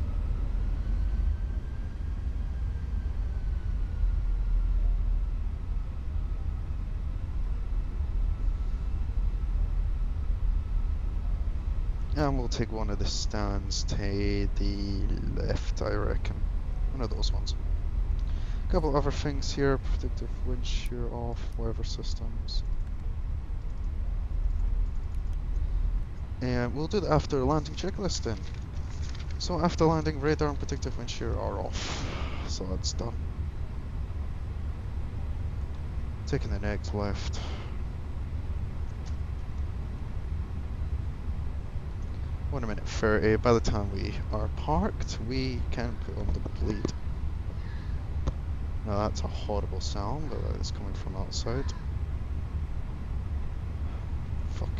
And we'll take one of the stands to the left, I reckon. One of those ones. A couple other things here. Predictive wind shear off, weather systems. And we'll do the after landing checklist then. So after landing, radar and predictive wind shear are off. So that's done. Taking the next left. 1 minute 30. By the time we are parked, we can put on the bleed. Now that's a horrible sound, but it's coming from outside. Fucking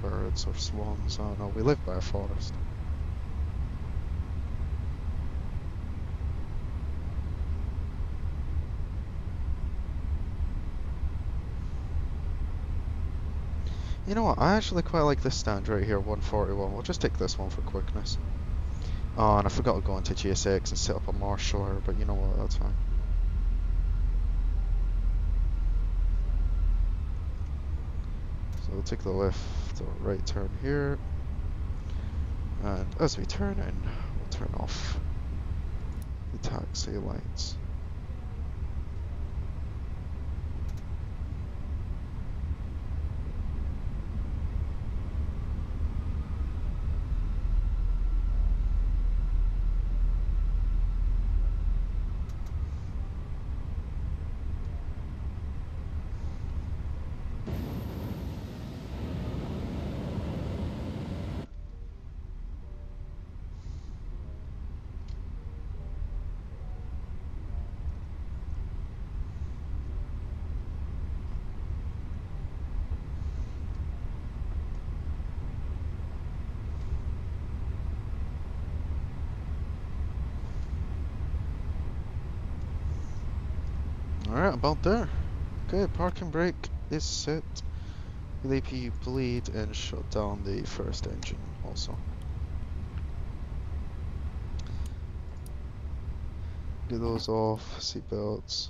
birds or swans, I don't know. We live by a forest. You know what, I actually quite like this stand right here, 141. We'll just take this one for quickness. Oh, and I forgot to go into GSX and set up a marshaller, but you know what, that's fine. So we'll take the left or right turn here. And as we turn in, we'll turn off the taxi lights. Alright, about there. Okay, parking brake is set. With APU bleed and shut down the first engine also. Get those off, seatbelts.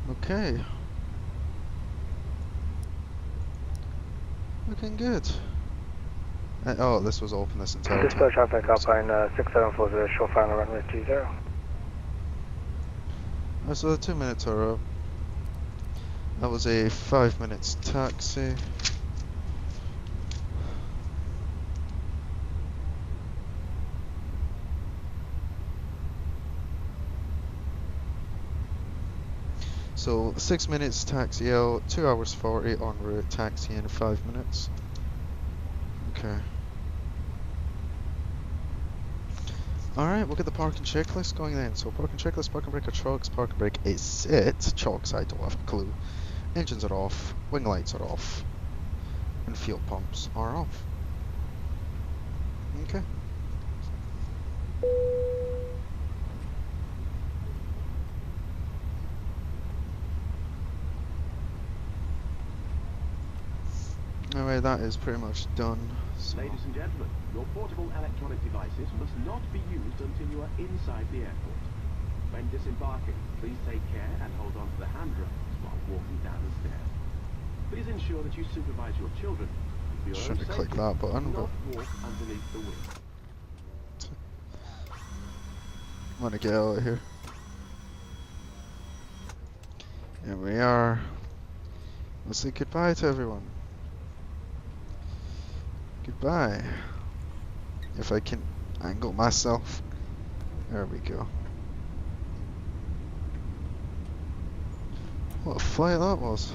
Okay. Looking good. Oh, this was open this entire time. Display traffic Alpine 6740, short final runway 20. So the 2 minutes are up. That was a 5 minutes taxi. So 6 minutes taxi out, 2 hours 40 en route, taxi in 5 minutes. Okay. Alright, we'll get the parking checklist going then. So parking checklist, parking brake are trucks, parking brake is it. Chocks, I don't have a clue. Engines are off, wing lights are off, and fuel pumps are off. Okay. Alright, that is pretty much done. So. Ladies and gentlemen, your portable electronic devices must not be used until you are inside the airport. When disembarking, please take care and hold on to the handrails while walking down the stairs. Please ensure that you supervise your children. For your own Should have clicked safety, that button, do but not walk underneath the wing. I'm gonna get out of here. Here we are. Let's say goodbye to everyone. Goodbye. If I can angle myself. There we go. What a flight that was.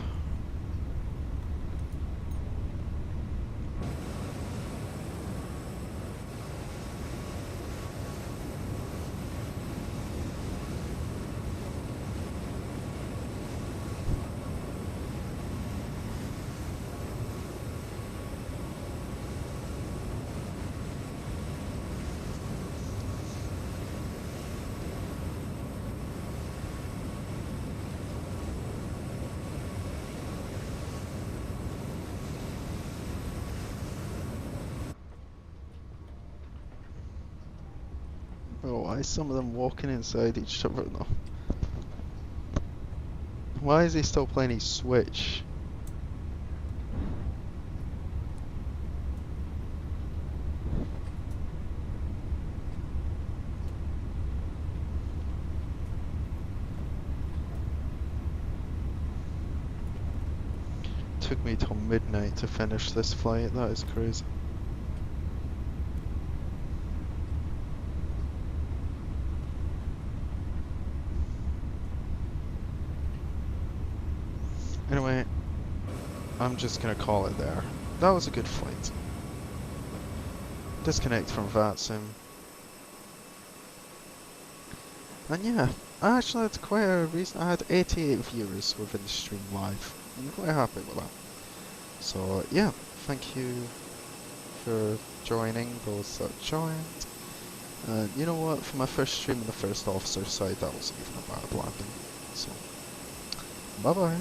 Bro, why is some of them walking inside each other though? Why is he still playing his Switch? Took me till midnight to finish this flight, that is crazy. Anyway, I'm just gonna call it there. That was a good flight. Disconnect from VATSIM. And yeah, I actually had quite a reason. I had 88 viewers within the stream live. I'm quite happy with that. So yeah, thank you for joining those that joined. And you know what, for my first stream in the first officer side, that wasn't even a bad landing. So, bye bye.